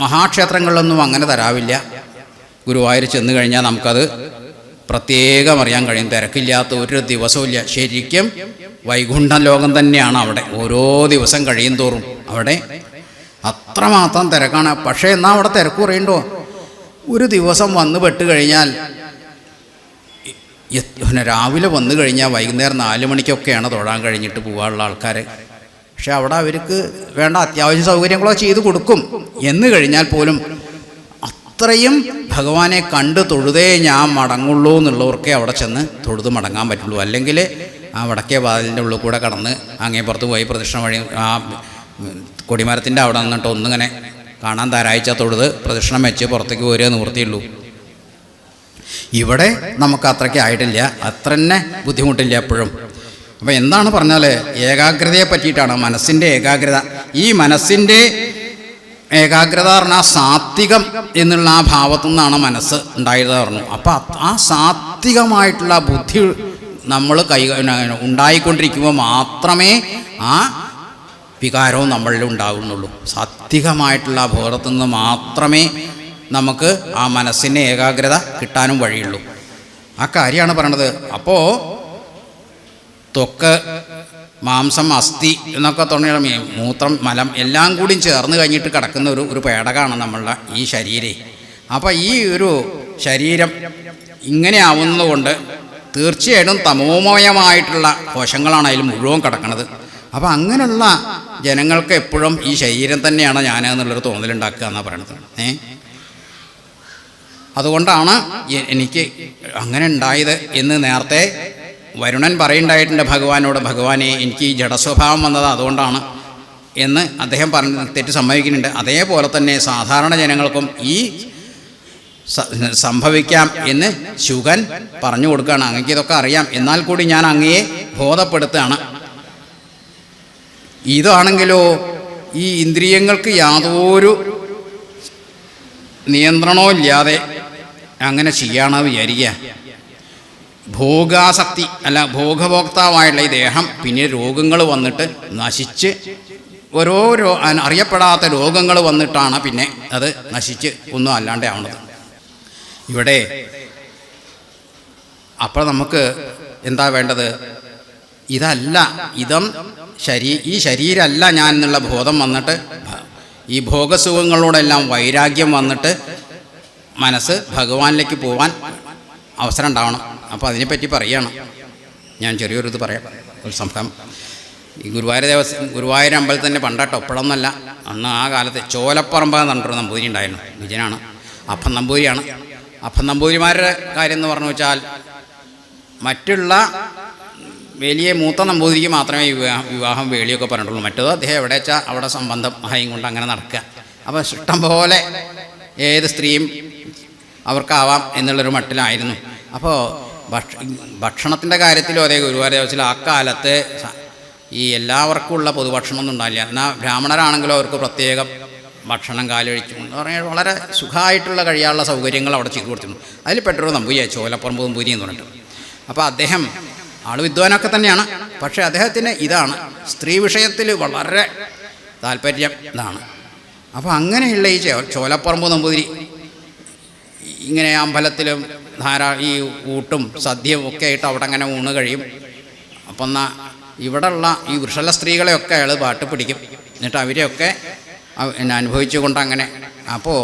മഹാക്ഷേത്രങ്ങളിലൊന്നും അങ്ങനെ തരാവില്ല. ഗുരുവായൂർ ചെന്ന് കഴിഞ്ഞാൽ നമുക്കത് പ്രത്യേകം അറിയാൻ കഴിയും. തിരക്കില്ലാത്ത ഒരു ദിവസവും. ശരിക്കും വൈകുണ്ഠ ലോകം തന്നെയാണ് അവിടെ. ഓരോ ദിവസം കഴിയും തോറും അവിടെ അത്രമാത്രം തിരക്കാണ്. പക്ഷേ എന്നാൽ അവിടെ തിരക്ക് കുറയുണ്ടോ? ഒരു ദിവസം വന്ന് പെട്ട് കഴിഞ്ഞാൽ രാവിലെ വന്നു കഴിഞ്ഞാൽ വൈകുന്നേരം 4 മണിക്കൊക്കെയാണ് തൊഴാൻ കഴിഞ്ഞിട്ട് പോകാനുള്ള ആൾക്കാർ. പക്ഷെ അവിടെ അവർക്ക് വേണ്ട അത്യാവശ്യ സൗകര്യങ്ങളൊക്കെ ചെയ്തു കൊടുക്കും. എന്ന് കഴിഞ്ഞാൽ പോലും അത്രയും ഭഗവാനെ കണ്ട് തൊഴുതേ ഞാൻ മടങ്ങുള്ളൂ എന്നുള്ളവർക്കേ അവിടെ ചെന്ന് തൊഴുത് മടങ്ങാൻ പറ്റുള്ളൂ. അല്ലെങ്കിൽ ആ വടക്കേ വാതിലിൻ്റെ ഉള്ളിൽ കൂടെ കടന്ന് അങ്ങേപ്പുറത്ത് പോയി പ്രദക്ഷിണ വഴി ആ കൊടിമരത്തിൻ്റെ അവിടെ നിന്നിട്ട് ഒന്നിങ്ങനെ കാണാൻ താരാഴ്ച തൊഴുത് പ്രദക്ഷിണം വെച്ച് പുറത്തേക്ക് പോരുക നിവൃത്തിയുള്ളൂ. ഇവിടെ നമുക്ക് അത്രയ്ക്ക് ആയിട്ടില്ല, അത്ര തന്നെ ബുദ്ധിമുട്ടില്ല എപ്പോഴും. അപ്പോൾ എന്താണ് പറഞ്ഞാൽ ഏകാഗ്രതയെ പറ്റിയിട്ടാണ്. മനസ്സിൻ്റെ ഏകാഗ്രത. ഈ മനസ്സിൻ്റെ ഏകാഗ്രത പറഞ്ഞാൽ സാത്വികം എന്നുള്ള ആ ഭാവത്തു നിന്നാണ് മനസ്സ് ഉണ്ടായത് പറഞ്ഞു. അപ്പോൾ ആ സാത്വികമായിട്ടുള്ള ബുദ്ധി നമ്മൾ ഉണ്ടായിക്കൊണ്ടിരിക്കുമ്പോൾ മാത്രമേ ആ വികാരവും നമ്മളിൽ ഉണ്ടാകുന്നുള്ളൂ. സാത്വികമായിട്ടുള്ള ബോധത്തു നിന്ന് മാത്രമേ നമുക്ക് ആ മനസ്സിൻ്റെ ഏകാഗ്രത കിട്ടാനും വഴിയുള്ളൂ. ആ കാര്യമാണ് പറയണത്. അപ്പോൾ ത്വക്ക്, മാംസം, അസ്ഥി എന്നൊക്കെ തുടങ്ങിയ മൂത്രം, മലം എല്ലാം കൂടി ചേർന്ന് കഴിഞ്ഞിട്ട് കിടക്കുന്ന ഒരു പേടകമാണ് നമ്മളുടെ ഈ ശരീരം. അപ്പോൾ ഈ ഒരു ശരീരം ഇങ്ങനെ ആവുന്നതുകൊണ്ട് തീർച്ചയായിട്ടും തമോമയമായിട്ടുള്ള കോശങ്ങളാണ് അതിൽ മുഴുവൻ കിടക്കുന്നത്. അപ്പോൾ അങ്ങനെയുള്ള ജനങ്ങൾക്ക് എപ്പോഴും ഈ ശരീരം തന്നെയാണ് ഞാൻ എന്നുള്ളൊരു തോന്നലുണ്ടാക്കുക എന്നാണ് പറയണത്. അതുകൊണ്ടാണ് എനിക്ക് അങ്ങനെ ഉണ്ടായത് എന്ന് നേരത്തെ വരുണൻ പറയുണ്ടായിട്ടുണ്ട് ഭഗവാനോട്. ഭഗവാനെ എനിക്ക് ഈ ജഡസ്വഭാവം വന്നത് അതുകൊണ്ടാണ് എന്ന് അദ്ദേഹം പറഞ്ഞ് തെറ്റ് സമ്മതിക്കുന്നുണ്ട്. അതേപോലെ തന്നെ സാധാരണ ജനങ്ങൾക്കും ഈ സംഭവിക്കാം എന്ന് ശുഗൻ പറഞ്ഞു കൊടുക്കുകയാണ്. അങ്ങക്ക് ഇതൊക്കെ അറിയാം, എന്നാൽ കൂടി ഞാൻ അങ്ങയെ ബോധപ്പെടുത്തുകയാണ്. ഇതാണെങ്കിലോ ഈ ഇന്ദ്രിയങ്ങൾക്ക് യാതൊരു നിയന്ത്രണവും ഇല്ലാതെ അങ്ങനെ ചെയ്യാണെന്ന് വിചാരിക്കുക. ഭോഗാസക്തി അല്ല, ഭോഗഭോക്താവായിട്ടുള്ള ഈ ദേഹം പിന്നെ രോഗങ്ങൾ വന്നിട്ട് നശിച്ച് ഓരോ അറിയപ്പെടാത്ത രോഗങ്ങൾ വന്നിട്ടാണ് പിന്നെ അത് നശിച്ച് ഒന്നും അല്ലാണ്ട് ആവുന്നത്. ഇവിടെ അപ്പോൾ നമുക്ക് എന്താ വേണ്ടത്? ഇതല്ല, ഈ ശരീരമല്ല ഞാൻ എന്നുള്ള ബോധം വന്നിട്ട് ഈ ഭോഗസുഖങ്ങളോടെല്ലാം വൈരാഗ്യം വന്നിട്ട് മനസ്സ് ഭഗവാനിലേക്ക് പോകാൻ അവസരം ഉണ്ടാവണം. അപ്പോൾ അതിനെപ്പറ്റി പറയുകയാണ് ഞാൻ. ചെറിയൊരു ഇത് പറയാം, ഒരു സംഭവം. ഈ ഗുരുവായൂർ അമ്പലത്തിൻ്റെ പണ്ടാട്ടോ, ഇപ്പോഴൊന്നല്ല, അന്ന് ആ കാലത്ത് ചോലപ്പറമ്പ് എന്ന് പറഞ്ഞിട്ടൊരു നമ്പൂതിരി ഉണ്ടായിരുന്നു. നിജനാണ്, അപ്പം നമ്പൂതിരിയാണ്. അപ്പം നമ്പൂതിരിമാരുടെ കാര്യം എന്ന് പറഞ്ഞു വെച്ചാൽ മറ്റുള്ള വലിയ മൂത്ത നമ്പൂതിരിക്ക് മാത്രമേ വിവാഹം വേളിയൊക്കെ പറഞ്ഞിട്ടുള്ളൂ. മറ്റേതോ അദ്ദേഹം എവിടെ വെച്ചാൽ അവിടെ സംബന്ധം ഹയും കൊണ്ട് അങ്ങനെ നടക്കുക. അപ്പോൾ ഇഷ്ടം പോലെ ഏത് സ്ത്രീയും അവർക്കാവാം എന്നുള്ളൊരു മട്ടിലായിരുന്നു. അപ്പോൾ ഭക്ഷണത്തിൻ്റെ കാര്യത്തിലും അതേ ഗുരുവായൂർ ദേവസ്വത്തിൽ ആ കാലത്ത് ഈ എല്ലാവർക്കും ഉള്ള പൊതുഭക്ഷണമൊന്നും ഉണ്ടാവില്ല. എന്നാൽ ബ്രാഹ്മണരാണെങ്കിലും അവർക്ക് പ്രത്യേകം ഭക്ഷണം കാലൊഴിച്ചു എന്ന് പറഞ്ഞാൽ വളരെ സുഖമായിട്ടുള്ള കഴിയാനുള്ള സൗകര്യങ്ങൾ അവിടെ ചെയ്തു കൊടുത്തിരുന്നു. അതിൽ പെട്ടൊരു നമ്പൂരിയെ ചോലപ്പറമ്പ് നമ്പൂരി എന്ന് പറഞ്ഞിട്ട്. അപ്പോൾ അദ്ദേഹം ആൾ വിദ്വാനൊക്കെ തന്നെയാണ്. പക്ഷേ അദ്ദേഹത്തിന് ഇതാണ് സ്ത്രീ വിഷയത്തിൽ വളരെ താല്പര്യം ഇതാണ്. അപ്പോൾ അങ്ങനെയുള്ള ഈ ചോലപ്പറമ്പ് നമ്പൂതിരി ഇങ്ങനെ അമ്പലത്തിലും ഈ ഊട്ടും സദ്യയും ഒക്കെ ആയിട്ട് അവിടെ അങ്ങനെ ഊണ് കഴിയും. അപ്പം എന്നാൽ ഇവിടെയുള്ള ഈ വൃഷല സ്ത്രീകളെയൊക്കെ അയാൾ പാട്ട് പിടിക്കും. എന്നിട്ട് അവരെയൊക്കെ അനുഭവിച്ചു കൊണ്ട് അങ്ങനെ അപ്പോൾ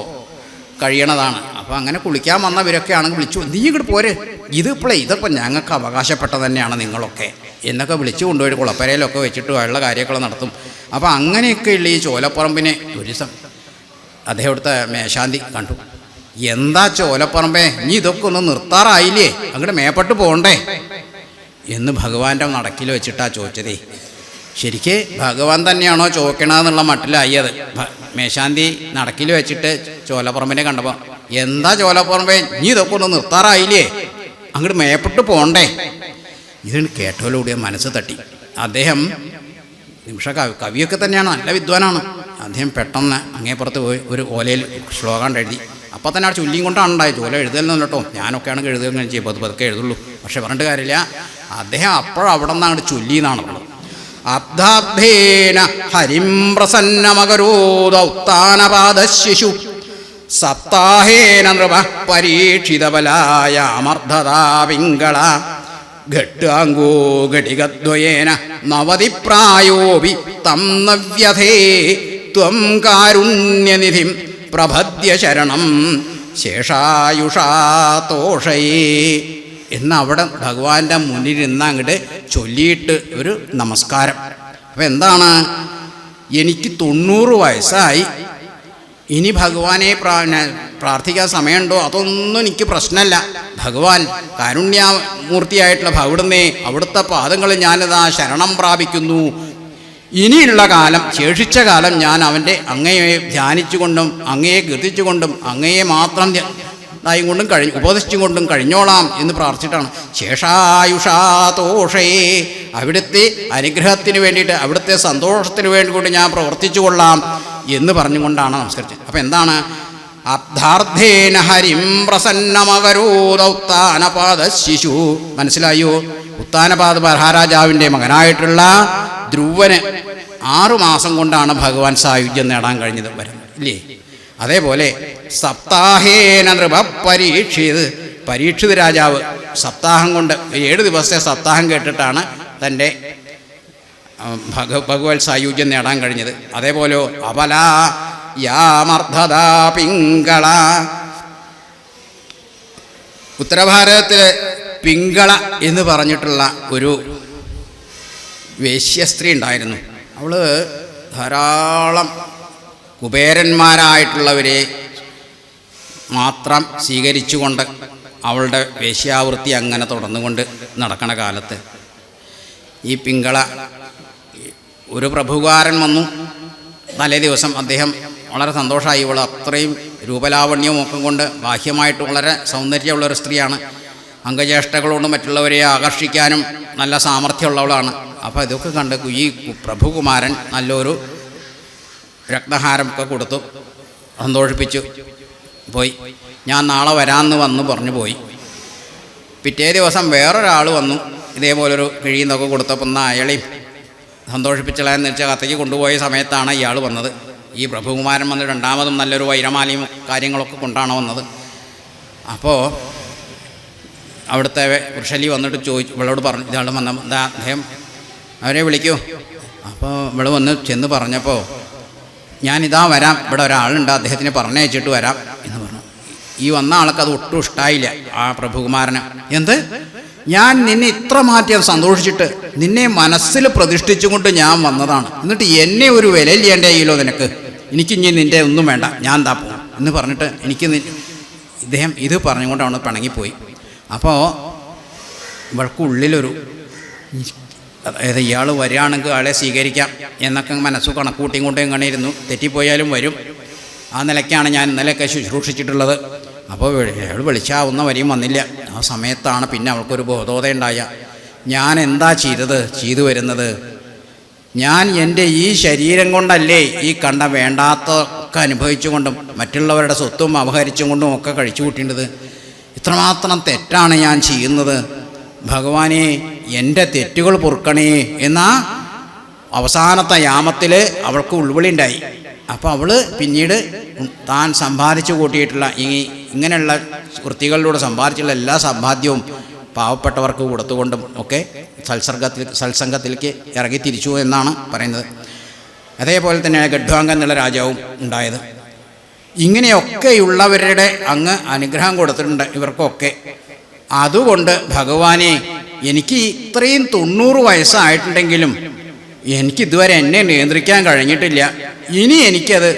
കഴിയണതാണ്. അപ്പോൾ അങ്ങനെ കുളിക്കാൻ വന്നവരൊക്കെ ആണെങ്കിൽ വിളിച്ചു, നീ ഇങ്ങോട്ട് പോരെ, ഇതിപ്പോൾ ഞങ്ങൾക്ക് അവകാശപ്പെട്ടത് തന്നെയാണ് നിങ്ങളൊക്കെ എന്നൊക്കെ വിളിച്ചു കൊണ്ടുപോയി കുളപ്പരയിലൊക്കെ വെച്ചിട്ട് ഉള്ള കാര്യങ്ങൾ നടത്തും. അപ്പോൾ അങ്ങനെയൊക്കെയുള്ള ഈ ചോലപ്പറമ്പിനെ ഒരു ദിവസം അദ്ദേഹം ഇവിടുത്തെ മേശാന്തി കണ്ടു. എന്താ ചോലപ്പറമ്പേ, നീ ഇതൊക്കെ ഒന്ന് നിർത്താറായില്ലേ, അങ്ങോട്ട് മേപ്പെട്ട് പോകണ്ടേ എന്ന് ഭഗവാന്റെ നടക്കിൽ വെച്ചിട്ടാ ചോദിച്ചതേ. ശരിക്ക് ഭഗവാൻ തന്നെയാണോ ചോദിക്കണമെന്നുള്ള മട്ടിലായത്. മേശാന്തി നടക്കിൽ വെച്ചിട്ട് ചോലപ്പറമ്പിനെ കണ്ടപ്പോൾ, എന്താ ചോലപ്പറമ്പേ, നീ ഇതൊക്കെ ഒന്ന് നിർത്താറായില്ലേ, അങ്ങോട്ട് മേപ്പെട്ട് പോകണ്ടേ. ഇതിന് കേട്ടോടുകൂടിയ മനസ്സ് തട്ടി. അദ്ദേഹം കവിയൊക്കെ തന്നെയാണ്, നല്ല വിദ്വാനാണ്. അദ്ദേഹം പെട്ടെന്ന് അങ്ങേപ്പുറത്ത് പോയി ഒരു ഓലയിൽ ശ്ലോകം എഴുതി. അപ്പോൾ തന്നെ ആ ചൊല്ലിയും കൊണ്ടാണ് ഉണ്ടായത്. ചോല എഴുതലെന്നല്ല കേട്ടോ, ഞാനൊക്കെയാണ് എഴുതുക, ചെയ്യുമ്പോൾ പതുക്കെ എഴുതുള്ളൂ. പക്ഷെ പറഞ്ഞിട്ട് കാര്യമില്ല, അദ്ദേഹം അപ്പോഴവിടെ നിന്നാണ് ചൊല്ലിയെന്നാണ് ഉള്ളത്. അബ്ധാബ്ധേന ഹരിം പ്രസന്നമകരോദൗത്താനപാദശിശു സപ്താഹേന നൃപ പരീക്ഷിതബലായ അമർദ്ധതാ പിംഗള ഘട്ടാംഗോ ഘടികദ്വയേന നവതിപ്രായോപി തം നവ്യഥേ ത്വം കാരുണ്യനിധിം പ്രഭദ്യ ശരണം ശേഷായുഷാതോഷയേ എന്നവിടെ ഭഗവാന്റെ മുന്നിലിരുന്ന് അങ്ങോട്ട് ചൊല്ലിയിട്ട് ഒരു നമസ്കാരം. അപ്പം എന്താണ്, എനിക്ക് 90 വയസ്സായി, ഇനി ഭഗവാനെ പ്രാർത്ഥിക്കാൻ സമയമുണ്ടോ? അതൊന്നും എനിക്ക് പ്രശ്നമല്ല. ഭഗവാൻ കാരുണ്യമൂർത്തിയായിട്ടുള്ള അവിടുന്ന്, അവിടുത്തെ പാദങ്ങളിൽ ഞാനിതാ ശരണം പ്രാപിക്കുന്നു. ഇനിയുള്ള കാലം, ശേഷിച്ച കാലം ഞാൻ അവൻ്റെ അങ്ങയെ ധ്യാനിച്ചുകൊണ്ടും അങ്ങയെ കീർത്തിച്ചുകൊണ്ടും അങ്ങയെ മാത്രം ഇതായും കൊണ്ടും ഉപദേശിച്ചുകൊണ്ടും കഴിഞ്ഞോളാം എന്ന് പ്രാർത്ഥിച്ചിട്ടാണ്. ശേഷായുഷാതോഷേ, അവിടുത്തെ അനുഗ്രഹത്തിന് വേണ്ടിയിട്ട്, അവിടുത്തെ സന്തോഷത്തിന് വേണ്ടി കൊണ്ട് ഞാൻ പ്രവർത്തിച്ചു കൊള്ളാം എന്ന് പറഞ്ഞുകൊണ്ടാണ് നമസ്കരിച്ചത്. അപ്പം എന്താണ്, അബ്ധാർത്ഥേന ഹരിം പ്രസന്നമകരോദൗത്താനപാദ ശിശു. മനസ്സിലായോ? ഉത്താനപാദ മഹാരാജാവിൻ്റെ മകനായിട്ടുള്ള ധ്രുവന് 6 മാസം കൊണ്ടാണ് ഭഗവാൻ സായുജ്യം നേടാൻ കഴിഞ്ഞത് വരുന്നത് ഇല്ലേ? അതേപോലെ സപ്താഹേന നൃപ പരീക്ഷിത് രാജാവ് സപ്താഹം കൊണ്ട് 7 ദിവസത്തെ സപ്താഹം കേട്ടിട്ടാണ് തൻ്റെ ഭഗവത് സായുജ്യം നേടാൻ കഴിഞ്ഞത്. അതേപോലെ അബല യാമർദ്ധതാ പിംഗള, ഉത്തരഭാരതത്തിലെ പിംഗള എന്ന് പറഞ്ഞിട്ടുള്ള ഒരു വേശ്യസ്ത്രീ ഉണ്ടായിരുന്നു. അവൾ ധാരാളം കുബേരന്മാരായിട്ടുള്ളവരെ മാത്രം സ്വീകരിച്ചുകൊണ്ട് അവളുടെ വേശ്യാവൃത്തി അങ്ങനെ തുടർന്നുകൊണ്ട് നടക്കണ കാലത്ത് ഈ പിംഗള ഒരു പ്രഭുകാരൻ വന്നു. തലേ ദിവസം അദ്ദേഹം വളരെ സന്തോഷമായി. ഇവൾ അത്രയും രൂപലാവണ്യവും ഒക്കെ കൊണ്ട് ബാഹ്യമായിട്ട് വളരെ സൗന്ദര്യമുള്ളൊരു സ്ത്രീയാണ്. അംഗചേഷ്ടകളോട് മറ്റുള്ളവരെ ആകർഷിക്കാനും നല്ല സാമർഥ്യമുള്ളവളാണ്. അപ്പോൾ ഇതൊക്കെ കണ്ട് ഈ പ്രഭുകുമാരൻ നല്ലൊരു രത്നഹാരമൊക്കെ കൊടുത്തു സന്തോഷിപ്പിച്ചു പോയി. ഞാൻ നാളെ വരാമെന്ന് വന്ന് പറഞ്ഞു പോയി. പിറ്റേ ദിവസം വേറൊരാൾ വന്നു, ഇതേപോലൊരു കിഴിന്നൊക്കെ കൊടുത്തപ്പോൾ എന്നാൽ അയാളെയും സന്തോഷിപ്പിച്ചളയെന്ന് വെച്ചാൽ കത്തേക്ക് കൊണ്ടുപോയ സമയത്താണ് ഇയാൾ വന്നത്. ഈ പ്രഭുകുമാരൻ വന്ന് രണ്ടാമതും നല്ലൊരു വൈരമാലയും കാര്യങ്ങളൊക്കെ കൊണ്ടാണ് വന്നത്. അപ്പോൾ അവിടുത്തെ വൃഷലി വന്നിട്ട് ചോദിച്ചു, ഇവളോട് പറഞ്ഞു, ഇയാൾ വന്ന അദ്ദേഹം അവരെ വിളിക്കൂ. അപ്പോൾ ഇവൾ വന്ന് ചെന്ന് പറഞ്ഞപ്പോൾ ഞാനിതാ വരാം, ഇവിടെ ഒരാളുണ്ട്, അദ്ദേഹത്തിന് പറഞ്ഞയച്ചിട്ട് വരാം എന്ന് പറഞ്ഞു. ഈ വന്ന ആൾക്ക് അത് ഒട്ടും ഇഷ്ടമായില്ല, ആ പ്രഭുകുമാരന്. എന്ത്, ഞാൻ നിന്നെ ഇത്ര മാറ്റം സന്തോഷിച്ചിട്ട് നിന്നെ മനസ്സിൽ പ്രതിഷ്ഠിച്ചുകൊണ്ട് ഞാൻ വന്നതാണ്, എന്നിട്ട് എന്നെ ഒരു വിലയില്ലേണ്ടല്ലോ നിനക്ക്, എനിക്കിഞ്ഞി നിൻ്റെ ഒന്നും വേണ്ട, ഞാൻ എന്താ പോകും എന്ന് പറഞ്ഞിട്ട് ഇദ്ദേഹം ഇത് പറഞ്ഞുകൊണ്ട് അവിടെ പിണങ്ങിപ്പോയി. അപ്പോൾ ഇവൾക്കുള്ളിലൊരു, അതായത് ഇയാൾ വരികയാണെങ്കിൽ ആളെ സ്വീകരിക്കാം എന്നൊക്കെ മനസ്സ് കണക്കൂട്ടിയും കൊണ്ടേ കണിയിരുന്നു. തെറ്റിപ്പോയാലും വരും, ആ നിലയ്ക്കാണ് ഞാൻ ഇന്നലെയൊക്കെ ശുശ്രൂഷിച്ചിട്ടുള്ളത്. അപ്പോൾ അയാൾ വിളിച്ചാവുന്ന വരെയും വന്നില്ല. ആ സമയത്താണ് പിന്നെ അവൾക്കൊരു ബോധോദയുണ്ടായ, ഞാൻ എന്താ ചെയ്തു വരുന്നത്, ഞാൻ എൻ്റെ ഈ ശരീരം കൊണ്ടല്ലേ ഈ കണ്ട വേണ്ടാത്തൊക്കെ അനുഭവിച്ചുകൊണ്ടും മറ്റുള്ളവരുടെ സ്വത്തും അപഹരിച്ചും കൊണ്ടും ഒക്കെ കഴിച്ചു കൂട്ടേണ്ടത്. ഇത്രമാത്രം തെറ്റാണ് ഞാൻ ചെയ്യുന്നത്. ഭഗവാനെ, എൻ്റെ തെറ്റുകൾ പൊറുക്കണേ എന്നാ അവസാനത്തെ യാമത്തിൽ അവൾക്ക് ഉൾവിളി ഉണ്ടായി. അപ്പോൾ അവൾ പിന്നീട് താൻ സമ്പാദിച്ചു കൂട്ടിയിട്ടുള്ള ഇങ്ങനെയുള്ള വൃത്തികളിലൂടെ സമ്പാദിച്ചുള്ള എല്ലാ സമ്പാദ്യവും പാവപ്പെട്ടവർക്ക് കൊടുത്തുകൊണ്ടും ഒക്കെ സത്സംഗത്തിലേക്ക് ഇറങ്ങി തിരിച്ചു എന്നാണ് പറയുന്നത്. അതേപോലെ തന്നെയാണ് ഗഡ്വാംഗൻ എന്നുള്ള രാജാവും ഉണ്ടായത്. ഇങ്ങനെയൊക്കെയുള്ളവരുടെ അങ്ങ് അനുഗ്രഹം കൊടുത്തിട്ടുണ്ട് ഇവർക്കൊക്കെ. അതുകൊണ്ട് ഭഗവാനെ, എനിക്ക് ഇത്രയും 90 വയസ്സായിട്ടുണ്ടെങ്കിലും എനിക്കിതുവരെ എന്നെ നിയന്ത്രിക്കാൻ കഴിഞ്ഞിട്ടില്ല. ഇനി എനിക്കത്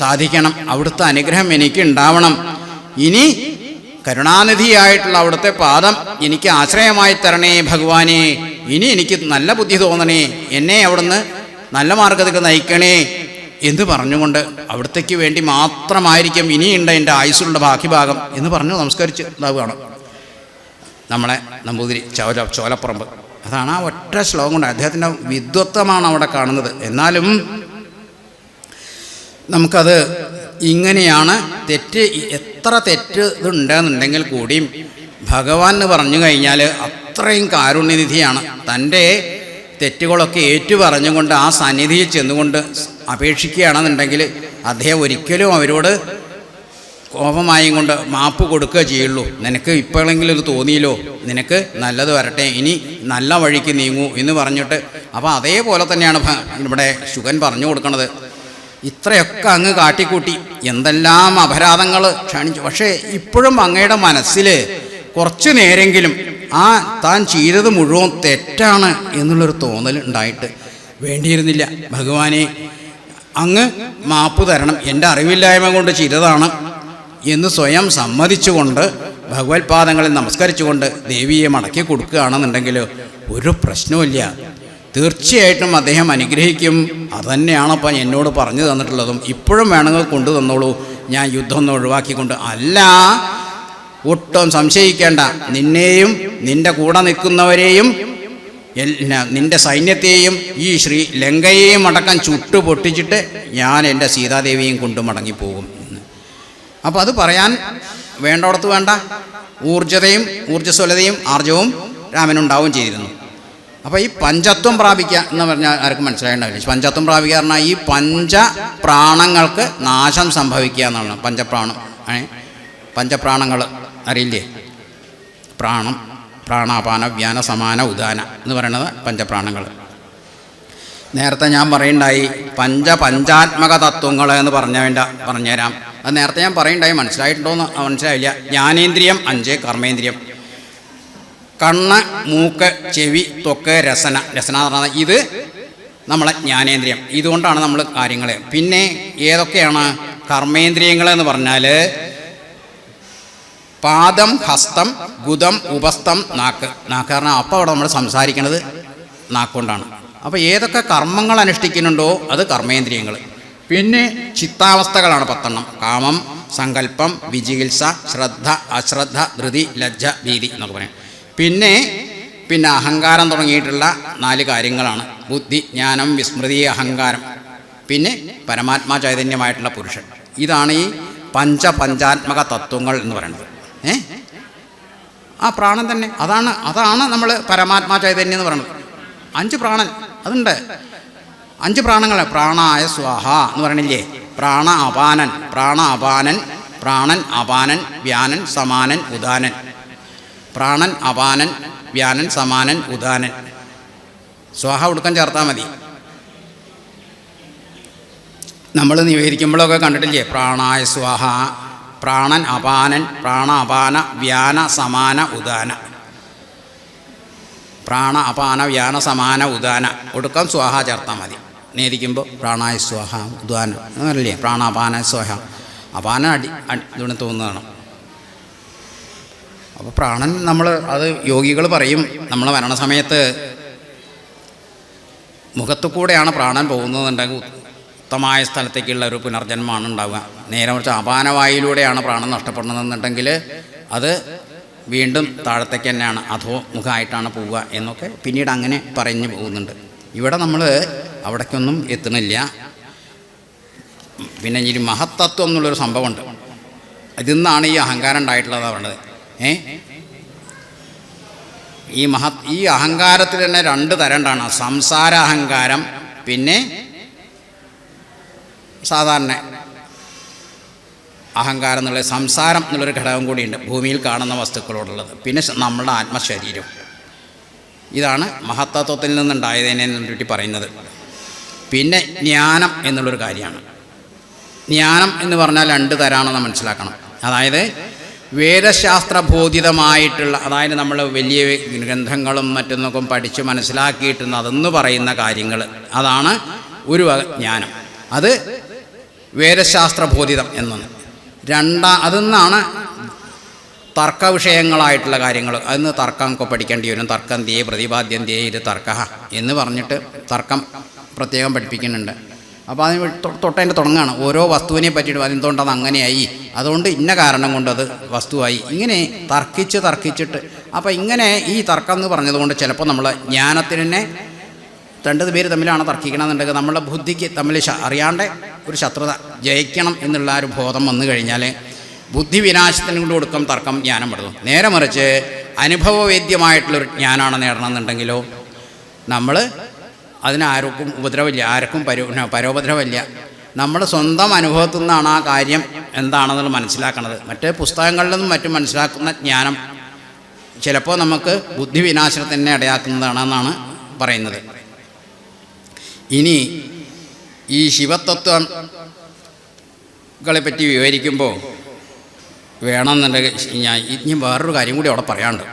സാധിക്കണം, അവിടുത്തെ അനുഗ്രഹം എനിക്ക് ഉണ്ടാവണം. ഇനി കരുണാനിധിയായിട്ടുള്ള അവിടുത്തെ പാദം എനിക്ക് ആശ്രയമായി തരണേ ഭഗവാനെ. ഇനി എനിക്ക് നല്ല ബുദ്ധി തോന്നണേ, എന്നെ അവിടുന്ന് നല്ല മാർഗത്തേക്ക് നയിക്കണേ എന്ന് പറഞ്ഞുകൊണ്ട് അവിടത്തേക്ക് വേണ്ടി മാത്രമായിരിക്കും ഇനിയുണ്ട് എൻ്റെ ആയുസ്സിലുള്ള ബാക്കി ഭാഗം എന്ന് പറഞ്ഞു നമസ്കരിച്ച് ഇതാവുകയാണ് നമ്മളെ നമ്പൂതിരി ചോലപ്പുറമ്പ്. അതാണ് ആ ഒറ്റ ശ്ലോകം കൊണ്ട് അദ്ദേഹത്തിൻ്റെ വിദ്വത്വമാണ് അവിടെ കാണുന്നത്. എന്നാലും നമുക്കത് ഇങ്ങനെയാണ്. എത്ര തെറ്റ് ഇതുണ്ടെന്നുണ്ടെങ്കിൽ കൂടിയും ഭഗവാൻ എന്ന് പറഞ്ഞു കഴിഞ്ഞാൽ അത്രയും കാരുണ്യനിധിയാണ്. തൻ്റെ തെറ്റുകളൊക്കെ ഏറ്റുപറഞ്ഞുകൊണ്ട് ആ സന്നിധിയിൽ ചെന്നുകൊണ്ട് അപേക്ഷിക്കുകയാണെന്നുണ്ടെങ്കിൽ അദ്ദേഹം ഒരിക്കലും അവരോട് കോപമായും കൊണ്ട് മാപ്പ് കൊടുക്കുക ചെയ്യുള്ളൂ. നിനക്ക് ഇപ്പോഴെങ്കിലും ഇത് തോന്നിയല്ലോ, നിനക്ക് നല്ലത് വരട്ടെ, ഇനി നല്ല വഴിക്ക് നീങ്ങൂ എന്ന് പറഞ്ഞിട്ട്. അപ്പോൾ അതേപോലെ തന്നെയാണ് ഇവിടെ ശുഗൻ പറഞ്ഞു കൊടുക്കുന്നത്. ഇത്രയൊക്കെ അങ്ങ് കാട്ടിക്കൂട്ടി എന്തെല്ലാം അപരാധങ്ങൾ ക്ഷണിച്ചു, പക്ഷേ ഇപ്പോഴും അങ്ങയുടെ മനസ്സിൽ കുറച്ചു നേരെങ്കിലും ആ താൻ ചെയ്തത് മുഴുവൻ തെറ്റാണ് എന്നുള്ളൊരു തോന്നൽ ഉണ്ടായിട്ട് വേണ്ടിയിരുന്നില്ല. ഭഗവാനെ അങ്ങ് മാപ്പ് തരണം, എൻ്റെ അറിവില്ലായ്മ കൊണ്ട് ചെയ്തതാണ് എന്ന് സ്വയം സമ്മതിച്ചുകൊണ്ട് ഭഗവത്പാദങ്ങളിൽ നമസ്കരിച്ചുകൊണ്ട് ദേവിയെ മടക്കി കൊടുക്കുകയാണെന്നുണ്ടെങ്കിൽ ഒരു പ്രശ്നവുമില്ല. തീർച്ചയായിട്ടും അദ്ദേഹം അനുഗ്രഹിക്കും. അതുതന്നെയാണപ്പം എന്നോട് പറഞ്ഞു തന്നിട്ടുള്ളതും. ഇപ്പോഴും വേണമെങ്കിൽ കൊണ്ടു തന്നോളൂ, ഞാൻ യുദ്ധം ഒന്ന് ഒഴിവാക്കിക്കൊണ്ട്. അല്ല, ഒട്ടും സംശയിക്കേണ്ട, നിന്നെയും നിൻ്റെ കൂടെ നിൽക്കുന്നവരെയും നിൻ്റെ സൈന്യത്തെയും ഈ ലങ്കയെയും അടക്കം ചുട്ടു പൊട്ടിച്ചിട്ട് ഞാൻ എൻ്റെ സീതാദേവിയെയും കൊണ്ട് മടങ്ങിപ്പോകും. അപ്പോൾ അത് പറയാൻ വേണ്ടടത്ത് വേണ്ട ഊർജ്ജസ്വലതയും ആർജവും രാമനുണ്ടാവുകയും ചെയ്തിരുന്നു. അപ്പോൾ ഈ പഞ്ചത്വം പ്രാപിക്കുക എന്ന് പറഞ്ഞാൽ ആർക്കും മനസ്സിലായിട്ടുണ്ടാവില്ല. പഞ്ചത്വം പ്രാപിക്കുക പറഞ്ഞാൽ ഈ പഞ്ചപ്രാണങ്ങൾക്ക് നാശം സംഭവിക്കുക എന്നാണ്. പഞ്ചപ്രാണങ്ങൾ അറിയില്ലേ? പ്രാണം, പ്രാണാപാന, വ്യാന, സമാന, ഉദാന എന്ന് പറയുന്നത് പഞ്ചപ്രാണങ്ങൾ. നേരത്തെ ഞാൻ പറയുണ്ടായി പഞ്ചാത്മക തത്വങ്ങൾ എന്ന് പറഞ്ഞുതരാം. അത് നേരത്തെ ഞാൻ പറയുണ്ടായി, മനസ്സിലായിട്ടുണ്ടോയെന്ന് മനസ്സിലായില്ല. ജ്ഞാനേന്ദ്രിയം 5, കർമ്മേന്ദ്രിയം കണ്ണ്, മൂക്ക്, ചെവി, ത്വക്ക്, രസന എന്ന് പറഞ്ഞാൽ ഇത് നമ്മളെ ജ്ഞാനേന്ദ്രിയം. ഇതുകൊണ്ടാണ് നമ്മൾ കാര്യങ്ങൾ. പിന്നെ ഏതൊക്കെയാണ് കർമ്മേന്ദ്രിയങ്ങളെന്ന് പറഞ്ഞാൽ പാദം, ഹസ്തം, ഗുദം, ഉപസ്ഥം, നാക്ക്. കാരണം അപ്പോൾ അവിടെ നമ്മൾ സംസാരിക്കുന്നത് നാക്കുകൊണ്ടാണ്. അപ്പോൾ ഏതൊക്കെ കർമ്മങ്ങൾ അനുഷ്ഠിക്കുന്നുണ്ടോ അത് കർമ്മേന്ദ്രിയങ്ങൾ. പിന്നെ ചിത്താവസ്ഥകളാണ് 10. കാമം, സങ്കല്പം, വിജികിത്സ, ശ്രദ്ധ, അശ്രദ്ധ, ധൃതി, ലജ്ജ, ഭീതി എന്നൊക്കെ പറയാം. പിന്നെ അഹങ്കാരം തുടങ്ങിയിട്ടുള്ള 4 കാര്യങ്ങളാണ്. ബുദ്ധി, ജ്ഞാനം, വിസ്മൃതി, അഹങ്കാരം. പിന്നെ പരമാത്മാ ചൈതന്യമായിട്ടുള്ള പുരുഷൻ. ഇതാണ് ഈ പഞ്ചാത്മക തത്വങ്ങൾ എന്ന് പറയുന്നത്. ആ പ്രാണൻ തന്നെ അതാണ് നമ്മൾ പരമാത്മാ ചൈതന്യം എന്ന് പറയുന്നത്. 5 പ്രാണൻ അതുണ്ട്. 5 പ്രാണങ്ങൾ. പ്രാണായ സ്വാഹ എന്ന് പറയണില്ലേ? പ്രാണൻ, അപാനൻ, വ്യാനൻ, സമാനൻ, ഉദാനൻ. പ്രാണൻ, അപാനൻ, വ്യാനൻ, സമാനൻ, ഉദാനൻ. സ്വാഹ ഉടുക്കം ചേർത്താൽ മതി. നമ്മൾ നിവേദിക്കുമ്പോഴൊക്കെ കണ്ടിട്ടില്ലേ? പ്രാണായ സ്വാഹ, പ്രാണൻ, അപാനൻ, പ്രാണാപാന, വ്യാന, സമാന, ഉദാന. പ്രാണ, അപാന, വ്യാന, സമാന, ഉദാന. ഒടുക്കം സ്വാഹ ചേർത്താൽ മതി. നേദിക്കുമ്പോൾ പ്രാണായ സ്വാഹ, ഉദാന എന്നല്ലേ? പ്രാണാപാന സ്വാഹ. അപാന ഇതിന് തോന്നുന്നതാണ്. അപ്പോൾ പ്രാണൻ അത് യോഗികൾ പറയും, നമ്മൾ മരണസമയത്ത് മുഖത്തു കൂടെയാണ് പ്രാണൻ പോകുന്നതെന്നുണ്ടെങ്കിൽ ഉത്തമമായ സ്ഥലത്തേക്കുള്ള ഒരു പുനർജന്മമാണ് ഉണ്ടാവുക. നേരെ മറിച്ച് അപാനവായിലൂടെയാണ് പ്രാണൻ നഷ്ടപ്പെടുന്നതെന്നുണ്ടെങ്കിൽ അത് വീണ്ടും താഴത്തേക്ക് തന്നെയാണ്, അധോ മുഖമായിട്ടാണ് പോവുക എന്നൊക്കെ പിന്നീട് അങ്ങനെ പറഞ്ഞു പോകുന്നുണ്ട്. ഇവിടെ നമ്മൾ അവിടേക്കൊന്നും എത്തുന്നില്ല. പിന്നെ ഈ മഹത്തത്വം എന്നുള്ളൊരു സംഭവമുണ്ട്. ഇതിൽ നിന്നാണ് ഈ അഹങ്കാരം ഉണ്ടായിട്ടുള്ളതാണ് പറയുന്നത്. ഈ അഹങ്കാരത്തിൽ തന്നെ 2 തരം ഉണ്ടാണ്. സംസാര അഹങ്കാരം, പിന്നെ സാധാരണ അഹങ്കാരം എന്നുള്ള സംസാരം എന്നുള്ളൊരു ഘടകം കൂടിയുണ്ട് ഭൂമിയിൽ കാണുന്ന വസ്തുക്കളോടുള്ളത്. പിന്നെ നമ്മളുടെ ആത്മശരീരം. ഇതാണ് മഹത്തത്വത്തിൽ നിന്നുണ്ടായതിനെ പറ്റി പറയുന്നത്. പിന്നെ ജ്ഞാനം എന്നുള്ളൊരു കാര്യമാണ്. ജ്ഞാനം എന്ന് പറഞ്ഞാൽ 2 തരാണെന്ന് മനസ്സിലാക്കണം. അതായത് വേദശാസ്ത്രബോധിതമായിട്ടുള്ള, അതായത് നമ്മൾ വലിയ ഗ്രന്ഥങ്ങളും മറ്റൊന്നൊക്കെ പഠിച്ച് മനസ്സിലാക്കിയിട്ടുള്ള അതെന്ന് പറയുന്ന കാര്യങ്ങൾ, അതാണ് ഒരു ജ്ഞാനം. അത് വേദശാസ്ത്രബോധിതം എന്നാണ്. അതെന്നാണ് തർക്കവിഷയങ്ങളായിട്ടുള്ള കാര്യങ്ങൾ. അതിന് തർക്കമൊക്കെ പഠിക്കേണ്ടി വരും. തർക്കം തേ പ്രതിപാദ്യം തേ ഇത് തർക്ക എന്ന് പറഞ്ഞിട്ട് തർക്കം പ്രത്യേകം പഠിപ്പിക്കുന്നുണ്ട്. അപ്പോൾ അതിന് തൊട്ടതിൻ്റെ തുടങ്ങുകയാണ്. ഓരോ വസ്തുവിനെ പറ്റിയിട്ട് അതെന്തുകൊണ്ട് അത് അങ്ങനെയായി, അതുകൊണ്ട് ഇന്ന കാരണം കൊണ്ട് അത് വസ്തുവായി, ഇങ്ങനെ തർക്കിച്ചിട്ട്. അപ്പോൾ ഇങ്ങനെ ഈ തർക്കം എന്ന് പറഞ്ഞതുകൊണ്ട് ചിലപ്പോൾ നമ്മൾ ജ്ഞാനത്തിന് തന്നെ 2 പേര് തമ്മിലാണ് തർക്കിക്കണമെന്നുണ്ടെങ്കിൽ നമ്മുടെ ബുദ്ധിക്ക് തമ്മിൽ അറിയാണ്ട് ഒരു ശത്രുത ജയിക്കണം എന്നുള്ള ഒരു ബോധം വന്നു കഴിഞ്ഞാൽ ബുദ്ധി വിനാശത്തിന് കൊണ്ട് കൊടുക്കും തർക്കം ജ്ഞാനം പെടുന്നു. നേരെ മറിച്ച് അനുഭവവേദ്യമായിട്ടുള്ളൊരു ജ്ഞാനമാണ് നേടണമെന്നുണ്ടെങ്കിലോ നമ്മൾ അതിനാർക്കും ഉപദ്രവമില്ല, ആർക്കും പരോപദ്രവമില്ല. നമ്മൾ സ്വന്തം അനുഭവത്തിൽ നിന്നാണ് ആ കാര്യം എന്താണെന്നുള്ളത് മനസ്സിലാക്കുന്നത്. മറ്റേ പുസ്തകങ്ങളിൽ നിന്നും മറ്റും മനസ്സിലാക്കുന്ന ജ്ഞാനം ചിലപ്പോൾ നമുക്ക് ബുദ്ധിവിനാശത്തിന് ഇടയാക്കുന്നതാണെന്നാണ് പറയുന്നത്. ഇനി ഈ ശിവതത്വങ്ങളെ പറ്റി വിവരിക്കുമ്പോൾ വേണമെന്നുണ്ടെങ്കിൽ ഇനി വേറൊരു കാര്യം കൂടി അവിടെ പറയാനുണ്ട്.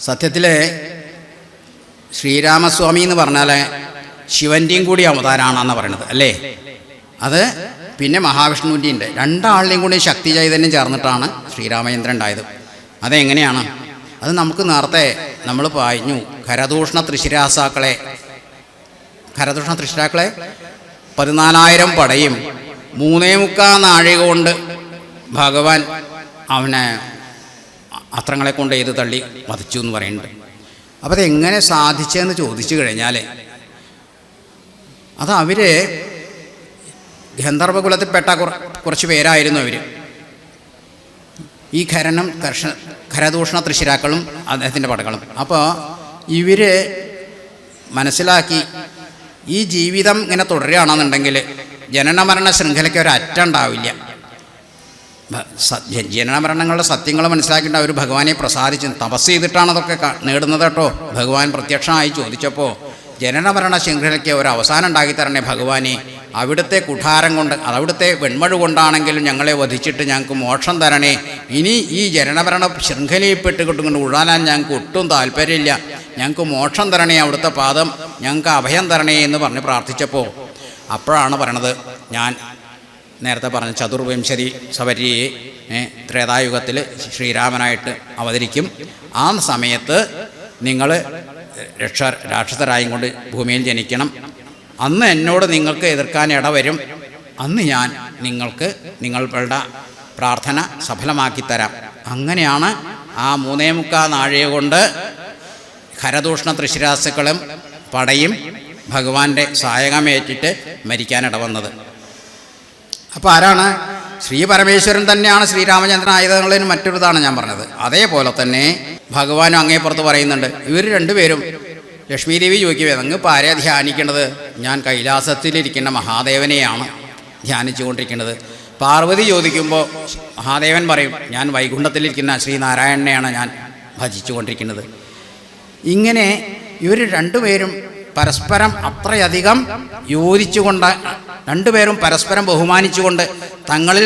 സത്യത്തിൽ ശ്രീരാമസ്വാമി എന്ന് പറഞ്ഞാൽ ശിവൻ്റെയും കൂടി അവതാരമാണെന്നാണ് പറയുന്നത്, അല്ലേ? അത് പിന്നെ മഹാവിഷ്ണുവിൻ്റെയും ഉണ്ട്. രണ്ടാളുടെയും കൂടി ശക്തി ചൈതന്യം ചേർന്നിട്ടാണ് ശ്രീരാമചന്ദ്രൻ ഉണ്ടായത്. അതെങ്ങനെയാണ്? അത് നമുക്ക് നേരത്തെ നമ്മൾ പറഞ്ഞു. ഖരദൂഷണ തൃശിരാക്കളെ 14,000 പടയും 3.25 നാഴിക കൊണ്ട് ഭഗവാൻ അവനെ അസ്ത്രങ്ങളെ കൊണ്ട് ചെയ്ത് തള്ളി വധിച്ചു എന്ന് പറയുന്നുണ്ട്. അപ്പോൾ അതെങ്ങനെ സാധിച്ചതെന്ന് ചോദിച്ചു കഴിഞ്ഞാൽ അത് അവർ ഗന്ധർവകുലത്തിൽപ്പെട്ട കുറച്ച് പേരായിരുന്നു അവർ. ഈ ഖരദൂഷണ തൃശിരാക്കളും അദ്ദേഹത്തിൻ്റെ പടകളും. അപ്പോൾ ഇവർ മനസ്സിലാക്കി ഈ ജീവിതം ഇങ്ങനെ തുടരുകയാണെന്നുണ്ടെങ്കിൽ ജനനമരണ ശൃംഖലയ്ക്ക് ഒരറ്റം ഉണ്ടാവില്ല. ജനനമരണങ്ങളുടെ സത്യങ്ങൾ മനസ്സിലാക്കിയിട്ട് അവർ ഭഗവാനെ പ്രസാദിച്ച് തപസ് ചെയ്തിട്ടാണ് അതൊക്കെ നേടുന്നത് കേട്ടോ. ഭഗവാൻ പ്രത്യക്ഷമായി ചോദിച്ചപ്പോൾ ജനനമരണ ശൃംഖലയ്ക്ക് ഒരു അവസാനം ഉണ്ടാക്കിത്തരണേ ഭഗവാനെ, അവിടുത്തെ കുഠാരം കൊണ്ട്, അവിടുത്തെ വെൺമഴു കൊണ്ടാണെങ്കിലും ഞങ്ങളെ വധിച്ചിട്ട് ഞങ്ങൾക്ക് മോക്ഷം തരണേ. ഇനി ഈ ജനനമരണ ശൃംഖലയിൽപ്പെട്ടുകൊണ്ട് ഉഴാനാൻ ഞങ്ങൾക്ക് ഒട്ടും താല്പര്യമില്ല, ഞങ്ങൾക്ക് മോക്ഷം തരണേ, അവിടുത്തെ പാദം ഞങ്ങൾക്ക് അഭയം തരണേ എന്ന് പറഞ്ഞ് പ്രാർത്ഥിച്ചപ്പോൾ അപ്പോഴാണ് പറയണത്, ഞാൻ നേരത്തെ പറഞ്ഞ ചതുർവിംശതി സവരിയെ ത്രേതായുഗത്തിൽ ശ്രീരാമനായിട്ട് അവതരിക്കും. ആ സമയത്ത് നിങ്ങൾ രാക്ഷസരായും കൊണ്ട് ഭൂമിയിൽ ജനിക്കണം. അന്ന് എന്നോട് നിങ്ങൾക്ക് എതിർക്കാൻ ഇടവരും. അന്ന് ഞാൻ നിങ്ങൾക്ക് നിങ്ങളുടെ പ്രാർത്ഥന സഫലമാക്കി തരാം. അങ്ങനെയാണ് ആ 3.25 നാഴിക കൊണ്ട് ഖരദൂഷണ തൃശിരാസുക്കളും പടയും ഭഗവാന്റെ സഹായകമേറ്റിട്ട് മരിക്കാനിടവന്നത്. അപ്പോൾ ആരാണ്? ശ്രീ പരമേശ്വരൻ തന്നെയാണ് ശ്രീരാമചന്ദ്രൻ ആയതുള്ളതിന് മറ്റൊരിതാണ് ഞാൻ പറഞ്ഞത്. അതേപോലെ തന്നെ ഭഗവാനും അങ്ങേപ്പുറത്ത് പറയുന്നുണ്ട്. ഇവർ രണ്ടുപേരും ലക്ഷ്മീദേവി ചോദിക്കുകയാണ്, നിങ്ങൾക്ക് ആരെയാണ് ധ്യാനിക്കേണ്ടത്? ഞാൻ കൈലാസത്തിലിരിക്കുന്ന മഹാദേവനെയാണ് ധ്യാനിച്ചുകൊണ്ടിരിക്കുന്നത്. പാർവതി ചോദിക്കുമ്പോൾ മഹാദേവൻ പറയും, ഞാൻ വൈകുണ്ഠത്തിലിരിക്കുന്ന ശ്രീനാരായണനെയാണ് ഞാൻ ഭജിച്ചുകൊണ്ടിരിക്കുന്നത്. ഇങ്ങനെ ഇവർ രണ്ടുപേരും പരസ്പരം അത്രയധികം യോജിച്ചുകൊണ്ട്, രണ്ടുപേരും പരസ്പരം ബഹുമാനിച്ചുകൊണ്ട് തങ്ങളിൽ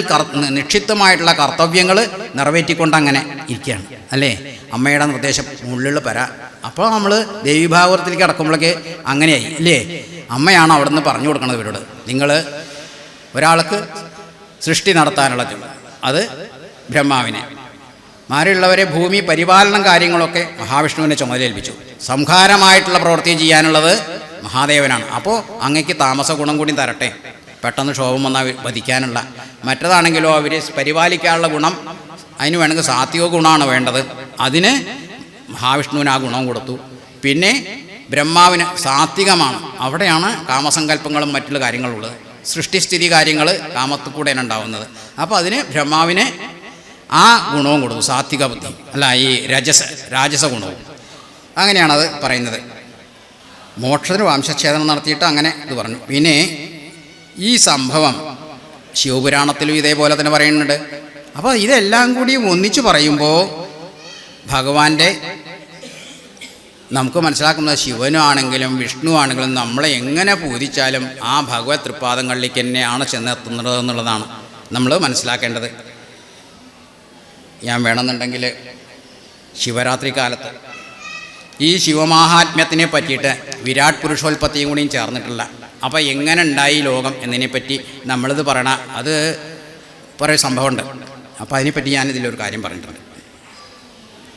നിക്ഷിപ്തമായിട്ടുള്ള കർത്തവ്യങ്ങൾ നിറവേറ്റിക്കൊണ്ട് അങ്ങനെ ഇരിക്കുകയാണ്, അല്ലേ? അമ്മയുടെ നിർദ്ദേശം ഉള്ളിൽ പര. അപ്പോൾ നമ്മൾ ദേവീഭാഗവതത്തിലേക്ക് കടക്കുമ്പോഴേക്ക് അങ്ങനെയായി, ഇല്ലേ? അമ്മയാണ് അവിടെ നിന്ന് പറഞ്ഞു കൊടുക്കുന്നത് ഇവരോട്, നിങ്ങൾ ഒരാൾക്ക് സൃഷ്ടി നടത്താനുള്ള അത് ബ്രഹ്മാവിനെ, മാരെയുള്ളവരെ ഭൂമി പരിപാലനം കാര്യങ്ങളൊക്കെ മഹാവിഷ്ണുവിനെ ചുമതലയേൽപ്പിച്ചു. സംഹാരമായിട്ടുള്ള പ്രവൃത്തി ചെയ്യാനുള്ളത് മഹാദേവനാണ്. അപ്പോൾ അങ്ങക്ക് താമസ ഗുണം കൂടി തരട്ടെ, പെട്ടെന്ന് ക്ഷോഭം വന്നാൽ വധിക്കാനുള്ള. മറ്റതാണെങ്കിലോ അവർ പരിപാലിക്കാനുള്ള ഗുണം, അതിന് വേണമെങ്കിൽ സാത്വിക ഗുണമാണ് വേണ്ടത്, അതിന് മഹാവിഷ്ണുവിന് ആ ഗുണം കൊടുത്തു. പിന്നെ ബ്രഹ്മാവിന് സാത്വികമാണ്, അവിടെയാണ് കാമസങ്കല്പങ്ങളും മറ്റുള്ള കാര്യങ്ങളുള്ളത്. സൃഷ്ടിസ്ഥിതി കാര്യങ്ങൾ കാമത്തിൽ കൂടെയാണ് ഉണ്ടാവുന്നത്. അപ്പോൾ അതിന് ബ്രഹ്മാവിന് ആ ഗുണവും കൊടുത്തു, സാത്വിക ബുദ്ധി, അല്ല ഈ രാജസ ഗുണവും. അങ്ങനെയാണത് പറയുന്നത്. മോക്ഷത്തിന് വംശച്ഛേദനം നടത്തിയിട്ട് അങ്ങനെ ഇത് പറഞ്ഞു. പിന്നെ ഈ സംഭവം ശിവപുരാണത്തിലും ഇതേപോലെ തന്നെ പറയുന്നുണ്ട്. അപ്പോൾ ഇതെല്ലാം കൂടി ഒന്നിച്ചു പറയുമ്പോൾ ഭഗവാന്റെ നമുക്ക് മനസ്സിലാക്കുന്നത് ശിവനും ആണെങ്കിലും വിഷ്ണു ആണെങ്കിലും നമ്മളെ എങ്ങനെ പൂജിച്ചാലും ആ ഭഗവത് തൃപ്പാദങ്ങളിലേക്ക് തന്നെയാണ് ചെന്നെത്തുന്നത് എന്നുള്ളതാണ് നമ്മൾ മനസ്സിലാക്കേണ്ടത്. ഞാൻ വേണമെന്നുണ്ടെങ്കിൽ ശിവരാത്രി കാലത്ത് ഈ ശിവമാഹാത്മ്യത്തിനെ പറ്റിയിട്ട് വിരാട് പുരുഷോൽപത്തിയും കൂടിയും ചേർന്നിട്ടില്ല. അപ്പോൾ എങ്ങനെ ഉണ്ടായി ലോകം എന്നതിനെപ്പറ്റി നമ്മളിത് പറയണ അത് കുറേ സംഭവമുണ്ട്. അപ്പോൾ അതിനെപ്പറ്റി ഞാനിതിലൊരു കാര്യം പറഞ്ഞിട്ടുണ്ട്.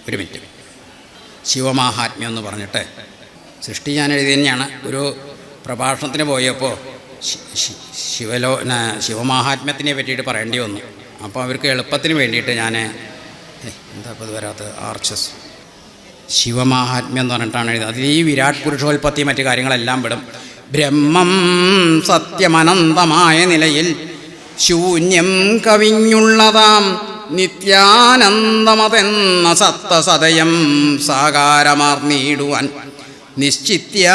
ഒരു മിനിറ്റ്. ശിവമാഹാത്മ്യം എന്ന് പറഞ്ഞിട്ട് സൃഷ്ടി ഞാൻ എഴുതി തന്നെയാണ്. ഒരു പ്രഭാഷണത്തിന് പോയപ്പോൾ ശിവമാഹാത്മ്യത്തിനെ പറ്റിയിട്ട് പറയേണ്ടി വന്നു. അപ്പോൾ അവർക്ക് എളുപ്പത്തിന് വേണ്ടിയിട്ട് ഞാൻ എന്താ ഇപ്പോൾ ഇത് വരാത്തത്, ആർച്ചസ് ശിവമാഹാത്മ്യം എന്ന് പറഞ്ഞിട്ടാണ് എഴുതുന്നത്. അതിൽ ഈ വിരാട് പുരുഷോൽപത്തി മറ്റു കാര്യങ്ങളെല്ലാം വിടും. ബ്രഹ്മം സത്യമനന്തമായ നിലയിൽ ശൂന്യം കവിഞ്ഞുള്ളതാം നിത്യാനന്ദമതെന്ന സത്തസദയം സാകാരമാർന്നീടുവാൻ നിശ്ചിത്യ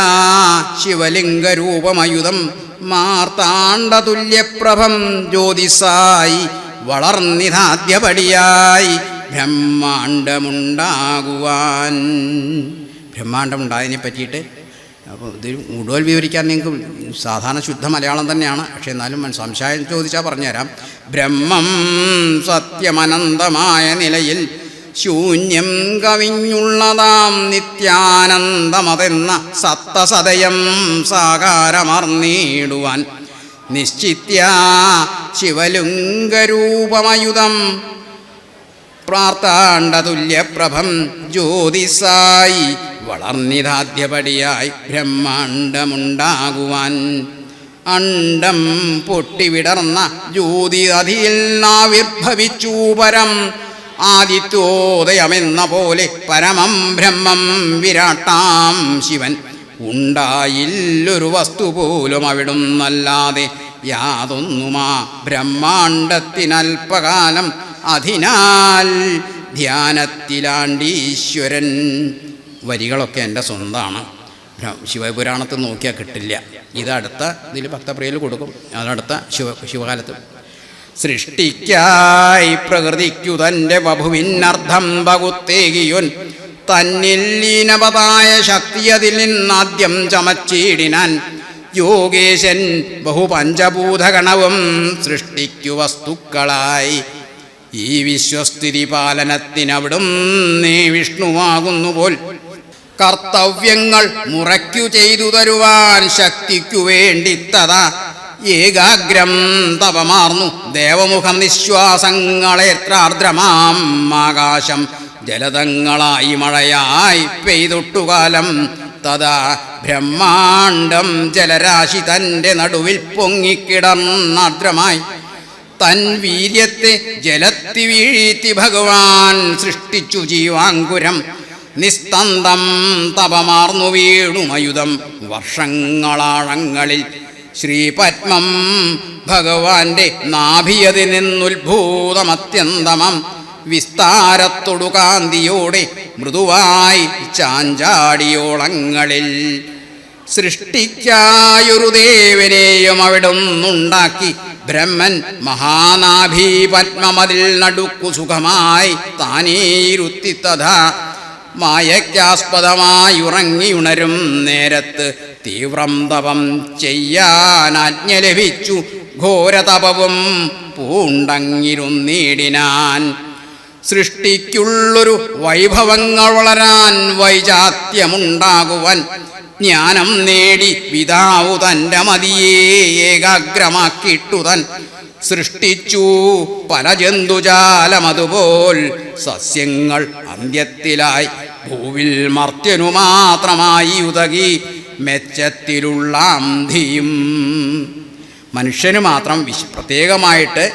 ശിവലിംഗരൂപമയുധം മാർത്താണ്ഡതുല്യപ്രഭം ജ്യോതിസായി വളർന്നിതാദ്യപടിയായി ബ്രഹ്മാണ്ടമുണ്ടാകുവാൻ. ബ്രഹ്മാണ്ടമുണ്ടായതിനെ പറ്റിയിട്ട് അപ്പോൾ ഇത് മുഴുവൻ വിവരിക്കാൻ നിങ്ങൾക്ക് സാധാരണ ശുദ്ധ മലയാളം തന്നെയാണ്. പക്ഷേ എന്നാലും സംശയം ചോദിച്ചാൽ പറഞ്ഞുതരാം. ബ്രഹ്മം സത്യമനന്തമായ നിലയിൽ ശൂന്യം കവിഞ്ഞുള്ളതാം നിത്യാനന്ദമതെന്ന സത്തസദയം സാകാരമർന്നിടുവാൻ നിശ്ചിത്യ ശിവലിംഗരൂപമയുധം പ്രാർത്താണ്ഡതുല്യപ്രഭം ജ്യോതിസായി വളർന്നിതാദ്യപടിയായി ബ്രഹ്മാണ്ടമുണ്ടാകുവാൻ. അണ്ടം പൊട്ടിവിടർന്ന ജ്യോതി അതിൽ ആവിർഭവിച്ചു പരം ആദിത്യോദയമെന്ന പോലെ പരമം ബ്രഹ്മം വിരാട്ടാം ശിവൻ. ഉണ്ടായില്ലൊരു വസ്തു പോലും അവിടുന്നല്ലാതെ യാതൊന്നുമാ ബ്രഹ്മാണ്ടത്തിനൽപകാലം അതിനാൽ ധ്യാനത്തിലാണ്ടീശ്വരൻ. വരികളൊക്കെ എൻ്റെ സ്വന്തമാണ്. ശിവപുരാണത്തിൽ നോക്കിയാൽ കിട്ടില്ല. ഇതടുത്ത ഇതിൽ ഭക്തപ്രിയയിൽ കൊടുക്കും. അതടുത്ത ശിവകാലത്ത്. സൃഷ്ടിക്കായി പ്രകൃതിക്കു തൻ്റെ വഭുവിനർത്ഥം പകുത്തേകിയോൻ തന്നിൽ ലീനപതായ ശക്തിയതിൽ നിന്നാദ്യം ചമച്ചിടിനാൻ യോഗേശൻ ബഹുപഞ്ചഭൂതഗണവും സൃഷ്ടിക്കു വസ്തുക്കളായി. ഈ വിശ്വസ്ഥിതി പാലനത്തിനവിടും നീ വിഷ്ണുവാകുന്നുപോൽ കർത്തവ്യങ്ങൾ മുറയ്ക്കു ചെയ്തു തരുവാൻ ശക്തിക്കു വേണ്ടിത്തതാ ഏകാഗ്രം തപമാർന്നു ദേവമുഖം നിശ്വാസങ്ങളേത്രാർദ്രമാം ആകാശം ജലതങ്ങളായി മഴയായി പെയ്തൊട്ടുകാലം തഥാ ബ്രഹ്മാണ്ടം ജലരാശി തൻ്റെ നടുവിൽ പൊങ്ങിക്കിടന്നാർദ്രമായി തൻ വീര്യത്തെ ജലത്തി വീഴ്ത്തി ഭഗവാൻ സൃഷ്ടിച്ചു ജീവാങ്കുരം നിസ്തന്തം തപമാർന്നു വീണുമയുധം വർഷങ്ങളാഴങ്ങളിൽ ശ്രീപത്മം ഭഗവാന്റെ നാഭിയതി നിന്നുത്ഭൂതമത്യന്തമം വിസ്താരത്തൊടു കാന്തിയോടെ മൃദുവായി ചാഞ്ചാടിയോളങ്ങളിൽ സൃഷ്ടിക്കായൊരു ദേവനെയും അവിടുന്നുണ്ടാക്കി ബ്രഹ്മൻ മഹാനാഭി പത്മമതിൽ നടുക്കു സുഖമായി താനേരുത്തി തഥാ മായയ്ക്കാസ്പദമായുറങ്ങിയുണരും നേരത്ത് തീവ്രം തപം ചെയ്യാനാജ്ഞ ലഭിച്ചു ഘോരതപവും പൂണ്ടങ്ങിരുന്നീടിനാൻ സൃഷ്ടിക്കുള്ളൊരു വൈഭവങ്ങൾ വളരാൻ വൈജാത്യമുണ്ടാകുവാൻ ജ്ഞാനം നേടി പിതാവു തൻ്റെ മതിയെ ഏകാഗ്രമാക്കിയിട്ടുതൻ സൃഷ്ടിച്ചു പല ജന്തുജാലമതുപോൽ സസ്യങ്ങൾ അന്ത്യത്തിലായി ഭൂവിൽ മർത്യനു മാത്രമായി ഉതകി മെച്ചത്തിലുള്ള അന്ധിയും. മനുഷ്യന് മാത്രം പ്രത്യേകമായിട്ട്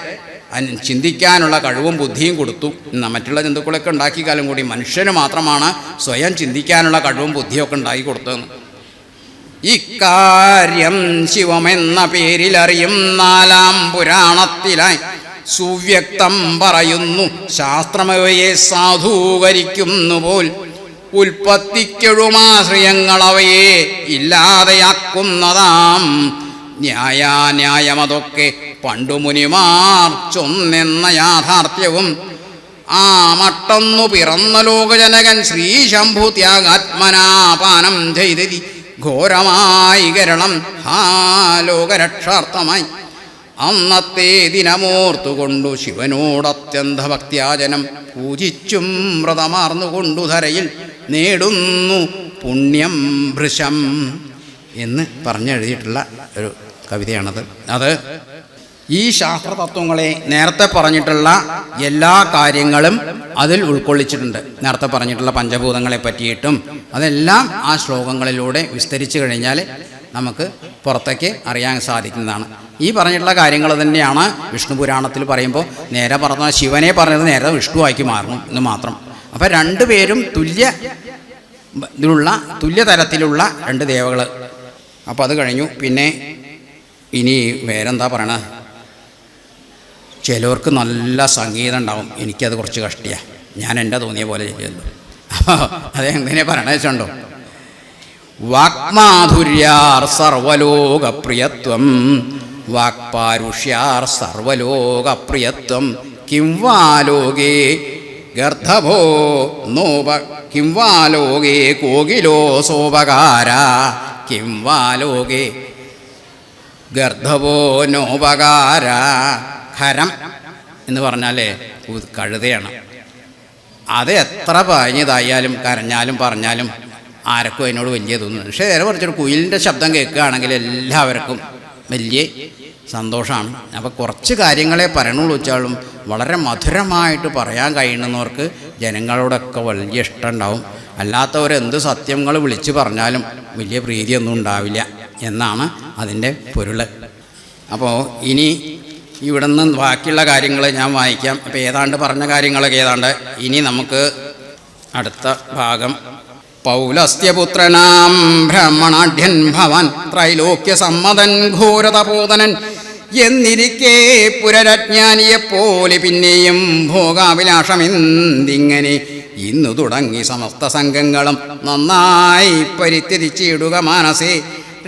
ചിന്തിക്കാനുള്ള കഴിവും ബുദ്ധിയും കൊടുത്തു. മറ്റുള്ള ജന്തുക്കളൊക്കെ ഉണ്ടാക്കിക്കാലും കൂടി മനുഷ്യന് മാത്രമാണ് സ്വയം ചിന്തിക്കാനുള്ള കഴിവും ബുദ്ധിയൊക്കെ ഉണ്ടാക്കി കൊടുത്തതെന്ന്. ഇക്കാര്യം ശിവമെന്ന പേരിലറിയും നാലാം പുരാണത്തിലായി സുവ്യക്തം പറയുന്നു. ശാസ്ത്രമവയെ സാധൂകരിക്കുന്നു പോൽ ഉൽപ്പത്തിക്കെഴുമാശ്രയങ്ങളവയെ ഇല്ലാതെയാക്കുന്നതാം ന്യായാന്യായമതൊക്കെ പണ്ടു മുനിമാർ ചൊന്നെന്ന യാഥാർത്ഥ്യവും ആ മട്ടൊന്നു പിറന്ന ലോകജനകൻ ശ്രീശംഭു ത്യാഗാത്മനാപാനം ചെയ്തി ഘോരമായി കരണം ലോകരക്ഷാർത്ഥമായി അന്നത്തെ ദിനമോർത്തുകൊണ്ടു ശിവനോടത്യന്ത ഭക്ത്യാജനം പൂജിച്ചും വ്രതമാർന്നുകൊണ്ടു ധരയിൽ നേടുന്നു പുണ്യം ഭൃശം എന്ന് പറഞ്ഞെഴുതിയിട്ടുള്ള ഒരു കവിതയാണത്. അത് ഈ ശാസ്ത്രതത്വങ്ങളെ നേരത്തെ പറഞ്ഞിട്ടുള്ള എല്ലാ കാര്യങ്ങളും അതിൽ ഉൾക്കൊള്ളിച്ചിട്ടുണ്ട്. നേരത്തെ പറഞ്ഞിട്ടുള്ള പഞ്ചഭൂതങ്ങളെ പറ്റിയിട്ടും അതെല്ലാം ആ ശ്ലോകങ്ങളിലൂടെ വിസ്തരിച്ചു കഴിഞ്ഞാൽ നമുക്ക് പുറത്തേക്ക് അറിയാൻ സാധിക്കുന്നതാണ്. ഈ പറഞ്ഞിട്ടുള്ള കാര്യങ്ങൾ തന്നെയാണ് വിഷ്ണു പുരാണത്തിൽ പറയുമ്പോൾ നേരെ പറഞ്ഞ ശിവനെ പറഞ്ഞത് നേരെ വിഷ്ണുവാക്കി മാറുന്നു എന്ന് മാത്രം. അപ്പം രണ്ടുപേരും തുല്യതരത്തിലുള്ള രണ്ട് ദേവകൾ. അപ്പോൾ അത് കഴിഞ്ഞു. പിന്നെ ഇനി വേറെന്താ പറയണത്? ചിലവർക്ക് നല്ല സംഗീതം ഉണ്ടാവും. എനിക്കത് കുറച്ച് കഷ്ടിയാണ്. ഞാൻ എൻ്റെ തോന്നിയ പോലെ ചെയ്യുള്ളൂ. അപ്പോൾ അതെങ്ങനെ പറയണ വെച്ചുണ്ടോ? വാക്മാധുര്യാർ സർവലോകപ്രിയത്വം വാക്പാരുഷ്യാർ സർവലോകപ്രിയത്വം കിം വാ ലോകേ ഗർദ്ധഭോ നോപ കിം വാ ലോകേ കോകിലോ സോപകാര കിം വാ ലോകേ ഗർദ്ധവോ നോപകാര. ഖരം എന്ന് പറഞ്ഞാലേ കഴുതയാണ്. അത് എത്ര പറഞ്ഞതായാലും കരഞ്ഞാലും പറഞ്ഞാലും ആർക്കും അതിനോട് വലിയ തോന്നുന്നു. പക്ഷേ നേരെ കുറച്ചൊരു കുയിലിൻ്റെ ശബ്ദം കേൾക്കുകയാണെങ്കിൽ എല്ലാവർക്കും വലിയ സന്തോഷമാണ്. അപ്പോൾ കുറച്ച് കാര്യങ്ങളെ പറയണുള്ളൂ വെച്ചാലും വളരെ മധുരമായിട്ട് പറയാൻ കഴിയുന്നവർക്ക് ജനങ്ങളോടൊക്കെ വലിയ ഇഷ്ടം ഉണ്ടാവും. അല്ലാത്തവരെന്ത് സത്യങ്ങൾ വിളിച്ച് പറഞ്ഞാലും വലിയ പ്രീതിയൊന്നും ഉണ്ടാവില്ല എന്നാണ് അതിൻ്റെ പൊരുൾ. അപ്പോൾ ഇനി ഇവിടെ നിന്ന് ബാക്കിയുള്ള കാര്യങ്ങൾ ഞാൻ വായിക്കാം. അപ്പോൾ ഏതാണ്ട് പറഞ്ഞ കാര്യങ്ങളൊക്കെ ഏതാണ്ട് ഇനി നമുക്ക് അടുത്ത ഭാഗം. പൗലസ്ത്യപുത്രനാം ബ്രഹ്മണാഢ്യൻ ഭവാൻ ത്രൈലോക്യ സമ്മതൻ ഘോരതപോതനൻ എന്നിരിക്കെ പുരരജ്ഞാനിയെപ്പോലെ പിന്നെയും ഭോഗാഭിലാഷമെന്തിങ്ങനെ ഇന്നു തുടങ്ങി സമസ്ത സംഘങ്ങളും നന്നായി പരിത്യജിച്ചിടുക മാനസേ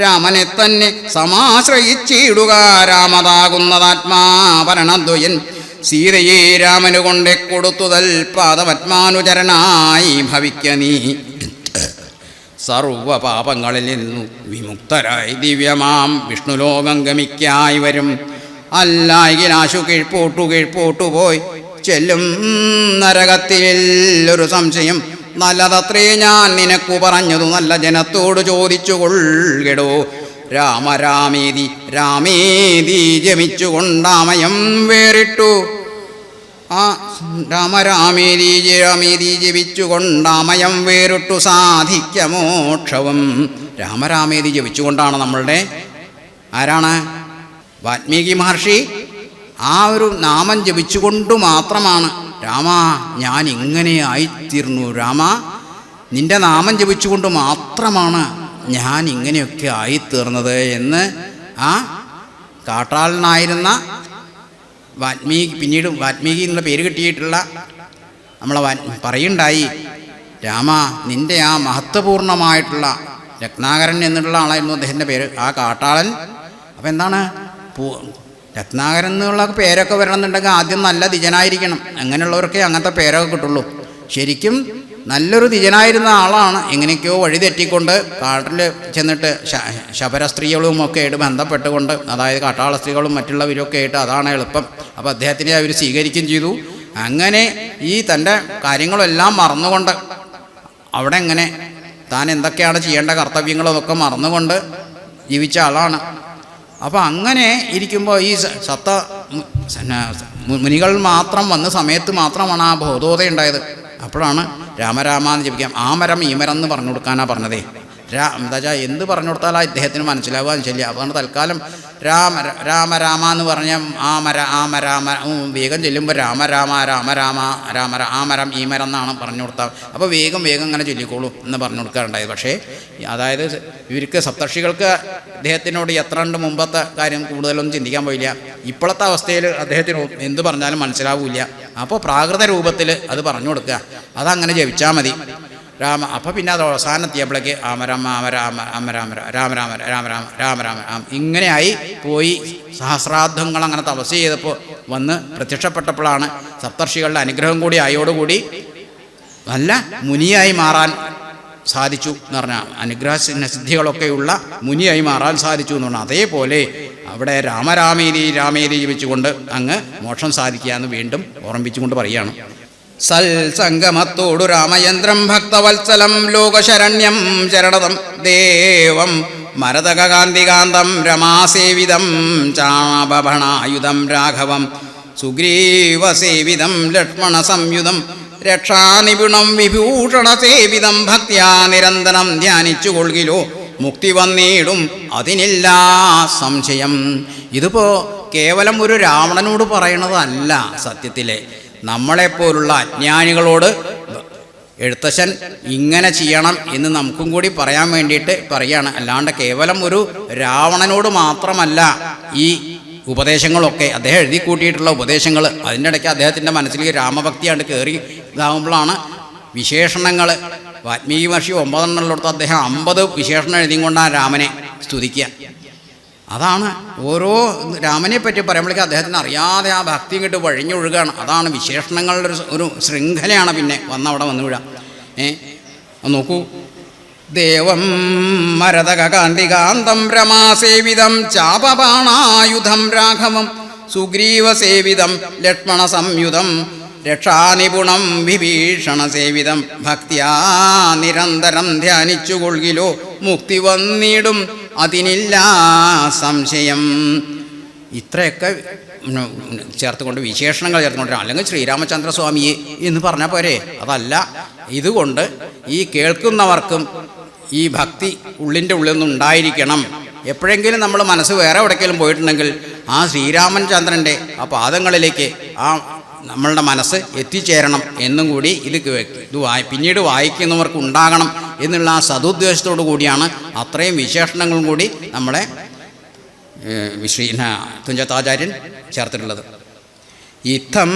രാമനെ തന്നെ സമാശ്രയിച്ചിടുക. രാമതാകുന്നതാത്മാപരണദ്വയൻ സീതയെ രാമനു കൊണ്ടേ കൊടുത്തുതൽ പാദപത്മാനുചരനായി ഭവിക്ക നീ സർവപാപങ്ങളിൽ നിന്നു വിമുക്തരായി ദിവ്യമാം വിഷ്ണുലോകം ഗമിക്കായി വരും. അല്ലായിനാശു കീഴ്പോട്ടു പോയി ചെല്ലും നരകത്തിൽ ഒരു സംശയം നല്ലതത്രേ ഞാൻ നിനക്കു പറഞ്ഞതു നല്ല ജനത്തോട് ചോദിച്ചു കൊള്ളിടോ. രാമരാമേതി രാമേതി ജപിച്ചുകൊണ്ടാമയം വേറിട്ടു രാമരാമേതി ജപിച്ചുകൊണ്ടാമയം വേറിട്ടു സാധിക്കമോക്ഷവും. രാമരാമേതി ജപിച്ചുകൊണ്ടാണ് നമ്മളുടെ ആരാണ് വാൽമീകി മഹർഷി ആ ഒരു നാമം ജപിച്ചുകൊണ്ട് മാത്രമാണ് രാമ ഞാൻ ഇങ്ങനെ ആയിത്തീർന്നു, രാമ നിൻ്റെ നാമം ജപിച്ചുകൊണ്ട് മാത്രമാണ് ഞാൻ ഇങ്ങനെയൊക്കെ ആയിത്തീർന്നത് എന്ന് ആ കാട്ടാളനായിരുന്ന വാൽമീകി, പിന്നീട് വാൽമീകി എന്നുള്ള പേര് കിട്ടിയിട്ടുള്ള നമ്മളെ പറയുണ്ടായി. രാമ നിൻ്റെ ആ മഹത്വപൂർണമായിട്ടുള്ള രത്നാകരൻ എന്നുള്ള ആളായിരുന്നു അദ്ദേഹത്തിൻ്റെ പേര്, ആ കാട്ടാളൻ. അപ്പം എന്താണ് രത്നാകരൻ എന്നുള്ള പേരൊക്കെ വരണമെന്നുണ്ടെങ്കിൽ ആദ്യം നല്ല ദ്വിജനായിരിക്കണം. അങ്ങനെയുള്ളവർക്കേ അങ്ങനത്തെ പേരൊക്കെ കിട്ടുള്ളൂ. ശരിക്കും നല്ലൊരു ദ്വിജനായിരുന്ന ആളാണ്. എങ്ങനെയൊക്കെയോ വഴി തെറ്റിക്കൊണ്ട് കാട്ടിൽ ചെന്നിട്ട് ശബര സ്ത്രീകളും ഒക്കെ ആയിട്ട് ബന്ധപ്പെട്ടുകൊണ്ട്, അതായത് കാട്ടാള സ്ത്രീകളും മറ്റുള്ളവരൊക്കെ ആയിട്ട് അതാണ് എളുപ്പം. അപ്പോൾ അദ്ദേഹത്തിനെ അവർ സ്വീകരിക്കുകയും ചെയ്തു. അങ്ങനെ ഈ തൻ്റെ കാര്യങ്ങളെല്ലാം മറന്നുകൊണ്ട് അവിടെ എങ്ങനെ താൻ എന്തൊക്കെയാണ് ചെയ്യേണ്ട കർത്തവ്യങ്ങളതൊക്കെ മറന്നുകൊണ്ട് ജീവിച്ച ആളാണ്. അപ്പോൾ അങ്ങനെ ഇരിക്കുമ്പോൾ ഈ മുനികൾ മാത്രം വന്ന സമയത്ത് മാത്രമാണ് ആ ബോധോദയം ഉണ്ടായത്. അപ്പോഴാണ് രാമരാമാന്ന് ജപിക്കാം. ആമരം ഈമരം എന്ന് പറഞ്ഞു കൊടുക്കാനാണ് പറഞ്ഞതേ. എന്താ വെച്ചാൽ എന്ത് പറഞ്ഞു കൊടുത്താലും ഇദ്ദേഹത്തിന് മനസ്സിലാവുക ശരിയാ. അതുകൊണ്ട് തൽക്കാലം രാമ എന്ന് പറഞ്ഞ ആമരാമ വേഗം ചെല്ലുമ്പോൾ ആമരം ഈമരം എന്നാണ് പറഞ്ഞു കൊടുത്താൽ അപ്പോൾ വേഗം അങ്ങനെ ചൊല്ലിക്കോളൂ എന്ന് പറഞ്ഞു കൊടുക്കാറുണ്ടായത്. പക്ഷേ അതായത് ഇവർക്ക് സപ്തർഷികൾക്ക് അദ്ദേഹത്തിനോട് എത്ര ഉണ്ട് മുമ്പത്തെ കാര്യം കൂടുതലൊന്നും ചിന്തിക്കാൻ പോയില്ല. ഇപ്പോഴത്തെ അവസ്ഥയിൽ അദ്ദേഹത്തിന് എന്ത് പറഞ്ഞാലും മനസ്സിലാവില്ല. അപ്പോൾ പ്രാകൃത രൂപത്തിൽ അത് പറഞ്ഞു കൊടുക്കുക, അതങ്ങനെ ജപിച്ചാൽ മതി രാമ. അപ്പോൾ പിന്നെ അത് അവസാനത്തിയപ്പോഴേക്ക് രാമരാമ ഇങ്ങനെയായി പോയി. സഹസ്രാബ്ദങ്ങൾ അങ്ങനെ തപസ് ചെയ്തപ്പോൾ വന്ന് പ്രത്യക്ഷപ്പെട്ടപ്പോഴാണ് സപ്തർഷികളുടെ അനുഗ്രഹം കൂടി ആയോടുകൂടി നല്ല മുനിയായി മാറാൻ സാധിച്ചു എന്ന് പറഞ്ഞാൽ അനുഗ്രഹ സിദ്ധികളൊക്കെയുള്ള മുനിയായി മാറാൻ സാധിച്ചു എന്ന് പറഞ്ഞാൽ അതേപോലെ അവിടെ രാമേതി ജപിച്ചുകൊണ്ട് അങ്ങ് മോക്ഷം സാധിക്കുക എന്ന് വീണ്ടും ഓർമ്മിച്ചുകൊണ്ട് പറയുകയാണ്. സൽസംഗമത്തോടു രാമയന്ത്രം ഭക്തവത്സലം ലോകശരണ്യം ചരണതം ദേവം മരതകാന്തികാന്തം രമാസേവിതം ചാപഭണായുധം രാഘവം സുഗ്രീവസേവിതം ലക്ഷ്മണ സംയുതം രക്ഷാനിപുണം വിഭൂഷണസേവിതം ഭക്ത്യാ നിരന്തരം ധ്യാനിച്ചുകൊള്ളിലോ മുക്തി വന്നിടും അതിനില്ല സംശയം. ഇതിപ്പോൾ കേവലം ഒരു രാവണനോട് പറയണതല്ല. സത്യത്തിലെ നമ്മളെപ്പോലുള്ള അജ്ഞാനികളോട് എഴുത്തച്ഛൻ ഇങ്ങനെ ചെയ്യണം എന്ന് നമുക്കും കൂടി പറയാൻ വേണ്ടിയിട്ട് പറയുകയാണ്. അല്ലാണ്ട് കേവലം ഒരു രാവണനോട് മാത്രമല്ല ഈ ഉപദേശങ്ങളൊക്കെ അദ്ദേഹം എഴുതി കൂട്ടിയിട്ടുള്ള ഉപദേശങ്ങൾ. അതിൻ്റെ ഇടയ്ക്ക് അദ്ദേഹത്തിൻ്റെ മനസ്സിലേക്ക് രാമഭക്തിയാണ്ട് കയറി ഇതാകുമ്പോഴാണ് വിശേഷണങ്ങൾ വാൽമീകി മഹർഷി 9 ഉള്ളിടത്ത് അദ്ദേഹം 50 വിശേഷണം എഴുതിയും കൊണ്ടാണ് രാമനെ സ്തുതിക്കുക. അതാണ് ഓരോ രാമനെ പറ്റി പറയുമ്പോഴേക്കും അദ്ദേഹത്തിന് അറിയാതെ ആ ഭക്തി ഇങ്ങോട്ട് വഴിഞ്ഞൊഴുകാണ്. അതാണ് വിശേഷണങ്ങളുടെ ഒരു ശൃംഖലയാണ് പിന്നെ വന്നവിടെ വന്നു വീഴാം. നോക്കൂ, ദേവം മരതകാന്തികാന്തം രമാസേവിതം ചാപബാണായുധം രാഘവം സുഗ്രീവസേവിതം ലക്ഷ്മണ സംയുതം രക്ഷാനിപുണം വിഭീഷണസേവിതം ഭക്തിയാ നിരന്തരം ധ്യാനിച്ചുകൊള്ളിലോ മുക്തി വന്നിടും അതിനില്ല സംശയം. ഇത്രയൊക്കെ ചേർത്തുകൊണ്ട് വിശേഷണങ്ങൾ ചേർത്തുകൊണ്ട് അല്ലെങ്കിൽ ശ്രീരാമചന്ദ്രസ്വാമിയെ എന്ന് പറഞ്ഞാൽ പോരെ. അതല്ല, ഇതുകൊണ്ട് ഈ കേൾക്കുന്നവർക്കും ഈ ഭക്തി ഉള്ളിൻ്റെ ഉള്ളിൽ നിന്നുണ്ടായിരിക്കണം. എപ്പോഴെങ്കിലും നമ്മൾ മനസ്സ് വേറെ എവിടേക്കെങ്കിലും പോയിട്ടുണ്ടെങ്കിൽ ആ ശ്രീരാമചന്ദ്രൻ്റെ ആ പാദങ്ങളിലേക്ക് ആ നമ്മളുടെ മനസ്സ് എത്തിച്ചേരണം എന്നും കൂടി പിന്നീട് വായിക്കുന്നവർക്ക് ഉണ്ടാകണം എന്നുള്ള ആ സതുദ്ദേശത്തോടു കൂടിയാണ് അത്രയും വിശേഷണങ്ങളും കൂടി നമ്മളെ തുഞ്ചത്താചാര്യൻ ചേർത്തിട്ടുള്ളത്. ഇത്തം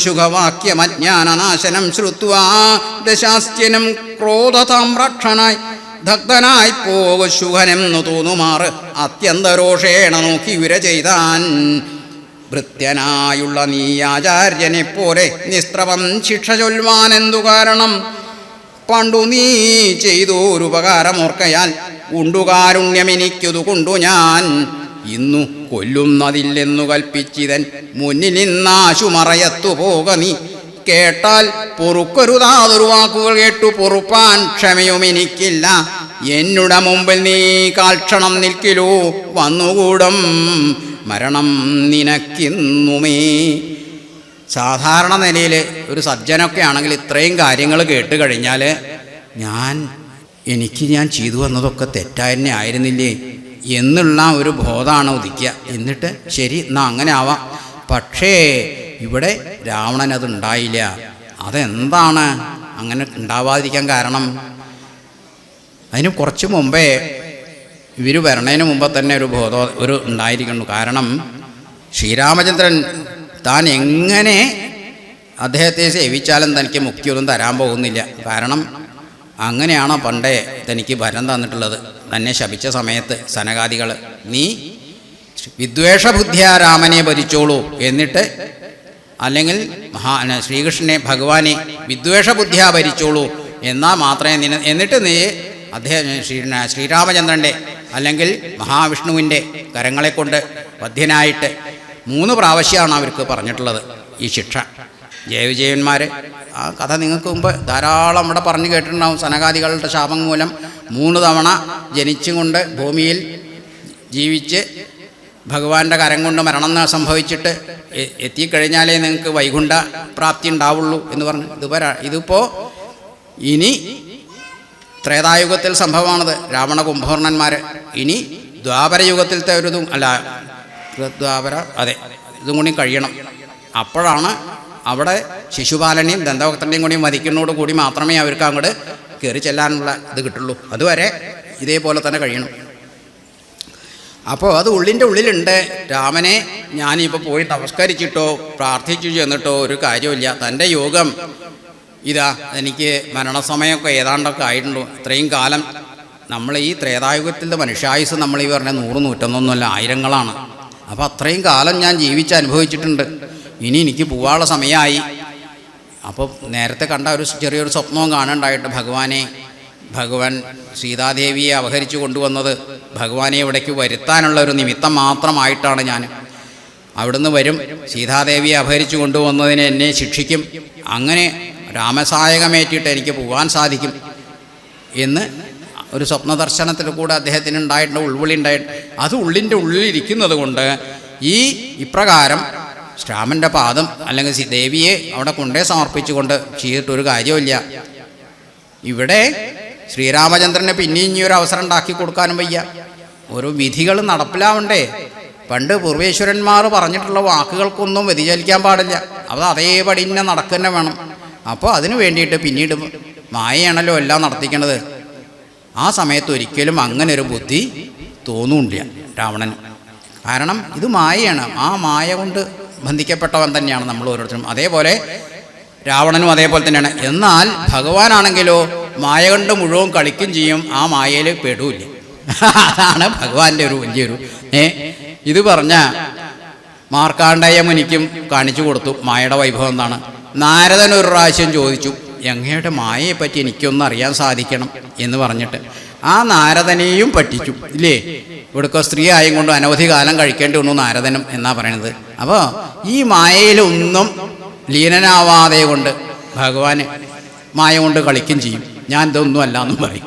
ശുഖവാക്യമജ്ഞാനനാശനം ശ്രുത്വാ ദശാസ്ത്യനും ക്രോധതാമ്രക്ഷനായി ദഗ്ധനായി പോക ശുഖനെന്നു തോന്നുമാറ് അത്യന്തരോഷേണ നോക്കി വിര ചെയ്താൻ. ഭൃത്യനായുള്ള നീ ആചാര്യനെ പോലെ നിസ്ത്രവം ശിക്ഷ ചൊല്ലുവാനെന്തു കാരണം? പണ്ടു നീ ചെയ്തോരുപകാരമോർക്കയാൽ ഉണ്ടുകാരുണ്യമെനിക്കതു കൊണ്ടു ഞാൻ ഇന്നു കൊല്ലുന്നതില്ലെന്നു കൽപ്പിച്ചിതൻ മുന്നിൽ നിന്നാശുമറയത്തു പോക നീ. കേട്ടാൽ പൊറുക്കരുതാതൊരു വാക്കുകൾ കേട്ടു പൊറുപ്പാൻ ക്ഷമയും എനിക്കില്ല. എന്നുടെ മുമ്പിൽ നീ കാൽക്ഷണം നിൽക്കിലോ വന്നുകൂടും മരണം നിനക്കിന്നുമേ. സാധാരണ നിലയിൽ ഒരു സജ്ജനൊക്കെ ആണെങ്കിൽ ഇത്രയും കാര്യങ്ങൾ കേട്ട് കഴിഞ്ഞാൽ ഞാൻ ചെയ്തു വന്നതൊക്കെ തെറ്റായിരുന്നെ ആയിരുന്നില്ലേ എന്നുള്ള ഒരു ബോധമാണ് ഉദിക്കുക. എന്നിട്ട് ശരി എന്നാൽ അങ്ങനെ ആവാം. പക്ഷേ ഇവിടെ രാവണൻ അതുണ്ടായില്ല. അതെന്താണ് അങ്ങനെ ഉണ്ടാവാതിരിക്കാൻ കാരണം? അതിന് കുറച്ച് മുമ്പേ ഇവർ വരണതിന് മുമ്പ് തന്നെ ഒരു ഉണ്ടായിരിക്കുന്നു. കാരണം ശ്രീരാമചന്ദ്രൻ താൻ എങ്ങനെ അദ്ദേഹത്തെ സേവിച്ചാലും തനിക്ക് മുക്തിയൊന്നും തരാൻ പോകുന്നില്ല. കാരണം അങ്ങനെയാണോ പണ്ടേ തനിക്ക് ഭരം തന്നിട്ടുള്ളത്. തന്നെ ശപിച്ച സമയത്ത് സനകാദികൾ നീ വിദ്വേഷബുദ്ധിയാ രാമനെ ഭരിച്ചോളൂ, എന്നിട്ട് അല്ലെങ്കിൽ ശ്രീകൃഷ്ണനെ ഭഗവാനെ വിദ്വേഷബുദ്ധിയാ ഭരിച്ചോളൂ എന്നാൽ മാത്രമേ എന്നിട്ട് നീ ശ്രീരാമചന്ദ്രൻ്റെ അല്ലെങ്കിൽ മഹാവിഷ്ണുവിൻ്റെ കരങ്ങളെ കൊണ്ട് വധ്യനായിട്ട് 3 പ്രാവശ്യമാണ് അവർക്ക് പറഞ്ഞിട്ടുള്ളത് ഈ ശിക്ഷ. ജയവിജയന്മാർ ആ കഥ നിങ്ങൾക്ക് മുമ്പ് ധാരാളം ഇവിടെ പറഞ്ഞു കേട്ടിട്ടുണ്ടാവും. സനകാദികളുടെ ശാപം മൂലം 3 തവണ ജനിച്ചും കൊണ്ട് ഭൂമിയിൽ ജീവിച്ച് ഭഗവാന്റെ കരം കൊണ്ട് മരണം സംഭവിച്ചിട്ട് എത്തിക്കഴിഞ്ഞാലേ നിങ്ങൾക്ക് വൈകുണ്ഠ പ്രാപ്തി ഉണ്ടാവുള്ളൂ എന്ന് പറഞ്ഞു. ഇതിപ്പോൾ ഇനി ത്രേതായുഗത്തിൽ സംഭവമാണത്, രാവണ കുംഭകർണന്മാർ. ഇനി ദ്വാപരയുഗത്തിലത്തെ ഒരു ഇതും അല്ല, ഇതും കൂടി കഴിയണം. അപ്പോഴാണ് അവിടെ ശിശുപാലനെയും ദന്തഭക്തൻ്റെയും കൂടി വധിക്കുന്നതോട് കൂടി മാത്രമേ അവർക്ക് അങ്ങോട്ട് കയറി ചെല്ലാനുള്ള ഇത് കിട്ടുള്ളൂ. അതുവരെ ഇതേപോലെ തന്നെ കഴിയണം. അപ്പോൾ അത് ഉള്ളിൻ്റെ ഉള്ളിലുണ്ട്. രാമനെ ഞാനിപ്പോൾ പോയി നമസ്കരിച്ചിട്ടോ പ്രാർത്ഥിച്ചു ചെന്നിട്ടോ ഒരു കാര്യമില്ല. തൻ്റെ യോഗം ഇതാ എനിക്ക് മരണസമയമൊക്കെ ഏതാണ്ടൊക്കെ ആയിട്ടുണ്ടോ. ഇത്രയും കാലം നമ്മൾ ഈ ത്രേതായുഗത്തിൻ്റെ മനുഷ്യായുസ് നമ്മൾ ഈ പറഞ്ഞ 100-101 ആയിരങ്ങളാണ്. അപ്പോൾ അത്രയും കാലം ഞാൻ ജീവിച്ച് അനുഭവിച്ചിട്ടുണ്ട്. ഇനി എനിക്ക് പോവാനുള്ള സമയമായി. അപ്പോൾ നേരത്തെ കണ്ട ഒരു ചെറിയൊരു സ്വപ്നവും കാണുണ്ടായിട്ട് ഭഗവാൻ സീതാദേവിയെ അപഹരിച്ചു കൊണ്ടുവന്നത് ഭഗവാനെ ഇവിടേക്ക് വരുത്താനുള്ള ഒരു നിമിത്തം മാത്രമായിട്ടാണ്. ഞാൻ അവിടുന്ന് വരും, സീതാദേവിയെ അപഹരിച്ചു കൊണ്ടുവന്നതിന് എന്നെ ശിക്ഷിക്കും, അങ്ങനെ രാമസായകമേറ്റിട്ട് എനിക്ക് പോകാൻ സാധിക്കും എന്ന് ഒരു സ്വപ്ന ദർശനത്തിൽ കൂടെ അദ്ദേഹത്തിന് ഉണ്ടായിട്ടുണ്ട്, ഉൾവിളി ഉണ്ടായിട്ട്. അത് ഉള്ളിൻ്റെ ഉള്ളിലിരിക്കുന്നത് കൊണ്ട് ഇപ്രകാരം രാമൻ്റെ പാദം അല്ലെങ്കിൽ ദേവിയെ അവിടെ കൊണ്ടേ സമർപ്പിച്ചുകൊണ്ട് ചെയ്തിട്ടൊരു കാര്യമില്ല. ഇവിടെ ശ്രീരാമചന്ദ്രന് പിന്നെയും ഇനി ഒരു അവസരം ഉണ്ടാക്കി കൊടുക്കാനും വയ്യ. ഓരോ വിധികൾ നടപ്പിലാവണ്ടേ. പണ്ട് പൂർവേശ്വരന്മാർ പറഞ്ഞിട്ടുള്ള വാക്കുകൾക്കൊന്നും വ്യതിചലിക്കാൻ പാടില്ല. അത് അതേപടി തന്നെ നടക്കുക വേണം. അപ്പോൾ അതിനു വേണ്ടിയിട്ട് പിന്നീട് മായയാണല്ലോ എല്ലാം നടത്തിക്കണത്. ആ സമയത്ത് ഒരിക്കലും അങ്ങനെ ഒരു ബുദ്ധി തോന്നുന്നില്ല രാവണന്. കാരണം ഇത് മായയാണ്. ആ മായ കൊണ്ട് ബന്ധിക്കപ്പെട്ടവൻ തന്നെയാണ് നമ്മൾ ഓരോരുത്തരും. അതേപോലെ രാവണനും അതേപോലെ തന്നെയാണ്. എന്നാൽ ഭഗവാനാണെങ്കിലോ മായ കൊണ്ട് മുഴുവൻ കളിക്കും ചെയ്യും, ആ മായയിൽ പെടൂല്ല. അതാണ് ഭഗവാന്റെ ഒരു വലിയൊരു ഇത് പറഞ്ഞ മാർക്കാണ്ഡേയ മുനിക്കും കാണിച്ചു കൊടുത്തു മായയുടെ വൈഭവം എന്താണ്. നാരദൻ ഒരു പ്രാവശ്യം ചോദിച്ചു, അങ്ങയുടെ മായയെപ്പറ്റി എനിക്കൊന്നും അറിയാൻ സാധിക്കണം എന്ന് പറഞ്ഞിട്ട് ആ നാരദനെയും പറ്റിച്ചു ഇല്ലേ. ഇവിടുത്തെ സ്ത്രീ ആയും കൊണ്ട് അനവധി കാലം കഴിക്കേണ്ടി വന്നു നാരദനും എന്നാ പറയണത്. അപ്പോൾ ഈ മായയിലൊന്നും ലീനനാവാതെ കൊണ്ട് ഭഗവാന് മായ കൊണ്ട് കളിക്കും ചെയ്യും, ഞാൻ ഇതൊന്നും അല്ല എന്നും പറയും.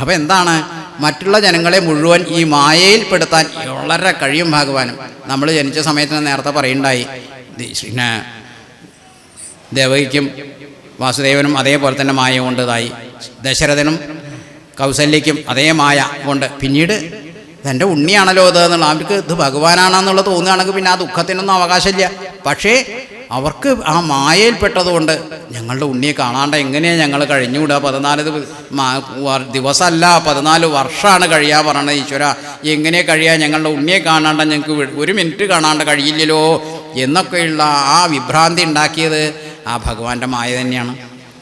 അപ്പോൾ എന്താണ്, മറ്റുള്ള ജനങ്ങളെ മുഴുവൻ ഈ മായയിൽപ്പെടുത്താൻ വളരെ കഴിയും ഭഗവാനും. നമ്മൾ ജനിച്ച സമയത്ത് നേരത്തെ പറയുണ്ടായി, പിന്നെ ദേവകിക്കും വാസുദേവനും അതേപോലെ തന്നെ മായ കൊണ്ട് ഇതായി, ദശരഥനും കൗസല്യയ്ക്കും അതേ മായ കൊണ്ട്. പിന്നീട് ഇതെൻ്റെ ഉണ്ണിയാണല്ലോ ഇത് എന്നുള്ള അവർക്ക് ഇത് ഭഗവാനാണെന്നുള്ളത് തോന്നുകയാണെങ്കിൽ പിന്നെ ആ ദുഃഖത്തിനൊന്നും അവകാശമില്ല. പക്ഷേ അവർക്ക് ആ മായയിൽപ്പെട്ടതുകൊണ്ട് ഞങ്ങളുടെ ഉണ്ണിയെ കാണാണ്ട് എങ്ങനെയാണ് ഞങ്ങൾ കഴിഞ്ഞുകൂടുക, 14 ദിവസമല്ല 14 വർഷമാണ് കഴിയാൻ പറയണത്. ഈശ്വര എങ്ങനെ കഴിയാൻ, ഞങ്ങളുടെ ഉണ്ണിയെ കാണാണ്ട് ഞങ്ങൾക്ക് 1 മിനിറ്റ് കാണാണ്ട് കഴിയില്ലല്ലോ എന്നൊക്കെയുള്ള ആ വിഭ്രാന്തി ഉണ്ടാക്കിയത് ആ ഭഗവാന്റെ മായ തന്നെയാണ്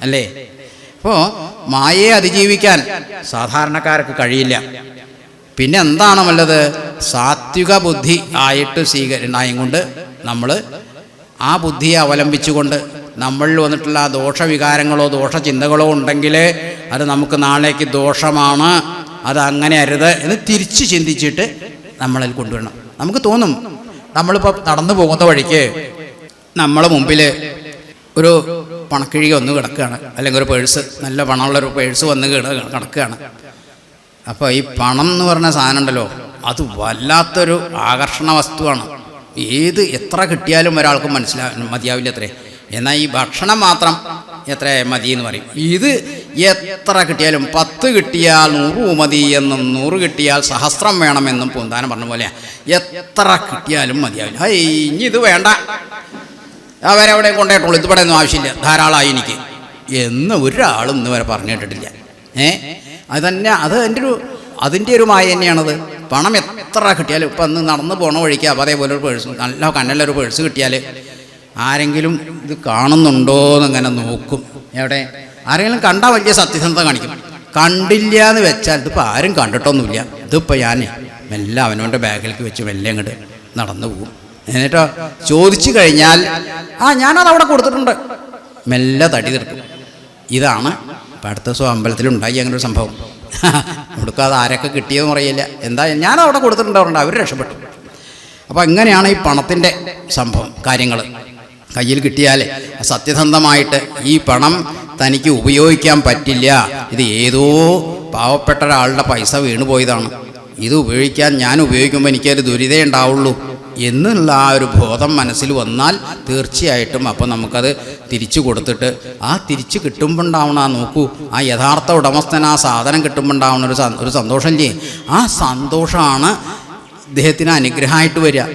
അല്ലേ. അപ്പോൾ മായയെ അതിജീവിക്കാൻ സാധാരണക്കാർക്ക് കഴിയില്ല. പിന്നെ എന്താണ് നല്ലത്, സാത്വിക ബുദ്ധി ആയിട്ട് സ്വീകരണായും കൊണ്ട് നമ്മൾ ആ ബുദ്ധിയെ അവലംബിച്ചുകൊണ്ട് നമ്മളിൽ വന്നിട്ടുള്ള ദോഷവികാരങ്ങളോ ദോഷചിന്തകളോ ഉണ്ടെങ്കിൽ അത് നമുക്ക് നാളേക്ക് ദോഷമാണ്, അത് അങ്ങനെ അരുത് എന്ന് തിരിച്ച് ചിന്തിച്ചിട്ട് നമ്മളിൽ കൊണ്ടുവരണം. നമുക്ക് തോന്നും, നമ്മളിപ്പോൾ നടന്നു പോകുന്ന വഴിക്ക് നമ്മളെ മുമ്പിൽ ഒരു പണക്കിഴി വന്ന് കിടക്കുകയാണ്, അല്ലെങ്കിൽ ഒരു പേഴ്സ്, നല്ല പണമുള്ളൊരു പേഴ്സ് വന്ന് കിടക്കുകയാണ്. അപ്പോൾ ഈ പണം എന്ന് പറഞ്ഞ സാധനം ഉണ്ടല്ലോ, അത് വല്ലാത്തൊരു ആകർഷണ വസ്തുവാണ്. എത്ര കിട്ടിയാലും ഒരാൾക്ക് മതിയാവില്ല അത്രേ. എന്നാൽ ഈ ഭക്ഷണം മാത്രം എത്ര മതി എന്ന് പറയും. ഇത് എത്ര കിട്ടിയാലും 10 കിട്ടിയാൽ 100 മതി എന്നും 100 കിട്ടിയാൽ 1000 വേണമെന്നും പൂന്താനം പറഞ്ഞ പോലെയാണ്. എത്ര കിട്ടിയാലും മതിയാവില്ല. ഇനി ഇത് വേണ്ട, അവരെവിടെ കൊണ്ടുപോയിട്ടുള്ളൂ, ഇത് ഇവിടെ ഒന്നും ആവശ്യമില്ല, ധാരാളമായി എനിക്ക് എന്ന് ഒരാളും ഇന്ന് വരെ പറഞ്ഞു കേട്ടിട്ടില്ല. അതിൻ്റെ ഒരു മായ തന്നെയാണത്. പണം എത്ര കിട്ടിയാലും ഇപ്പം അന്ന് നടന്നു പോണ വഴിക്ക് അപ്പോൾ അതേപോലെ ഒരു പേഴ്സ്, നല്ല കണ്ണല്ലൊരു പേഴ്സ് കിട്ടിയാൽ ആരെങ്കിലും ഇത് കാണുന്നുണ്ടോ എന്നിങ്ങനെ നോക്കും. എവിടെ ആരെങ്കിലും കണ്ടാൽ വലിയ സത്യസന്ധത കാണിക്കും. കണ്ടില്ല എന്ന് വെച്ചാൽ ഇതിപ്പോൾ ആരും കണ്ടിട്ടൊന്നുമില്ല, ഇതിപ്പോൾ ഞാൻ മെല്ലെ അവനവൻ്റെ ബാഗിലേക്ക് വെച്ച് മെല്ലെ അങ്ങോട്ട് നടന്നു പോകും. എന്നിട്ടോ ചോദിച്ചു കഴിഞ്ഞാൽ ഞാനത് അവിടെ കൊടുത്തിട്ടുണ്ട്, മെല്ലെ തടി തീർക്കും. ഇതാണ് ഇപ്പം അടുത്ത ദിവസം അമ്പലത്തിലുണ്ടായി അങ്ങനെ ഒരു സംഭവം. കൊടുക്കാതെ ആരൊക്കെ കിട്ടിയെന്ന് പറയില്ല, എന്തായാലും ഞാനവിടെ കൊടുത്തിട്ടുണ്ടാവുന്നുണ്ട്, അവർ രക്ഷപ്പെട്ടു. അപ്പോൾ ഇങ്ങനെയാണ് ഈ പണത്തിൻ്റെ സംഭവം. കാര്യങ്ങൾ കയ്യിൽ കിട്ടിയാൽ സത്യസന്ധമായിട്ട് ഈ പണം തനിക്ക് ഉപയോഗിക്കാൻ പറ്റില്ല, ഇത് ഏതോ പാവപ്പെട്ട ഒരാളുടെ പൈസ വീണു പോയതാണ്, ഇത് ഞാൻ ഉപയോഗിക്കുമ്പോൾ എനിക്കൊരു ദുരിതേ ഉണ്ടാവുള്ളൂ എന്നുള്ള ആ ഒരു ബോധം മനസ്സിൽ വന്നാൽ തീർച്ചയായിട്ടും അപ്പോൾ നമുക്കത് തിരിച്ചു കൊടുത്തിട്ട് തിരിച്ച് കിട്ടുമ്പോൾ ഉണ്ടാവണ നോക്കൂ, ആ യഥാർത്ഥ ഉടമസ്ഥന് ആ സാധനം കിട്ടുമ്പോൾ ഉണ്ടാവുന്ന ഒരു സന്തോഷമില്ലേ, ആ സന്തോഷമാണ് ഇദ്ദേഹത്തിന് അനുഗ്രഹമായിട്ട് വരിക.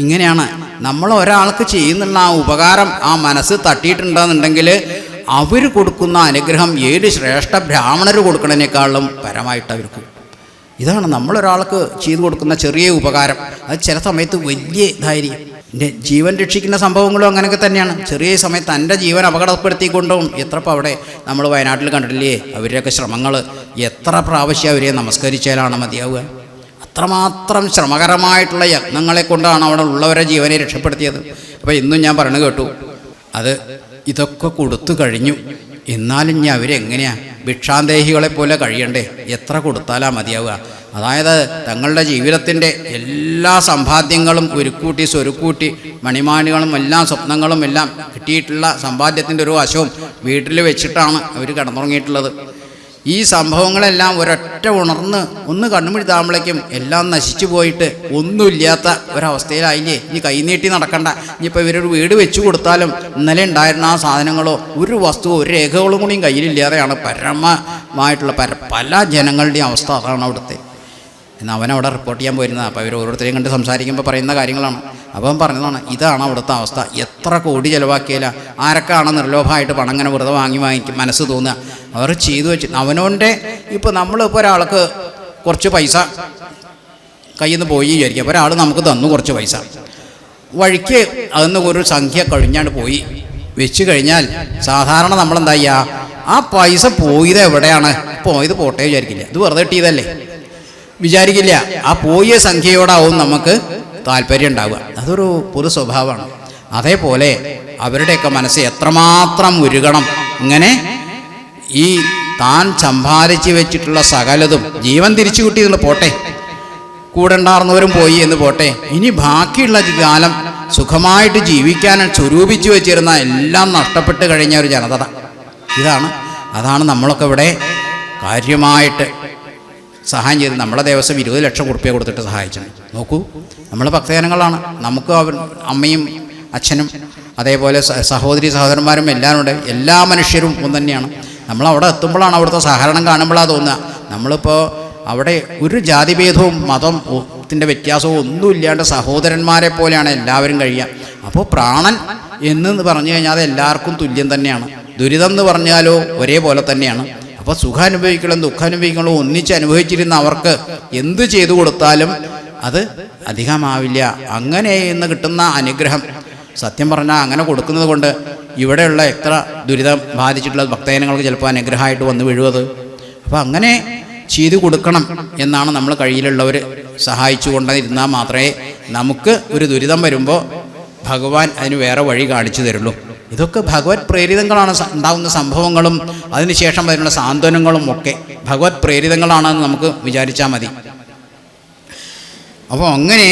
ഇങ്ങനെയാണ് നമ്മൾ ഒരാൾക്ക് ചെയ്യുന്നുള്ള ആ ഉപകാരം ആ മനസ്സ് തട്ടിയിട്ടുണ്ടെന്നുണ്ടെങ്കിൽ അവർ കൊടുക്കുന്ന അനുഗ്രഹം ഏത് ശ്രേഷ്ഠ ബ്രാഹ്മണർ കൊടുക്കുന്നതിനേക്കാളും പരമായിട്ട് അവർക്ക്. ഇതാണ് നമ്മളൊരാൾക്ക് ചെയ്തു കൊടുക്കുന്ന ചെറിയ ഉപകാരം, അത് ചില സമയത്ത് വലിയ ഇതായിരിക്കും. എൻ്റെ ജീവൻ രക്ഷിക്കുന്ന സംഭവങ്ങളും അങ്ങനെയൊക്കെ തന്നെയാണ്. ചെറിയ സമയത്ത് എൻ്റെ ജീവൻ അപകടപ്പെടുത്തിക്കൊണ്ടും എത്രപ്പോൾ അവിടെ നമ്മൾ വയനാട്ടിൽ കണ്ടിട്ടില്ലേ, അവരുടെയൊക്കെ ശ്രമങ്ങൾ എത്ര പ്രാവശ്യം അവരെ നമസ്കരിച്ചാലാണ് മതിയാവുക. അത്രമാത്രം ശ്രമകരമായിട്ടുള്ള യത്നങ്ങളെ കൊണ്ടാണ് അവിടെ ഉള്ളവരെ ജീവനെ രക്ഷപ്പെടുത്തിയത്. അപ്പോൾ ഇന്നും ഞാൻ പറഞ്ഞു കേട്ടു, ഇതൊക്കെ കൊടുത്തു കഴിഞ്ഞു, എന്നാലും ഞാൻ അവരെങ്ങനെയാണ് ഭിക്ഷാന്തേഹികളെ പോലെ കഴിയണ്ടേ, എത്ര കൊടുത്താലാ മതിയാവുക. അതായത് തങ്ങളുടെ ജീവിതത്തിൻ്റെ എല്ലാ സമ്പാദ്യങ്ങളും ഒരുക്കൂട്ടി സ്വരുക്കൂട്ടി മണിമാണികളും എല്ലാം സ്വപ്നങ്ങളും എല്ലാം കിട്ടിയിട്ടുള്ള സമ്പാദ്യത്തിൻ്റെ ഒരു വശവും വീട്ടിൽ വെച്ചിട്ടാണ് അവർ കിടന്നുറങ്ങിയിട്ടുള്ളത്. ഈ സംഭവങ്ങളെല്ലാം ഒരൊറ്റ ഉണർന്ന് ഒന്ന് കണ്ണുമിഴുതാകുമ്പോഴേക്കും എല്ലാം നശിച്ചു പോയിട്ട് ഒന്നുമില്ലാത്ത ഒരവസ്ഥയിലായില്ലേ. ഇനി കൈനീട്ടി നടക്കണ്ട, ഇനിയിപ്പോൾ ഇവരൊരു വീട് വെച്ചു കൊടുത്താലും ഇന്നലെ ഉണ്ടായിരുന്ന ആ സാധനങ്ങളോ ഒരു വസ്തുവോ ഒരു രേഖകളും കൂടിയും കയ്യിലില്ലാതെയാണ് പരമമായിട്ടുള്ള പല ജനങ്ങളുടെയും അവസ്ഥ. അതാണ് അവിടുത്തെ. എന്നാൽ അവനവിടെ റിപ്പോർട്ട് ചെയ്യാൻ പോയിരുന്നത്. അപ്പോൾ അവർ ഓരോരുത്തരെയും കണ്ട് സംസാരിക്കുമ്പോൾ പറയുന്ന കാര്യങ്ങളാണ്. അപ്പം പറഞ്ഞതാണ്, ഇതാണ് അവിടുത്തെ അവസ്ഥ. എത്ര കോടി ചിലവാക്കിയാല ആരൊക്കെയാണ് നിർലോഭമായിട്ട് പണം ഇങ്ങനെ വെറുതെ വാങ്ങിക്കും മനസ്സ് തോന്നുക. അവർ ചെയ്തു വെച്ച് അവനോൻ്റെ ഇപ്പോൾ നമ്മളിപ്പോൾ ഒരാൾക്ക് കുറച്ച് പൈസ കയ്യിൽ നിന്ന് പോയി വിചാരിക്കുക, അപ്പോൾ ഒരാൾ നമുക്ക് തന്നു കുറച്ച് പൈസ, വഴിക്ക് അതിന്ന് ഒരു സംഖ്യ കഴിഞ്ഞാണ്ട് പോയി വെച്ച് കഴിഞ്ഞാൽ സാധാരണ നമ്മളെന്താ ചെയ്യുക, ആ പൈസ പോയത് എവിടെയാണ്? പോയത് പോട്ടെ വിചാരിക്കില്ല, ഇത് വെറുതെ കിട്ടിയതല്ലേ വിചാരിക്കില്ല. ആ പോയ സംഖ്യയോടാവും നമുക്ക് താല്പര്യം ഉണ്ടാവുക. അതൊരു പൊതു സ്വഭാവമാണ്. അതേപോലെ അവരുടെയൊക്കെ മനസ്സ് എത്രമാത്രം ഉരുകണം. ഇങ്ങനെ ഈ താൻ സമ്പാദിച്ച് വെച്ചിട്ടുള്ള സകലതും ജീവൻ തിരിച്ചു കിട്ടിയെന്ന് പോട്ടെ, കൂടെ ഉണ്ടായിരുന്നവരും പോയി എന്ന് പോട്ടെ, ഇനി ബാക്കിയുള്ള കാലം സുഖമായിട്ട് ജീവിക്കാൻ സ്വരൂപിച്ചു വെച്ചിരുന്ന എല്ലാം നഷ്ടപ്പെട്ട് കഴിഞ്ഞ ഒരു ജനത അതാണ് നമ്മളൊക്കെ ഇവിടെ കാര്യമായിട്ട് സഹായം ചെയ്ത്. നമ്മളെ ദിവസം 20 ലക്ഷം ഉറുപ്പ്യ കൊടുത്തിട്ട് സഹായിച്ചത് നോക്കൂ. നമ്മൾ ഭക്തജനങ്ങളാണ്. നമുക്ക് അമ്മയും അച്ഛനും അതേപോലെ സഹോദരി സഹോദരന്മാരും എല്ലാവരും ഉണ്ട്. എല്ലാ മനുഷ്യരും ഒന്ന് തന്നെയാണ്. നമ്മളവിടെ എത്തുമ്പോഴാണ് അവിടുത്തെ സഹകരണം കാണുമ്പോഴാണ് തോന്നുക. നമ്മളിപ്പോൾ അവിടെ ഒരു ജാതിഭേദവും മതത്തിൻ്റെ വ്യത്യാസവും ഒന്നുമില്ലാണ്ട് സഹോദരന്മാരെ പോലെയാണ് എല്ലാവരും കഴിയുക. അപ്പോൾ പ്രാണൻ എന്ന് പറഞ്ഞു കഴിഞ്ഞാൽ അത് എല്ലാവർക്കും തുല്യം തന്നെയാണ്. ദുരിതം എന്ന് പറഞ്ഞാലോ ഒരേപോലെ തന്നെയാണ്. അപ്പോൾ സുഖം അനുഭവിക്കണം ദുഃഖം അനുഭവിക്കണം ഒന്നിച്ച് അനുഭവിച്ചിരുന്ന അവർക്ക് എന്ത് ചെയ്തു കൊടുത്താലും അത് അധികമാവില്ല. അങ്ങനെ ഇന്ന് കിട്ടുന്ന അനുഗ്രഹം സത്യം പറഞ്ഞാൽ അങ്ങനെ കൊടുക്കുന്നത് കൊണ്ട് ഇവിടെയുള്ള എത്ര ദുരിതം ബാധിച്ചിട്ടുള്ള ഭക്തജനങ്ങൾക്ക് ചിലപ്പോൾ അനുഗ്രഹമായിട്ട് വന്ന് വീഴുന്നത്. അപ്പോൾ അങ്ങനെ ചെയ്തു കൊടുക്കണം എന്നാണ് നമ്മൾ കയ്യിലുള്ളവർ സഹായിച്ചു കൊണ്ടിരുന്നാൽ മാത്രമേ നമുക്ക് ഒരു ദുരിതം വരുമ്പോൾ ഭഗവാൻ അതിന് വേറെ വഴി കാണിച്ചു തരുള്ളൂ. ഇതൊക്കെ ഭഗവത് പ്രേരിതങ്ങളാണ് ഉണ്ടാകുന്ന സംഭവങ്ങളും അതിനുശേഷം അതിനുള്ള സാന്ത്വനങ്ങളും ഒക്കെ ഭഗവത് പ്രേരിതങ്ങളാണെന്ന് നമുക്ക് വിചാരിച്ചാൽ മതി. അപ്പോൾ അങ്ങനെ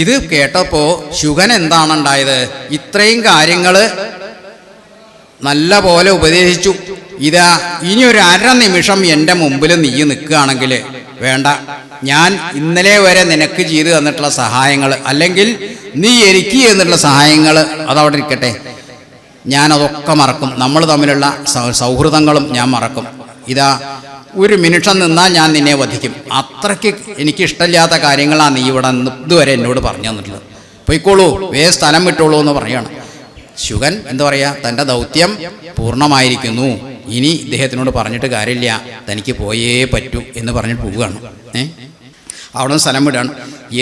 ഇത് കേട്ടപ്പോൾ ശുഗൻ എന്താണ് ഉണ്ടായത്? ഇത്രയും കാര്യങ്ങൾ നല്ല പോലെ ഉപദേശിച്ചു. ഇതാ ഇനി ഒരു അരനിമിഷം എൻ്റെ മുമ്പിൽ നീ നിൽക്കുകയാണെങ്കിൽ വേണ്ട, ഞാൻ ഇന്നലെ വരെ നിനക്ക് ചെയ്തു തന്നിട്ടുള്ള സഹായങ്ങൾ അല്ലെങ്കിൽ നീ എനിക്ക് തന്നിട്ടുള്ള സഹായങ്ങൾ അതവിടെ ഇരിക്കട്ടെ, ഞാനതൊക്കെ മറക്കും. നമ്മൾ തമ്മിലുള്ള സൗഹൃദങ്ങളും ഞാൻ മറക്കും. ഇതാ ഒരു നിമിഷം നിന്നാൽ ഞാൻ നിന്നെ വധിക്കും. അത്രയ്ക്ക് എനിക്കിഷ്ടമില്ലാത്ത കാര്യങ്ങളാണ് നീ ഇവിടെ ഇതുവരെ എന്നോട് പറഞ്ഞു തന്നിട്ടുള്ളത്. പോയിക്കോളൂ, സ്ഥലം വിട്ടോളൂ എന്ന് പറയുകയാണ്. ശുഗൻ എന്താ പറയുക, തൻ്റെ ദൗത്യം പൂർണ്ണമായിരിക്കുന്നു, ഇനി ഇദ്ദേഹത്തിനോട് പറഞ്ഞിട്ട് കാര്യമില്ല, തനിക്ക് പോയേ പറ്റൂ എന്ന് പറഞ്ഞിട്ട് പോവുകയാണ്. അവിടെ നിന്ന് സ്ഥലം വിടുകയാണ്.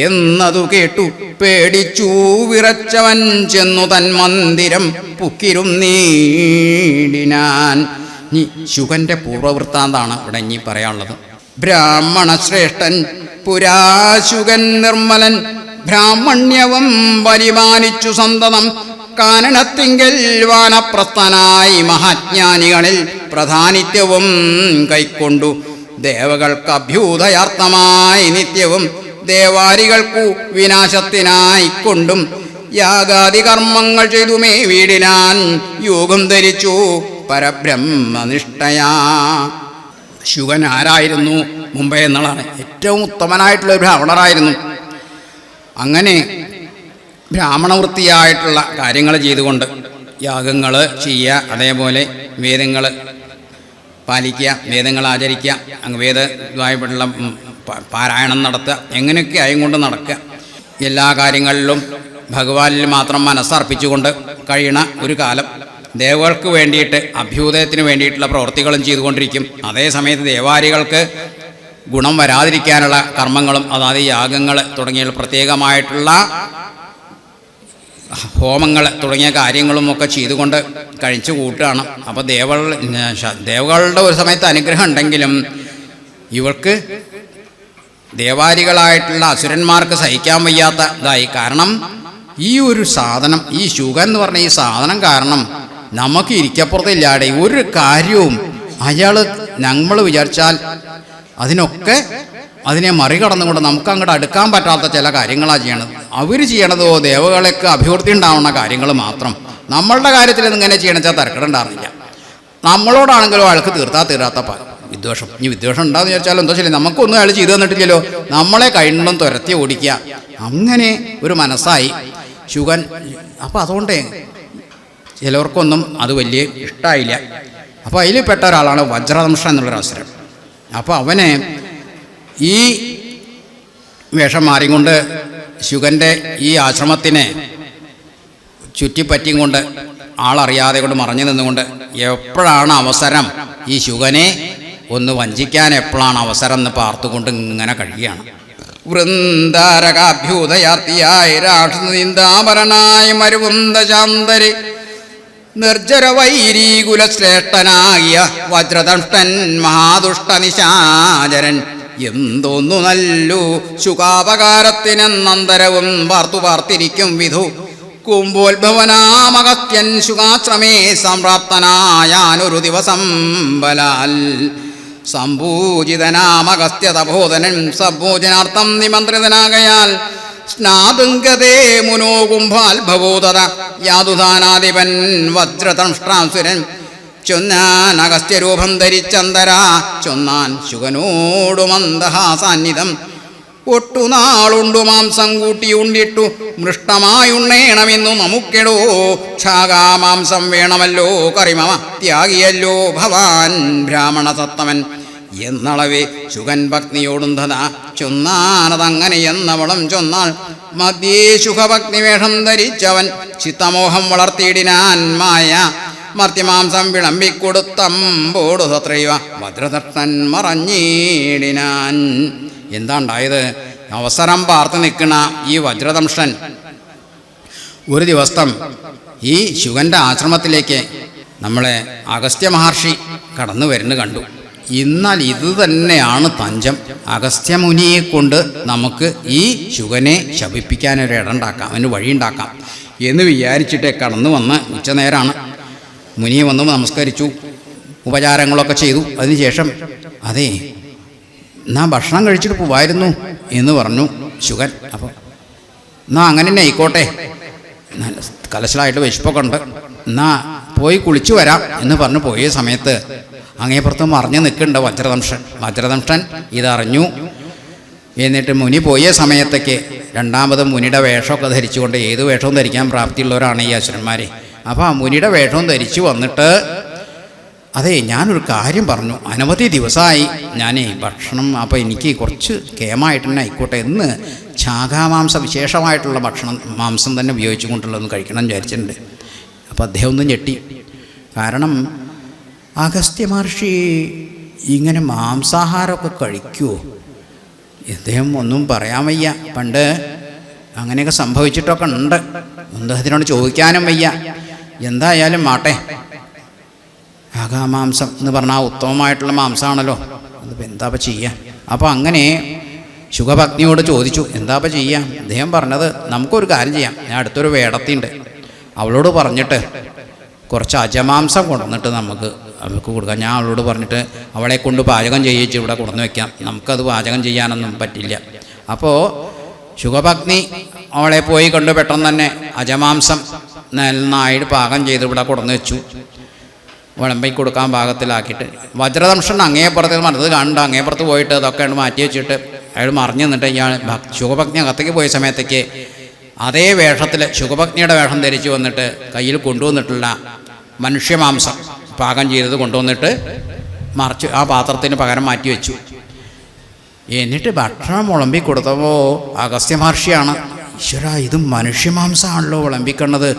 എന്നതു കേട്ടു പേടിച്ചു വിറച്ചവൻ ചെന്നു തൻ മന്ദിരം പുക്കിരുന്നീടിനാൻ. ഇനി ശുഗൻ്റെ പൂർവവൃത്താന്താണ് ഇവിടെ ഇനി പറയാനുള്ളത്. ബ്രാഹ്മണ ശ്രേഷ്ഠൻ പുരാശുഗൻ നിർമ്മലൻ ബ്രാഹ്മണ്യവും പരിപാലിച്ചു സന്തതം കാനനത്തിങ്കൽ വാനപ്രസ്ഥനായി മഹാജ്ഞാനികളിൽ പ്രധാനിത്യവും കൈക്കൊണ്ടു ദേവകൾക്ക് അഭ്യുദയാർത്ഥമായി നിത്യവും ദേവാരികൾക്കു വിനാശത്തിനായി കൊണ്ടും യാഗാദി കർമ്മങ്ങൾ ചെയ്തുമേ വീടിനാൻ യോഗം ധരിച്ചു പരബ്രഹ്മനിഷ്ഠയാ. ശുഗൻ ആരായിരുന്നു മുമ്പേ എന്നുള്ളതാണ്. ഏറ്റവും ഉത്തമനായിട്ടുള്ള ഒരു ബ്രാഹ്മണരായിരുന്നു. അങ്ങനെ ബ്രാഹ്മണവൃത്തിയായിട്ടുള്ള കാര്യങ്ങൾ ചെയ്തുകൊണ്ട് യാഗങ്ങൾ ചെയ്യുക, അതേപോലെ വേദങ്ങൾ പാലിക്കുക, വേദങ്ങൾ ആചരിക്കുക, അങ്ങ് വേദമായിട്ടുള്ള പാരായണം നടത്തുക, എങ്ങനെയൊക്കെ ആയും കൊണ്ട് നടക്കുക. എല്ലാ കാര്യങ്ങളിലും ഭഗവാനിൽ മാത്രം മനസ്സർപ്പിച്ചുകൊണ്ട് കഴിയണ ഒരു കാലം ദേവകൾക്ക് വേണ്ടിയിട്ട് അഭ്യുദയത്തിന് വേണ്ടിയിട്ടുള്ള പ്രവൃത്തികളും ചെയ്തുകൊണ്ടിരിക്കും. അതേസമയത്ത് ദേവാരികൾക്ക് ഗുണം വരാതിരിക്കാനുള്ള കർമ്മങ്ങളും അതായത് യാഗങ്ങൾ തുടങ്ങിയ പ്രത്യേകമായിട്ടുള്ള ഹോമങ്ങൾ തുടങ്ങിയ കാര്യങ്ങളും ഒക്കെ ചെയ്തുകൊണ്ട് കഴിച്ചു കൂട്ടുകയാണ്. അപ്പോൾ ദേവകളുടെ ഒരു സമയത്ത് അനുഗ്രഹം ഉണ്ടെങ്കിലും ഇവർക്ക് ദേവാരികളായിട്ടുള്ള അസുരന്മാർക്ക് സഹിക്കാൻ വയ്യാത്ത ഇതായി. കാരണം ഈ ഒരു സാധനം, ഈ ശുഗൻ എന്ന് പറഞ്ഞ ഈ സാധനം കാരണം നമുക്ക് ഇരിക്കപ്പുറത്തില്ലാതെ ഒരു കാര്യവും അയാൾ നമ്മൾ വിചാരിച്ചാൽ അതിനെ മറികടന്നുകൊണ്ട് നമുക്ക് അങ്ങോട്ട് അടുക്കാൻ പറ്റാത്ത ചില കാര്യങ്ങളാണ് ചെയ്യണത്. അവർ ചെയ്യണതോ ദേവകളൊക്കെ അഭിവൃദ്ധി ഉണ്ടാവുന്ന കാര്യങ്ങൾ മാത്രം. നമ്മളുടെ കാര്യത്തിൽ ഇങ്ങനെ ചെയ്യണമെന്ന് വെച്ചാൽ തിരക്കിടുണ്ടാകുന്നില്ല. നമ്മളോടാണെങ്കിലും അയാൾക്ക് തീരാത്ത വിദ്വേഷം. ഇനി വിദ്വേഷം ഉണ്ടാകുന്ന വിചാരിച്ചാലും എന്തോ ശരി, നമുക്കൊന്നും അയാൾ ചെയ്തു തന്നിട്ടില്ലല്ലോ, നമ്മളെ കൈണ്ടും തുരത്തി ഓടിക്കുക, അങ്ങനെ ഒരു മനസ്സായി ശുഗൻ. അപ്പോൾ അതുകൊണ്ട് ചിലവർക്കൊന്നും അത് വലിയ ഇഷ്ടമായില്ല. അപ്പോൾ അതിൽ പെട്ട ഒരാളാണ് വജ്രദംഷൻ എന്നുള്ളൊരു അവസരം. അപ്പോൾ അവനെ ഈ വേഷം മാറിക്കൊണ്ട് ശുഗൻ്റെ ഈ ആശ്രമത്തിനെ ചുറ്റിപ്പറ്റിയും കൊണ്ട് ആളറിയാതെ കൊണ്ട് മറഞ്ഞു നിന്നുകൊണ്ട് എപ്പോഴാണ് അവസരം, ഈ ശുഗനെ ഒന്ന് വഞ്ചിക്കാൻ എപ്പോഴാണ് അവസരം എന്ന് പാർത്തുകൊണ്ട് ഇങ്ങനെ കഴിയുകയാണ്. വൃന്ദാരകാഭ്യുദയാർത്തിയായി രാഷ്ട്രനിന്ദാപരനായി മരുവുന്ദ ശാന്തരി നിർജ്ജരവൈരീകുലശ്രേഷ്ഠനാകിയ വജ്രദംഷ്ടൻ മഹാദുഷ്ടനിശാചരൻ എന്തോന്നു നല്ലു ശുകാപകാരത്തിനെന്നന്തരവും പാർത്തിരിക്കും വിധു കുംഭോത്ഭവനാമഗസ്ത്യൻ ശുകാശ്രമേ സംപ്രാപ്തനായാനൊരു ദിവസം ബലാൽ സംപൂജിതനാമഗസ്ത്യതബോധനൻ സംപൂജനാർത്ഥം നിമന്ത്രിതനാകയാൽ സ്നാതുങ്കതേ മുനോ കുംഭാത്ഭവോതത യാതുധാനാധിപൻ വജ്രതംഷ്ട്രാസുരൻ ചൊന്നാൻ അഗസ്ത്യരൂപം ധരിച്ചന്തരാ ചൊന്നാൻ ശുകനോടു മന്ദഹാസാന്നിധം ഒട്ടുനാളുണ്ടു മാംസം കൂട്ടിയുണ്ടിട്ടു മൃഷ്ടമായുണ്ണേണമെന്നു നമുക്കെടോ ക്ഷാകാമാംസം വേണമല്ലോ കറിമമ ത്യാഗിയല്ലോ ഭവാൻ ബ്രാഹ്മണ സത്തമൻ എന്നളവേ ശുകൻ ഭക്തിയോടും തഥാ ചൊന്നാനതങ്ങനെ എന്നവളം ചൊന്നാൾ മധ്യേ ശുഖഭക്തി വേഷം ധരിച്ചവൻ ചിത്തമോഹം വളർത്തിയിടിനാൻ മായ മർത്യമാംസം വിളമ്പിക്കൊടുത്തമ്പോടു തത്രൈവ ഭദ്രതട്ടൻ മറഞ്ഞിടിനാൻ. എന്താ ഉണ്ടായത്? അവസരം പാർത്ത് നിൽക്കുന്ന ഈ വജ്രദംഷ്ടൻ ഒരു ദിവസം ഈ ശുകൻ്റെ ആശ്രമത്തിലേക്ക് നമ്മളെ അഗസ്ത്യ മഹർഷി കടന്നു വരുന്നത് കണ്ടു. എന്നാൽ ഇത് തന്നെയാണ് തഞ്ചം. അഗസ്ത്യമുനിയെ കൊണ്ട് നമുക്ക് ഈ ശുകനെ ശപിപ്പിക്കാനൊരു ഇടമുണ്ടാക്കാം, അതിന് വഴിയുണ്ടാക്കാം എന്ന് വിചാരിച്ചിട്ട് കടന്നു വന്ന് ഉച്ചനേരമാണ്. മുനിയെ വന്നു നമസ്കരിച്ചു, ഉപചാരങ്ങളൊക്കെ ചെയ്തു. അതിനുശേഷം അതെ എന്നാ ഭക്ഷണം കഴിച്ചിട്ട് പോവായിരുന്നു എന്ന് പറഞ്ഞു ശുകൻ. അപ്പോൾ എന്നാ അങ്ങനെ തന്നെ ആയിക്കോട്ടെ, കലശലായിട്ട് വിശപ്പൊക്കെ ഉണ്ട്, എന്നാ പോയി കുളിച്ചു വരാം എന്ന് പറഞ്ഞു പോയ സമയത്ത് അങ്ങേപ്പുറത്ത് മറിഞ്ഞു നിൽക്കുന്നുണ്ട് വജ്രദംഷ്ടൻ ഇതറിഞ്ഞു. എന്നിട്ട് മുനി പോയ സമയത്തേക്ക് രണ്ടാമത് മുനിയുടെ വേഷമൊക്കെ ധരിച്ചുകൊണ്ട്, ഏത് വേഷവും ധരിക്കാൻ പ്രാപ്തിയുള്ളവരാണ് ഈ അസുരന്മാരെ. അപ്പോൾ ആ മുനിയുടെ വേഷവും ധരിച്ചു വന്നിട്ട് അതെ ഞാനൊരു കാര്യം പറഞ്ഞു, അനവധി ദിവസമായി ഞാൻ ഭക്ഷണം, അപ്പോൾ എനിക്ക് കുറച്ച് കേമായിട്ട് തന്നെ ആയിക്കോട്ടെ എന്ന് ശാഖാമാംസ വിശേഷമായിട്ടുള്ള മാംസം തന്നെ ഉപയോഗിച്ചു കൊണ്ടുള്ളതൊന്ന് കഴിക്കണം എന്ന് വിചാരിച്ചിട്ടുണ്ട്. അപ്പോൾ അദ്ദേഹം ഒന്നും ഞെട്ടി. കാരണം അഗസ്ത്യ മഹർഷി ഇങ്ങനെ മാംസാഹാരമൊക്കെ കഴിക്കുമോ? അദ്ദേഹം ഒന്നും പറയാൻ വയ്യ. പണ്ട് അങ്ങനെയൊക്കെ സംഭവിച്ചിട്ടൊക്കെ ഉണ്ട്, അദ്ദേഹത്തിനോട് ചോദിക്കാനും വയ്യ. എന്തായാലും മാട്ടെ, ആകാമാംസം എന്ന് പറഞ്ഞാൽ ഉത്തമമായിട്ടുള്ള മാംസമാണല്ലോ, അതിപ്പോൾ എന്താപ്പം ചെയ്യുക? അപ്പോൾ അങ്ങനെ ശുഖഭഗ്നിയോട് ചോദിച്ചു, എന്താപ്പം ചെയ്യുക? അദ്ദേഹം പറഞ്ഞത് നമുക്കൊരു കാര്യം ചെയ്യാം, ഞാൻ അടുത്തൊരു വേടത്തിയുണ്ട്, അവളോട് പറഞ്ഞിട്ട് കുറച്ച് അജമാംസം കൊണ്ടുവന്നിട്ട് അവൾക്ക് കൊടുക്കാം. ഞാൻ അവളോട് പറഞ്ഞിട്ട് അവളെ കൊണ്ട് പാചകം ചെയ്യിച്ച് ഇവിടെ കൊണ്ടുവന്ന് വയ്ക്കാം, നമുക്കത് പാചകം ചെയ്യാനൊന്നും പറ്റില്ല. അപ്പോൾ ശുഖഭഗ്നി അവളെ പോയി കണ്ട് പെട്ടെന്ന് തന്നെ അജമാംസം നന്നായിട്ട് പാകം ചെയ്ത് ഇവിടെ കൊണ്ടുവന്ന് വെച്ചു, വിളമ്പി കൊടുക്കാൻ പാകത്തിലാക്കിയിട്ട്. വജ്രദംഷൻ അങ്ങേപ്പുറത്ത് മനത് കണ്ട് അങ്ങേപ്പുറത്ത് പോയിട്ട് അതൊക്കെ മാറ്റി വെച്ചിട്ട് അയാൾ മറിഞ്ഞു നിന്നിട്ട് ഇയാൾ ശുഖഭഗ്നി അകത്തേക്ക് പോയ സമയത്തേക്ക് അതേ വേഷത്തിൽ ശുഖഭഗ്നിയുടെ വേഷം ധരിച്ചു വന്നിട്ട് കയ്യിൽ കൊണ്ടുവന്നിട്ടുള്ള മനുഷ്യമാംസം പാകം ചെയ്തത് കൊണ്ടുവന്നിട്ട് മറിച്ച് ആ പാത്രത്തിന് പകരം മാറ്റി വെച്ചു. എന്നിട്ട് ഭക്ഷണം വിളമ്പി കൊടുത്തപ്പോൾ അഗസ്ത്യ മഹർഷിയാണ്, ഈശ്വര ഇത് മനുഷ്യമാംസമാണല്ലോ വിളമ്പിക്കണത്,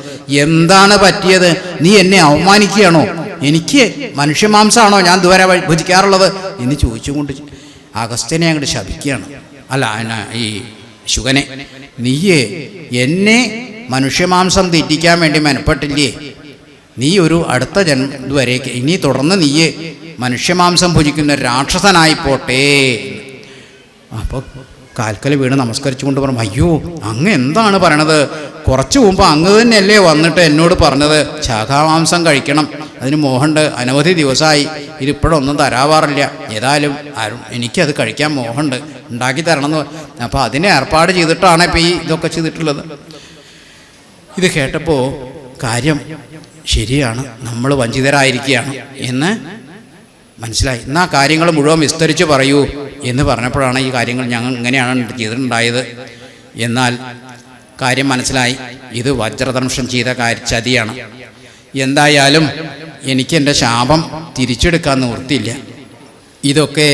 എന്താണ് പറ്റിയത്? നീ എന്നെ അവമാനിക്കുകയാണോ? എനിക്ക് മനുഷ്യമാംസമാണോ ഞാൻ ഇതുവരെ ഭുജിക്കാറുള്ളത് എന്ന് ചോദിച്ചുകൊണ്ട് അഗസ്ത്യനെ അങ്ങോട്ട് ശപിക്കുകയാണ്. അല്ല ഈ ശുകനെ, നീയേ എന്നെ മനുഷ്യമാംസം തെറ്റിക്കാൻ വേണ്ടി മെനപ്പെട്ടില്ലേ? നീ ഒരു അടുത്ത ഇതുവരേക്ക് ഇനി തുടർന്ന് നീയേ മനുഷ്യമാംസം ഭുജിക്കുന്ന രാക്ഷസനായിപ്പോട്ടെ. അപ്പോൾ കാൽക്കൽ വീണ് നമസ്കരിച്ചുകൊണ്ട് പറഞ്ഞു, അയ്യോ അങ്ങ് എന്താണ് പറയണത്? കുറച്ച് മുമ്പ് അങ്ങ് തന്നെയല്ലേ വന്നിട്ട് എന്നോട് പറഞ്ഞത് ശാഖാമാംസം കഴിക്കണം, അതിന് മോഹമുണ്ട്, അനവധി ദിവസമായി, ഇതിപ്പോഴൊന്നും തരാവാറില്ല, ഏതായാലും എനിക്കത് കഴിക്കാൻ മോഹമുണ്ട്, ഉണ്ടാക്കി തരണമെന്ന്. അപ്പോൾ അതിനെ ഏർപ്പാട് ചെയ്തിട്ടാണ് ഇപ്പോൾ ഈ ഇതൊക്കെ ചെയ്തിട്ടുള്ളത്. ഇത് കേട്ടപ്പോൾ കാര്യം ശരിയാണ്, നമ്മൾ വഞ്ചിതരായിരിക്കുകയാണ് എന്ന് മനസ്സിലായി. എന്നാൽ കാര്യങ്ങൾ മുഴുവൻ വിസ്തരിച്ച് പറയൂ എന്ന് പറഞ്ഞപ്പോഴാണ് ഈ കാര്യങ്ങൾ ഞങ്ങൾ ഇങ്ങനെയാണ് ചെയ്തിട്ടുണ്ടായത്. എന്നാൽ കാര്യം മനസ്സിലായി, ഇത് വജ്രദംഷൻ ചെയ്ത ചതിയാണ്. എന്തായാലും എനിക്ക് എൻ്റെ ശാപം തിരിച്ചെടുക്കാൻ നിവൃത്തിയില്ല. ഇതൊക്കെ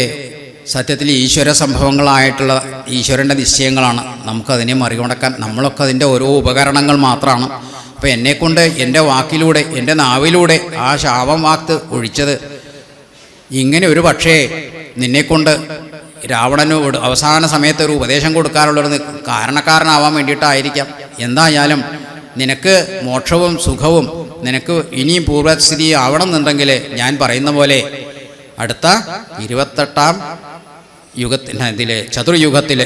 സത്യത്തിൽ ഈശ്വര സംഭവങ്ങളായിട്ടുള്ള ഈശ്വരൻ്റെ നിശ്ചയങ്ങളാണ്. നമുക്കതിനെ മറികടക്കാൻ നമ്മളൊക്കെ അതിൻ്റെ ഓരോ ഉപകരണങ്ങൾ മാത്രമാണ്. അപ്പോൾ എന്നെക്കൊണ്ട് എൻ്റെ വാക്കിലൂടെ എൻ്റെ നാവിലൂടെ ആ ശാപം വാക്ക് ഒഴിച്ചത് ഇങ്ങനെ ഒരു പക്ഷേ നിന്നെക്കൊണ്ട് രാവണനോട് അവസാന സമയത്ത് ഒരു ഉപദേശം കൊടുക്കാനുള്ളൊരു കാരണക്കാരനാവാൻ വേണ്ടിയിട്ടായിരിക്കാം. എന്തായാലും നിനക്ക് മോക്ഷവും സുഖവും നിനക്ക് ഇനിയും പൂർവ്വസ്ഥിതി ആവണമെന്നുണ്ടെങ്കിൽ ഞാൻ പറയുന്ന പോലെ അടുത്ത 28-ാം ഇതിൽ ചതുർയുഗത്തിൽ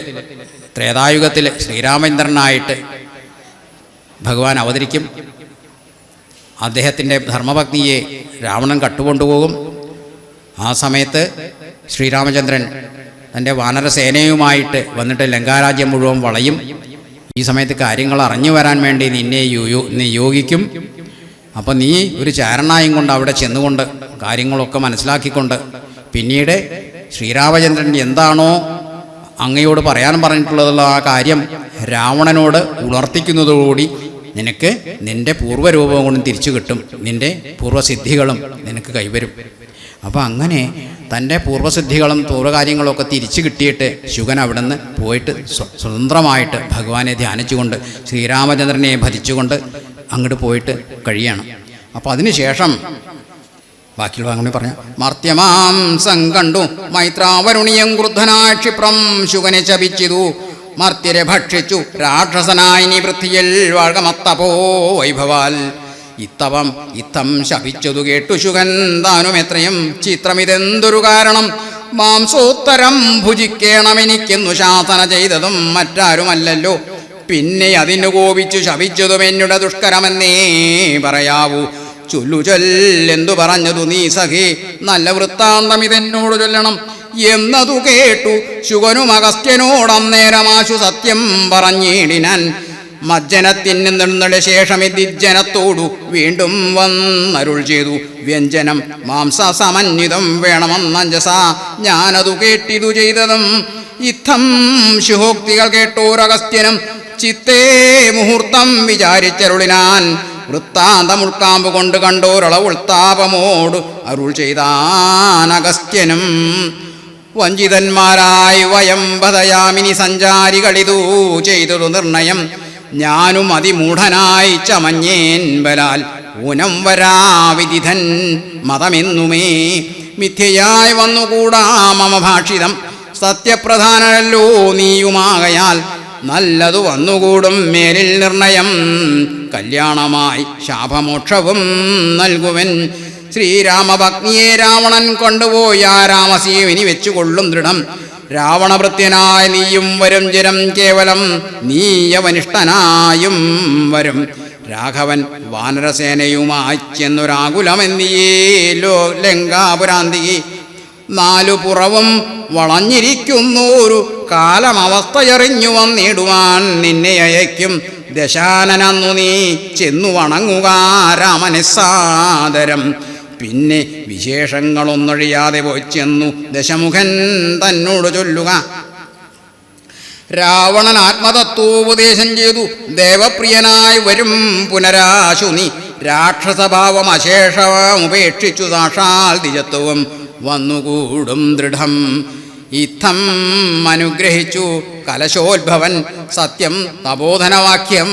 ത്രേതായുഗത്തിൽ ശ്രീരാമചന്ദ്രനായിട്ട് ഭഗവാൻ അവതരിക്കും. അദ്ദേഹത്തിൻ്റെ ധർമ്മപത്നിയെ രാവണൻ കട്ടുകൊണ്ടുപോകും. ആ സമയത്ത് ശ്രീരാമചന്ദ്രൻ തൻ്റെ വാനരസേനയുമായിട്ട് വന്നിട്ട് ലങ്കാരാജ്യം മുഴുവൻ വളയും. ഈ സമയത്ത് കാര്യങ്ങൾ അറിഞ്ഞു വരാൻ വേണ്ടി നിന്നെ നിയോഗിക്കും. അപ്പം നീ ഒരു ചാരണായും കൊണ്ട് അവിടെ ചെന്നുകൊണ്ട് കാര്യങ്ങളൊക്കെ മനസ്സിലാക്കിക്കൊണ്ട് പിന്നീട് ശ്രീരാമചന്ദ്രൻ എന്താണോ അങ്ങയോട് പറയാൻ പറഞ്ഞിട്ടുള്ളതുള്ള ആ കാര്യം രാവണനോട് ഉണർത്തിക്കുന്നതോടുകൂടി നിനക്ക് നിൻ്റെ പൂർവ്വരൂപം കൊണ്ടും തിരിച്ചു കിട്ടും, നിൻ്റെ പൂർവ്വസിദ്ധികളും നിനക്ക് കൈവരും. അപ്പോൾ അങ്ങനെ തൻ്റെ പൂർവ്വസിദ്ധികളും പൂർവ്വകാര്യങ്ങളൊക്കെ തിരിച്ചു കിട്ടിയിട്ട് ശുഗൻ അവിടെ നിന്ന് പോയിട്ട് സ്വതന്ത്രമായിട്ട് ഭഗവാനെ ധ്യാനിച്ചുകൊണ്ട് ശ്രീരാമചന്ദ്രനെ ഭജിച്ചുകൊണ്ട് അങ്ങോട്ട് പോയിട്ട് കഴിയണം. അപ്പോൾ അതിനുശേഷം ബാക്കിയുള്ള അങ്ങനെ പറഞ്ഞ മർത്യമാംസം കണ്ടു മൈത്രാവരുണിയം ക്രുദ്ധനായ ക്ഷിപ്രം ശുഗനെ ശപിച്ചിതു. മർത്യരെ ഭക്ഷിച്ചു രാക്ഷസനായി നിവൃത്തിയിൽ വാഴ്കമത്തപോ വൈഭവാൽ. ഇത്തം ശപിച്ചതു കേട്ടു ശുഗൻ താനും എത്രയും ചിത്രമിതെന്തൊരു കാരണം. മാംസോത്തരം ഭുജിക്കണമെനിക്കെന്നു ശാസന ചെയ്തതും മറ്റാരുമല്ലല്ലോ. പിന്നെ അതിനു കോപിച്ചു ശപിച്ചതും എന്നുടെ ദുഷ്കരമെന്നേ പറയാവൂ. ചൊല്ലുചൊല്ലെന്തു പറഞ്ഞതു നീ സഖി, നല്ല വൃത്താന്തം ഇതെന്നോട് ചൊല്ലണം എന്നതു കേട്ടു ശുഗനും അഗസ്ത്യനോടന്നേരമാശു സത്യം പറഞ്ഞിടിനാൻ. മജ്ജനത്തിന് നിന്നുടെ ശേഷം ദിജ്ജനത്തോടു വീണ്ടും വന്നരുൾ ചെയ്തു. വ്യഞ്ജനം മാംസസമന്വിതം വേണമെന്നഞ്ജസ ഞാനതു കേട്ടിതു ചെയ്തതും. ഇത്തം ശുഹോക്തികൾ കേട്ടോരഗസ്ത്യനും ചിത്തേ മുഹൂർത്തം വിചാരിച്ചരുളിനാൻ. വൃത്താന്തമുൾക്കാമ്പ് കൊണ്ട് കണ്ടോരളവുൾത്താപമോട് അരുൾ ചെയ്താനഗസ്ത്യനും. വഞ്ചിതന്മാരായി വയം വദയാമിനി സഞ്ചാരികളിതു ചെയ്തൊരു നിർണയം. ഞാനും അതിമൂഢനായി ചമഞ്ഞേൻ ബലാൽ ഊനം വരാവിധിധൻ മതമെന്നുമേ. മിഥ്യയായി വന്നുകൂടാ മമ ഭാഷിതം, സത്യപ്രധാനല്ലോ നീയുമാകയാൽ. നല്ലതു വന്നുകൂടും മേലിൽ നിർണയം, കല്യാണമായി ശാപമോക്ഷവും നൽകുവൻ. ശ്രീരാമഭഗ്നിയെ രാവണൻ കൊണ്ടുപോയി ആ രാമസീവിനി വെച്ചുകൊള്ളും ദൃഢം. രാവണഭൃത്യനായ നീയും വരും ചിരം കേവലം, നീയവനിഷ്ഠനായും വരും. രാഘവൻ വാനരസേനയുമായി ചെന്നൊരാകുലമെന്നിയേലോ ലങ്കാപുരാന്തികി. നാലു പുറവും വളഞ്ഞിരിക്കുന്നൊരു കാലമവസ്ഥയറിഞ്ഞു വന്നിടുവാൻ നിന്നെ അയക്കും. ദശാനനന്നു നീ ചെന്നു വണങ്ങുക രാമനെ സാദരം. പിന്നെ വിശേഷങ്ങളൊന്നൊഴിയാതെ പോയി ചെന്നു ദശമുഖൻ തന്നോട് ചൊല്ലുക. രാവണൻ ആത്മതത്വോപദേശം ചെയ്തു. ദേവപ്രിയനായി വരും പുനരാശു നീ. രാക്ഷസഭാവം അശേഷമുപേക്ഷിച്ചു സാക്ഷാൽ ദിജത്വവും വന്നുകൂടും ദൃഢം. ഇത്തം അനുഗ്രഹിച്ചു കലശോത്ഭവൻ സത്യം തപോധനവാക്യം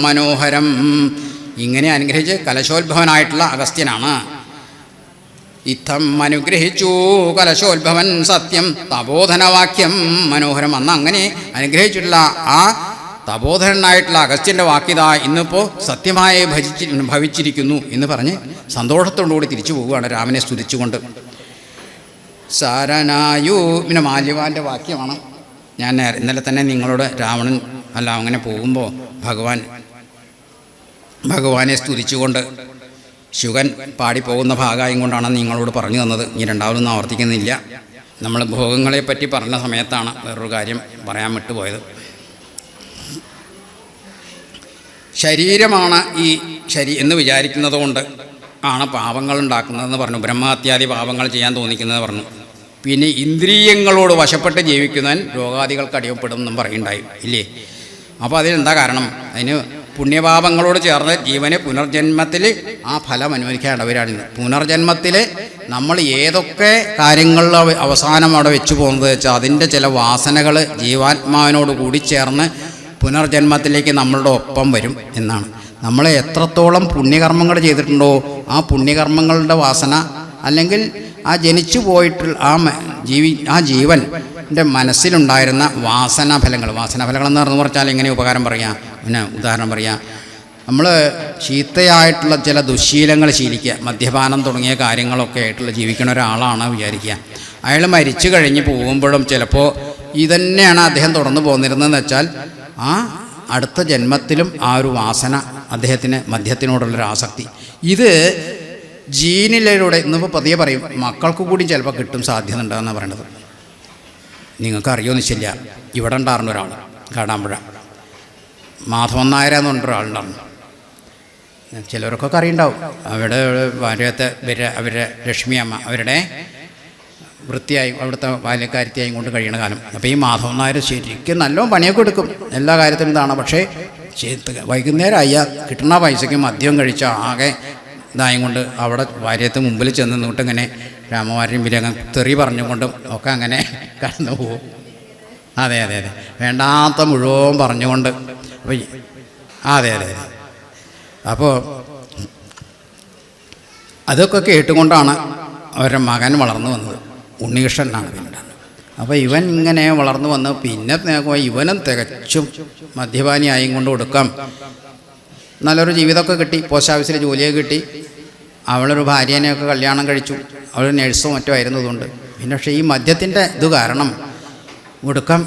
മനോഹരം. ഇങ്ങനെ അനുഗ്രഹിച്ച് കലശോത്ഭവനായിട്ടുള്ള അഗസ്ത്യനാണ്. ഇത്തം അനുഗ്രഹിച്ചു കലശോത്ഭവൻ സത്യം തപോധനവാക്യം മനോഹരം. അന്ന് അങ്ങനെ അനുഗ്രഹിച്ചിട്ടുള്ള ആ തപോധനായിട്ടുള്ള അഗസ്ത്യൻ്റെ വാക്യത ഇന്നിപ്പോൾ സത്യമായി ഭവിച്ചിരിക്കുന്നു എന്ന് പറഞ്ഞ് സന്തോഷത്തോടുകൂടി തിരിച്ചു പോവുകയാണ് രാമനെ സ്തുതിച്ചുകൊണ്ട്. സാരനായു പിന്നെ മാല്യവാൻ്റെ വാക്യമാണ്. ഞാൻ ഇന്നലെ തന്നെ നിങ്ങളോട് രാവണൻ അല്ല അങ്ങനെ പോകുമ്പോൾ ഭഗവാനെ സ്തുതിച്ചുകൊണ്ട് ശുഗൻ പാടിപ്പോകുന്ന ഭാഗമായും കൊണ്ടാണ് നിങ്ങളോട് പറഞ്ഞു തന്നത്. ഇനി രണ്ടാമതൊന്നും ആവർത്തിക്കുന്നില്ല. നമ്മൾ ഭോഗങ്ങളെപ്പറ്റി പറഞ്ഞ സമയത്താണ് വേറൊരു കാര്യം പറയാൻ വിട്ടുപോയത്. ശരീരമാണ് ഈ എന്ന് വിചാരിക്കുന്നത് കൊണ്ട് ആണ് പാപങ്ങൾ ഉണ്ടാക്കുന്നതെന്ന് പറഞ്ഞു. ബ്രഹ്മഹത്യാദി പാപങ്ങൾ ചെയ്യാൻ തോന്നിക്കുന്നത് പറഞ്ഞു. പിന്നെ ഇന്ദ്രിയങ്ങളോട് വശപ്പെട്ട് ജീവിക്കുന്നവൻ രോഗാദികൾക്ക് അടിമപ്പെടും എന്നും പറയുണ്ടായി ഇല്ലേ. അപ്പോൾ അതിനെന്താ കാരണം? അതിന് പുണ്യപാപങ്ങളോട് ചേർന്ന് ജീവന് പുനർജന്മത്തിൽ ആ ഫലം അനുഭവിക്കേണ്ടവരാണ്. പുനർജന്മത്തിൽ നമ്മൾ ഏതൊക്കെ കാര്യങ്ങളിൽ അവസാനം അവിടെ വെച്ച് പോകുന്നത് വെച്ചാൽ അതിൻ്റെ ചില വാസനകൾ ജീവാത്മാവിനോട് കൂടി ചേർന്ന് പുനർജന്മത്തിലേക്ക് നമ്മളുടെ ഒപ്പം വരും എന്നാണ്. നമ്മൾ എത്രത്തോളം പുണ്യകർമ്മങ്ങൾ ചെയ്തിട്ടുണ്ടോ ആ പുണ്യകർമ്മങ്ങളുടെ വാസന അല്ലെങ്കിൽ ആ ജനിച്ചു പോയിട്ടുള്ള ആ ജീവൻ്റെ മനസ്സിലുണ്ടായിരുന്ന വാസനാഫലങ്ങൾ എന്ന് പറഞ്ഞു പറഞ്ഞാൽ എങ്ങനെ ഉപകാരം പറയാം, പിന്നെ ഉദാഹരണം പറയാം. നമ്മൾ ചീത്തയായിട്ടുള്ള ചില ദുശ്ശീലങ്ങൾ ശീലിക്കുക, മദ്യപാനം തുടങ്ങിയ കാര്യങ്ങളൊക്കെ ആയിട്ടുള്ള ജീവിക്കുന്ന ഒരാളാണ് വിചാരിക്കുക. അയാൾ മരിച്ചു കഴിഞ്ഞ് പോകുമ്പോഴും ചിലപ്പോൾ ഇതന്നെയാണ് അദ്ദേഹം തുടർന്ന് പോന്നിരുന്നതെന്ന് വെച്ചാൽ ആ അടുത്ത ജന്മത്തിലും ആ ഒരു വാസന അദ്ദേഹത്തിന് മദ്യത്തിനോടുള്ളൊരു ആസക്തി, ഇത് ജീനിലൂടെ ഇന്നിപ്പോൾ പതിയെ പറയും മക്കൾക്ക് കൂടി ചിലപ്പോൾ കിട്ടും സാധ്യത ഉണ്ടാകുന്ന പറയണത്. നിങ്ങൾക്ക് അറിയുമെന്ന് വെച്ചില്ല, ഇവിടെ ഉണ്ടായിരുന്ന ഒരാൾ കാടാമ്പുഴ മാധവൻ നായർ എന്ന് പറഞ്ഞൊരാളുണ്ടായിരുന്നു. ചിലവർക്കൊക്കെ അറിയുണ്ടാവും. അവിടെ ഭാര്യത്തെ അവരുടെ ലക്ഷ്മി അമ്മ അവരുടെ വൃത്തിയായി അവിടുത്തെ ബാല്യക്കാരത്തിയായും കൊണ്ട് കഴിയണ കാലം. അപ്പോൾ ഈ മാധവൻ നായർ ശരിക്കും നല്ലോണം പണിയൊക്കെ എടുക്കും, എല്ലാ കാര്യത്തിലും ഇതാണ്. പക്ഷേ വൈകുന്നേരം അയ്യാ കിട്ടുന്ന പൈസയ്ക്ക് മദ്യം കഴിച്ച ആകെ ഇതായും കൊണ്ട് അവിടെ ഭാര്യത്തെ മുമ്പിൽ ചെന്ന് നിന്നിട്ട് ഇങ്ങനെ രാമവാര്യം വിലങ്ങ് തെറി പറഞ്ഞുകൊണ്ടും ഒക്കെ അങ്ങനെ കടന്നു പോകും. അതെ അതെ അതെ, വേണ്ടാത്ത മുഴുവൻ പറഞ്ഞുകൊണ്ട്. അപ്പോൾ അതെ അതെ അതെ, അപ്പോൾ അതൊക്കെ കേട്ടുകൊണ്ടാണ് അവരുടെ മകൻ വളർന്നു വന്നത്. ഉണ്ണികൃഷ്ണനാണ് പിന്നീട്. അപ്പോൾ ഇവൻ ഇങ്ങനെ വളർന്നു വന്ന് പിന്നെ ഇവനും തികച്ചും മദ്യപാനിയായും കൊണ്ട് കൊടുക്കാം. നല്ലൊരു ജീവിതമൊക്കെ കിട്ടി, പോസ്റ്റ് ഓഫീസിൽ ജോലിയൊക്കെ കിട്ടി, അവളൊരു ഭാര്യേനെയൊക്കെ കല്യാണം കഴിച്ചു, അവൾ നഴ്സോ മറ്റോ ആയിരുന്നതുകൊണ്ട്. പിന്നെ പക്ഷേ ഈ മദ്യത്തിൻ്റെ ഇത് കാരണം ഒടുക്കം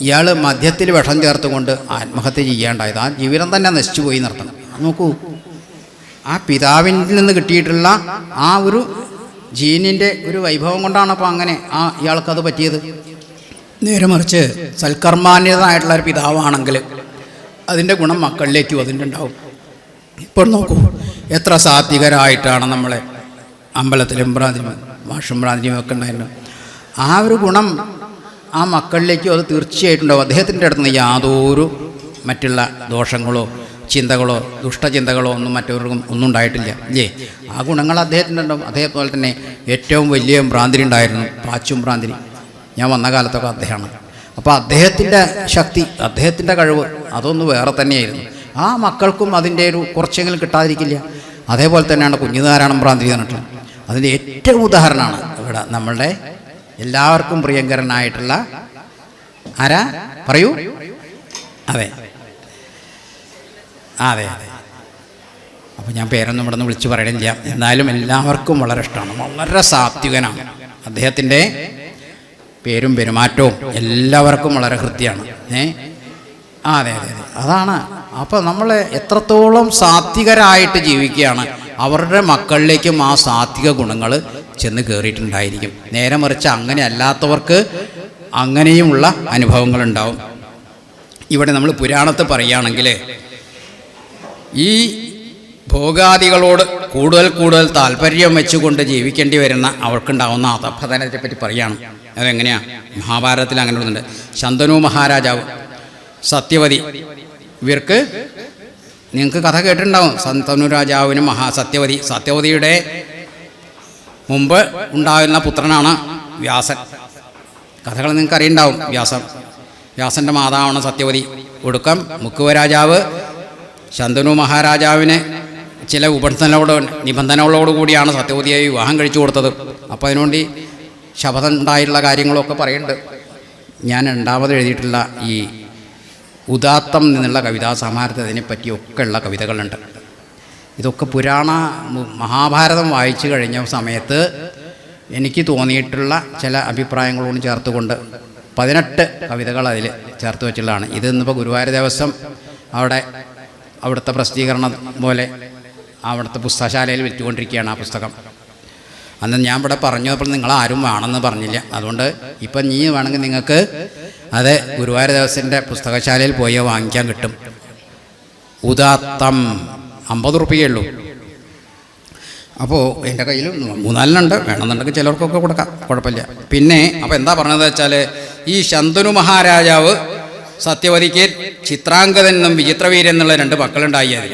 ഇയാൾ മദ്യത്തിൽ വിഷം ചേർത്തുകൊണ്ട് ആത്മഹത്യ ചെയ്യാണ്ടായത്. ആ ജീവിതം തന്നെ നശിച്ചു പോയി നിർത്തണം. നോക്കൂ, ആ പിതാവിൽ നിന്ന് കിട്ടിയിട്ടുള്ള ആ ഒരു ജീനിൻ്റെ ഒരു വൈഭവം കൊണ്ടാണ് അപ്പോൾ അങ്ങനെ ഇയാൾക്കത് പറ്റിയത്. നേരെ മറിച്ച് സൽക്കർമാന്യതായിട്ടുള്ള ഒരു പിതാവാണെങ്കിൽ അതിൻ്റെ ഗുണം മക്കളിലേക്കും അതിൻ്റെ ഉണ്ടാവും. ഇപ്പോൾ നോക്കൂ, എത്ര സാത്വികരായിട്ടാണ് നമ്മളെ അമ്പലത്തിലും പ്രാതിനിധ്യം മാഷും പ്രാതിനിധ്യം ഒക്കെ ഉണ്ടായിരുന്നു. ആ ഒരു ഗുണം ആ മക്കളിലേക്കും അത് തീർച്ചയായിട്ടും ഉണ്ടാവും. അദ്ദേഹത്തിൻ്റെ അടുത്ത് നിന്ന് യാതൊരു മറ്റുള്ള ദോഷങ്ങളോ ചിന്തകളോ ദുഷ്ടചിന്തകളോ ഒന്നും മറ്റവർക്കും ഒന്നും ഉണ്ടായിട്ടില്ല, ഇല്ലേ? ആ ഗുണങ്ങൾ അദ്ദേഹത്തിൻ്റെ ഉണ്ടാവും. അതേപോലെ തന്നെ ഏറ്റവും വലിയ ഭ്രാന്തിരി ഉണ്ടായിരുന്നു, പാച്ചും ഭ്രാന്തിരി. ഞാൻ വന്ന കാലത്തൊക്കെ അദ്ദേഹമാണ്. അപ്പോൾ അദ്ദേഹത്തിൻ്റെ ശക്തി, അദ്ദേഹത്തിൻ്റെ കഴിവ് അതൊന്ന് വേറെ തന്നെയായിരുന്നു. ആ മക്കൾക്കും അതിൻ്റെ ഒരു കുറച്ചെങ്കിലും കിട്ടാതിരിക്കില്ല. അതേപോലെ തന്നെയാണ് കുഞ്ഞുനാരായണൻ ഭ്രാന്തിരി പറഞ്ഞിട്ടുള്ളത്. അതിൻ്റെ ഏറ്റവും ഉദാഹരണമാണ് ഇവിടെ നമ്മളുടെ എല്ലാവർക്കും പ്രിയങ്കരനായിട്ടുള്ള ആരാ പറയൂ? അതെ അതെ അതെ. അപ്പോൾ ഞാൻ പേരൊന്നും ഇവിടെ നിന്ന് വിളിച്ച് പറയണില്ല, എന്നാലും എല്ലാവർക്കും വളരെ ഇഷ്ടമാണ്. വളരെ സാത്വികനാണ്. അദ്ദേഹത്തിൻ്റെ പേരും പെരുമാറ്റവും എല്ലാവർക്കും വളരെ ഹൃദ്യമാണ്. അതെ അതെ അതെ, അതാണ്. അപ്പോൾ നമ്മൾ എത്രത്തോളം സാത്വികരായിട്ട് ജീവിക്കുകയാണ്, അവരുടെ മക്കളിലേക്കും ആ സാത്വിക ഗുണങ്ങൾ ചെന്ന് കയറിയിട്ടുണ്ടായിരിക്കും. നേരെ മറിച്ച് അങ്ങനെ അല്ലാത്തവർക്ക് അങ്ങനെയുമുള്ള അനുഭവങ്ങളുണ്ടാവും. ഇവിടെ നമ്മൾ പുരാണത്തെ പറയുകയാണെങ്കിൽ ഈ ഭോഗാദികളോട് കൂടുതൽ കൂടുതൽ താല്പര്യം വെച്ചുകൊണ്ട് ജീവിക്കേണ്ടി വരുന്ന അവർക്കുണ്ടാവുന്ന അധപ്പതനത്തെ പറ്റി പറയുകയാണ്. അതെങ്ങനെയാണ്? മഹാഭാരതത്തിൽ അങ്ങനെ ഒന്നുണ്ട്. ശന്തനു മഹാരാജാവ്, സത്യവതി, ഇവർക്ക് നിങ്ങൾക്ക് കഥ കേട്ടിട്ടുണ്ടാവും. ശന്തനു രാജാവിനും സത്യവതിയുടെ മുമ്പ് ഉണ്ടാകുന്ന പുത്രനാണ് വ്യാസൻ. കഥകൾ നിങ്ങൾക്ക് അറിയുണ്ടാവും. വ്യാസൻ്റെ മാതാവാണ് സത്യവതി. ഒടുക്കം മുക്കുവരാജാവ് ശന്തനു മഹാരാജാവിന് ചില നിബന്ധനകളോട് കൂടിയാണ് സത്യവതിയെ വിവാഹം കഴിച്ചു കൊടുത്തത്. അപ്പോൾ അതിനുവേണ്ടി ശപഥം ഉണ്ടായിട്ടുള്ള കാര്യങ്ങളൊക്കെ പറയുന്നുണ്ട്. ഞാൻ രണ്ടാമത് എഴുതിയിട്ടുള്ള ഈ ഉദാത്തം നിന്നുള്ള കവിതാ സമാഹാരത്തെ പറ്റിയൊക്കെ ഉള്ള കവിതകളുണ്ട്. ഇതൊക്കെ മഹാഭാരതം വായിച്ചു കഴിഞ്ഞ സമയത്ത് എനിക്ക് തോന്നിയിട്ടുള്ള ചില അഭിപ്രായങ്ങളോട് ചേർത്തുകൊണ്ട് 18 കവിതകൾ അതിൽ ചേർത്ത് വെച്ചുള്ളതാണ്. ഇത് ഇന്നിപ്പോൾ ഗുരുവായൂർ ദേവസ്വം അവിടുത്തെ പ്രസിദ്ധീകരണം പോലെ അവിടുത്തെ പുസ്തകശാലയിൽ വിറ്റുകൊണ്ടിരിക്കുകയാണ് ആ പുസ്തകം. അന്ന് ഞാൻ ഇവിടെ പറഞ്ഞപ്പോൾ നിങ്ങളാരും വേണമെന്ന് പറഞ്ഞില്ല. അതുകൊണ്ട് ഇപ്പം നീ വേണമെങ്കിൽ നിങ്ങൾക്ക് അത് ഗുരുവായൂർ ദേവസ്വത്തിൻ്റെ പുസ്തകശാലയിൽ പോയി വാങ്ങിക്കാൻ കിട്ടും. ഉദാത്തം 50 രൂപയുള്ളൂ. അപ്പോൾ എൻ്റെ കയ്യിൽ 3-4 വേണമെന്നുണ്ടെങ്കിൽ ചിലർക്കൊക്കെ കൊടുക്കാം, കുഴപ്പമില്ല. പിന്നെ അപ്പോൾ എന്താ പറഞ്ഞത് വെച്ചാൽ, ഈ ശന്തനു മഹാരാജാവ് സത്യവതിക്ക് ചിത്രാംഗതൻ എന്നും വിചിത്രവീരൻ എന്നുള്ള 2 മക്കളുണ്ടായി. അതിൽ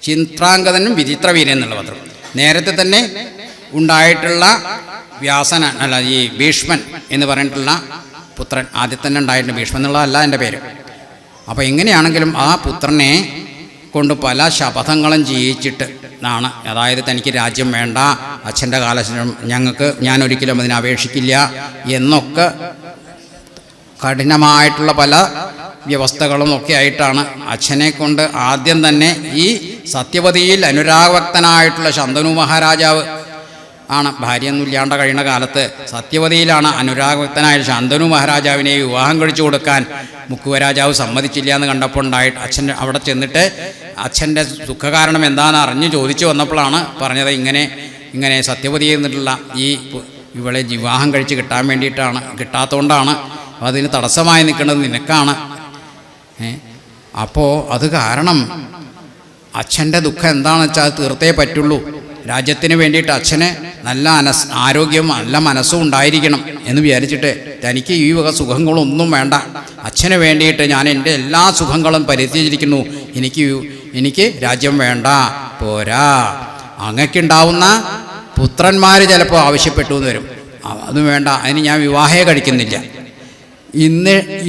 ചിത്രാംഗതനും വിചിത്രവീരൻ എന്നുള്ള പത്രം നേരത്തെ തന്നെ ഉണ്ടായിട്ടുള്ള ഈ ഭീഷ്മൻ എന്ന് പറഞ്ഞിട്ടുള്ള പുത്രൻ ആദ്യം തന്നെ ഉണ്ടായിട്ടുണ്ട്. ഭീഷ്മൻ എന്നുള്ളതല്ല എൻ്റെ പേര്. അപ്പോൾ എങ്ങനെയാണെങ്കിലും ആ പുത്രനെ കൊണ്ട് പല ശപഥങ്ങളും ചെയ്യിച്ചിട്ട് ആണ്, അതായത് തനിക്ക് രാജ്യം വേണ്ട, അച്ഛൻ്റെ കാലശേഷം ഞാനൊരിക്കലും അതിനെ അപേക്ഷിക്കില്ല എന്നൊക്കെ കഠിനമായിട്ടുള്ള പല വ്യവസ്ഥകളും ഒക്കെ ആയിട്ടാണ് അച്ഛനെ കൊണ്ട് ആദ്യം തന്നെ ഈ സത്യവതിയിൽ അനുരാഗഭക്തനായിട്ടുള്ള ശന്തനു മഹാരാജാവ് ആണ്, ഭാര്യയൊന്നും ഇല്ലാണ്ട് കഴിയുന്ന കാലത്ത് സത്യവതിയിലാണ് അനുരാഗഭക്തനായ ശന്തനു മഹാരാജാവിനെ വിവാഹം കഴിച്ചു കൊടുക്കാൻ മുക്കുവരാജാവ് സമ്മതിച്ചില്ല എന്ന് കണ്ടപ്പോൾ ഉണ്ടായിട്ട് അച്ഛൻ അവിടെ ചെന്നിട്ട് അച്ഛൻ്റെ ദുഃഖകാരണം എന്താണെന്ന് അറിഞ്ഞ് ചോദിച്ചു വന്നപ്പോഴാണ് പറഞ്ഞത് ഇങ്ങനെ സത്യവതിയിൽ നിന്നിട്ടുള്ള ഇവളെ വിവാഹം കഴിച്ച് കിട്ടാൻ വേണ്ടിയിട്ടാണ്, കിട്ടാത്തതുകൊണ്ടാണ് അതിന് തടസ്സമായി നിൽക്കുന്നത് നിനക്കാണ്. അപ്പോൾ അത് കാരണം അച്ഛൻ്റെ ദുഃഖം എന്താണെന്ന് വെച്ചാൽ അത് തീർത്തേ പറ്റുള്ളൂ. രാജ്യത്തിന് വേണ്ടിയിട്ട് അച്ഛന് നല്ല ആരോഗ്യവും നല്ല മനസ്സും ഉണ്ടായിരിക്കണം എന്ന് വിചാരിച്ചിട്ട് തനിക്ക് ഈ വക സുഖങ്ങളൊന്നും വേണ്ട, അച്ഛന് വേണ്ടിയിട്ട് ഞാൻ എൻ്റെ എല്ലാ സുഖങ്ങളും പരിത്യജിച്ചിരിക്കുന്നു, എനിക്ക് രാജ്യം വേണ്ട, പോരാ, അങ്ങക്കുണ്ടാവുന്ന പുത്രന്മാർ ചിലപ്പോൾ ആവശ്യപ്പെട്ടു എന്ന് വരും, അതും വേണ്ട, അതിന് ഞാൻ വിവാഹേ കഴിക്കുന്നില്ല.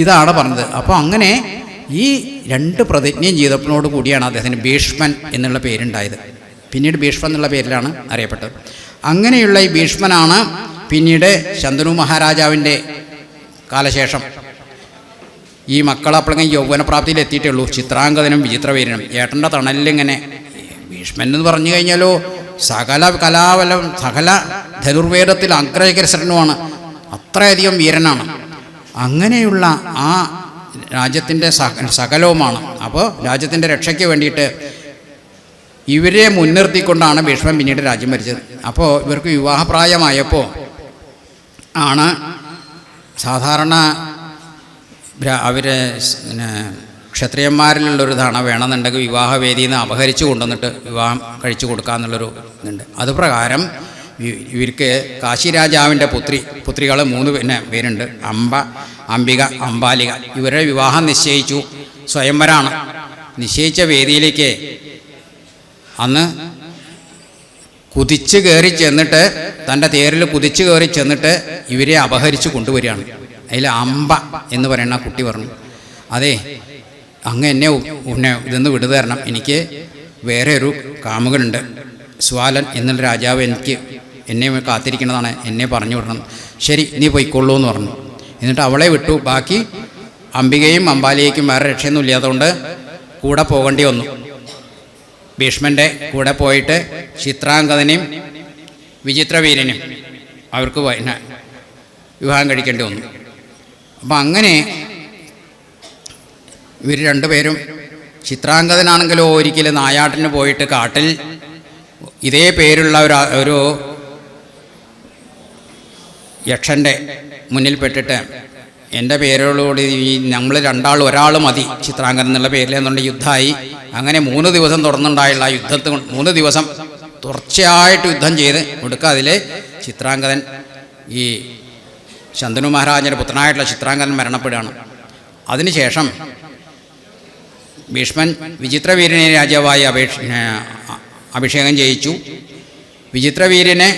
ഇതാണ് പറഞ്ഞത്. അപ്പോൾ അങ്ങനെ ഈ 2 പ്രതിജ്ഞയും ചെയ്തപ്പോഴോട് കൂടിയാണ് അദ്ദേഹത്തിന് ഭീഷ്മൻ എന്നുള്ള പേരുണ്ടായത്. പിന്നീട് ഭീഷ്മൻ എന്നുള്ള പേരിലാണ് അറിയപ്പെട്ടത്. അങ്ങനെയുള്ള ഈ ഭീഷ്മനാണ് പിന്നീട് ശന്തനു മഹാരാജാവിൻ്റെ കാലശേഷം ഈ മക്കൾ അപ്പോഴെങ്കിലും യൗവനപ്രാപ്തിയിൽ എത്തിയിട്ടേ ഉള്ളൂ. ചിത്രാംഗതനും വിചിത്രവീരനും ഏട്ടൻ്റെ തണലിലിങ്ങനെ. ഭീഷ്മൻ എന്ന് പറഞ്ഞു കഴിഞ്ഞാലോ സകല ധനുർവേദത്തിൽ അഗ്രഗരസരനുമാണ്, അത്രയധികം വീരനാണ്. അങ്ങനെയുള്ള ആ രാജ്യത്തിൻ്റെ സകലവുമാണ്. അപ്പോൾ രാജ്യത്തിൻ്റെ രക്ഷയ്ക്ക് വേണ്ടിയിട്ട് ഇവരെ മുൻനിർത്തിക്കൊണ്ടാണ് ഭീഷ്മൻ പിന്നീട് രാജ്യം ഭരിച്ചത്. അപ്പോൾ ഇവർക്ക് വിവാഹപ്രായമായപ്പോൾ ആണ് സാധാരണ അവരെ ക്ഷത്രിയന്മാരിലുള്ളൊരിതാണ്, വേണമെന്നുണ്ടെങ്കിൽ വിവാഹവേദിയിൽ നിന്ന് അപഹരിച്ചു കൊണ്ടുവന്നിട്ട് വിവാഹം കഴിച്ചു കൊടുക്കാമെന്നുള്ളൊരു ഇതുണ്ട്. അതുപ്രകാരം ഇവർക്ക് കാശി രാജാവിൻ്റെ പുത്രികൾ 3 പേരുണ്ട്, അംബിക, അംബാലിക. ഇവരുടെ വിവാഹം നിശ്ചയിച്ചു. സ്വയംവരാണ്. നിശ്ചയിച്ച വേദിയിലേക്ക് അന്ന് കുതിച്ചു കയറി ചെന്നിട്ട്, തൻ്റെ തേരിൽ കുതിച്ചു കയറി ചെന്നിട്ട് ഇവരെ അപഹരിച്ച് കൊണ്ടുവരികയാണ്. അതിൽ അംബ എന്ന് പറയുന്ന കുട്ടി പറഞ്ഞു, അതെ, അങ്ങ് എന്നെ ഇതൊന്ന് വിടു തരണം, എനിക്ക് വേറെ ഒരു കാമുകനുണ്ട്, സ്വാലൻ എന്നുള്ള രാജാവ് എന്നെ കാത്തിരിക്കുന്നതാണ്, എന്നെ പറഞ്ഞു വിടണം. ശരി, നീ പോയിക്കൊള്ളൂ എന്ന് പറഞ്ഞു. എന്നിട്ട് അവളെ വിട്ടു. ബാക്കി അംബികയും അംബാലികയ്ക്കും വേറെ രക്ഷയൊന്നും ഇല്ലാത്തതുകൊണ്ട് കൂടെ പോകേണ്ടി വന്നു. ഭീഷ്മൻ്റെ കൂടെ പോയിട്ട് ചിത്രാംഗതനെയും വിചിത്രവീരനും അവർക്ക് വിവാഹം കഴിക്കേണ്ടി വന്നു. അപ്പം അങ്ങനെ ഇവർ 2 പേരും, ചിത്രാംഗതനാണെങ്കിലോ ഒരിക്കലും നായാട്ടിന് പോയിട്ട് കാട്ടിൽ ഇതേ പേരുള്ള ഒരു യക്ഷൻ്റെ മുന്നിൽപ്പെട്ടിട്ട് എൻ്റെ പേരോടുകൂടി നമ്മൾ 2 ഒരാൾ മതി ചിത്രാംഗൻ എന്നുള്ള പേരിൽ എന്നുകൊണ്ട് യുദ്ധമായി. അങ്ങനെ 3 ദിവസം തുടർന്നുണ്ടായുള്ള ആ യുദ്ധത്തിൽ 3 ദിവസം തുടർച്ചയായിട്ട് യുദ്ധം ചെയ്ത് കൊടുക്കുക. അതിൽ ചിത്രാംഗതൻ, ഈ ശന്തനു മഹാരാജൻ്റെ പുത്രനായിട്ടുള്ള ചിത്രാംഗതൻ മരണപ്പെടുകയാണ്. അതിനുശേഷം ഭീഷ്മൻ വിചിത്രവീരനെ രാജാവായി അഭിഷേകം ചെയ്യിച്ചു. വിചിത്രവീരനെ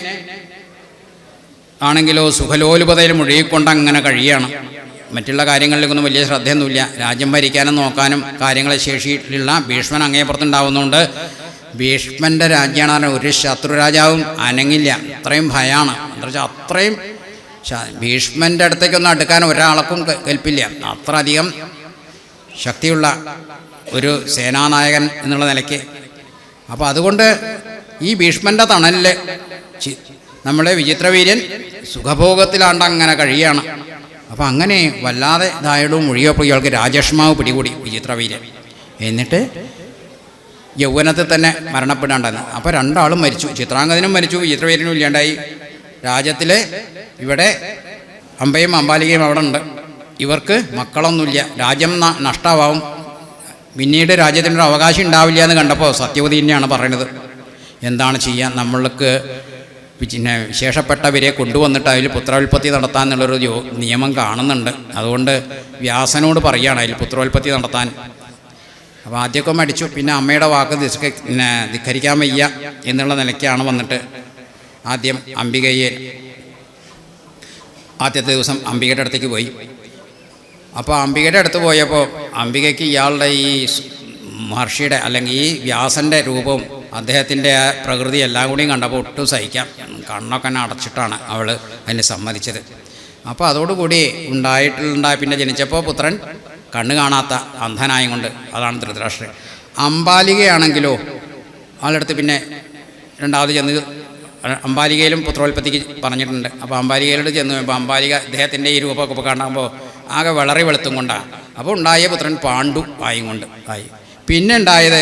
ആണെങ്കിലോ സുഖലോലുപതയിൽ മുഴുകിക്കൊണ്ട് അങ്ങനെ കഴിയുകയാണ്. മറ്റുള്ള കാര്യങ്ങളിലേക്കൊന്നും വലിയ ശ്രദ്ധയൊന്നുമില്ല. രാജ്യം ഭരിക്കാനും നോക്കാനും കാര്യങ്ങളെ ശേഷിയിലുള്ള ഭീഷ്മൻ അങ്ങേപ്പുറത്തുണ്ടാവുന്നതുകൊണ്ട് ഭീഷ്മൻ്റെ രാജ്യമാണ്. ഒരു ശത്രു രാജാവും അനങ്ങില്ല, അത്രയും ഭയമാണ്. എന്താ വെച്ചാൽ അത്രയും ഭീഷ്മൻ്റെ അടുത്തേക്കൊന്നും അടുക്കാൻ ഒരാൾക്കും കൽപ്പില്ല, അത്ര അധികം ശക്തിയുള്ള ഒരു സേനാനായകൻ എന്നുള്ള നിലയ്ക്ക്. അപ്പോൾ അതുകൊണ്ട് ഈ ഭീഷ്മൻ്റെ തണലിൽ നമ്മുടെ വിചിത്രവീര്യൻ സുഖഭോഗത്തിലാണ്ട് അങ്ങനെ കഴിയുകയാണ്. അപ്പോൾ അങ്ങനെ വല്ലാതെ ഇതായിടും മുഴിയപ്പോൾ ഇയാൾക്ക് രാജഷ്മാവ് പിടികൂടി വിചിത്രവീര്യൻ. എന്നിട്ട് യൗവനത്തിൽ തന്നെ മരണപ്പെടാണ്ടായിരുന്നു. അപ്പോൾ 2 ആളും മരിച്ചു, ചിത്രാംഗതനും മരിച്ചു, വിചിത്രവീര്യനും ഇല്ലാണ്ടായി. രാജ്യത്തിൽ ഇവിടെ അംബയും അംബാലികയും അവിടെ ഉണ്ട്. ഇവർക്ക് മക്കളൊന്നുമില്ല, രാജ്യം നഷ്ടമാവും, പിന്നീട് രാജ്യത്തിനൊരു അവകാശം ഉണ്ടാവില്ല എന്ന് കണ്ടപ്പോൾ സത്യവതി തന്നെയാണ് പറയുന്നത്, എന്താണ് ചെയ്യുക, നമ്മൾക്ക് പിന്നെ വിശേഷപ്പെട്ടവരെ കൊണ്ടുവന്നിട്ട് അതിൽ പുത്രോൽപത്തി നടത്താമെന്നുള്ളൊരു നിയമം കാണുന്നുണ്ട്. അതുകൊണ്ട് വ്യാസനോട് പറയുകയാണ് അതിൽ പുത്രോൽപത്തി നടത്താൻ. അപ്പോൾ ആദ്യമൊക്കെ മടിച്ചു, പിന്നെ അമ്മയുടെ വാക്ക് ധിക്കരിക്കാൻ വയ്യ എന്നുള്ള നിലയ്ക്കാണ് വന്നിട്ട് ആദ്യം ആദ്യത്തെ ദിവസം അംബികയുടെ അടുത്തേക്ക് പോയി. അപ്പോൾ അംബികയുടെ അടുത്ത് പോയപ്പോൾ അംബികയ്ക്ക് ഇയാളുടെ ഈ മഹർഷിയുടെ അല്ലെങ്കിൽ ഈ വ്യാസൻ്റെ രൂപവും അദ്ദേഹത്തിൻ്റെ പ്രകൃതി എല്ലാം കൂടിയും കണ്ടപ്പോൾ ഒട്ടും സഹിക്കാം, കണ്ണൊക്കെ അടച്ചിട്ടാണ് അവൾ അതിന് സമ്മതിച്ചത്. അപ്പോൾ അതോടുകൂടി പിന്നെ ജനിച്ചപ്പോൾ പുത്രൻ കണ്ണ് കാണാത്ത അന്ധനായും കൊണ്ട്. അതാണ് ധൃതരാഷ്ട്രൻ. അംബാലികയാണെങ്കിലോ ആളെടുത്ത് പിന്നെ രണ്ടാമത് ചെന്ന് അംബാലികയിലും പുത്രോൽപ്പത്തിക്ക് പറഞ്ഞിട്ടുണ്ട്. അപ്പോൾ അംബാലികയിലോട് ചെന്ന് ഇപ്പോൾ അംബാലിക ഇദ്ദേഹത്തിൻ്റെ ഈ രൂപമൊക്കെ കാണുമ്പോൾ ആകെ വളരെ വെളുത്തും കൊണ്ടാണ്. അപ്പോൾ ഉണ്ടായ പുത്രൻ പാണ്ഡു ആയും കൊണ്ട് ആയി. പിന്നെ ഉണ്ടായത്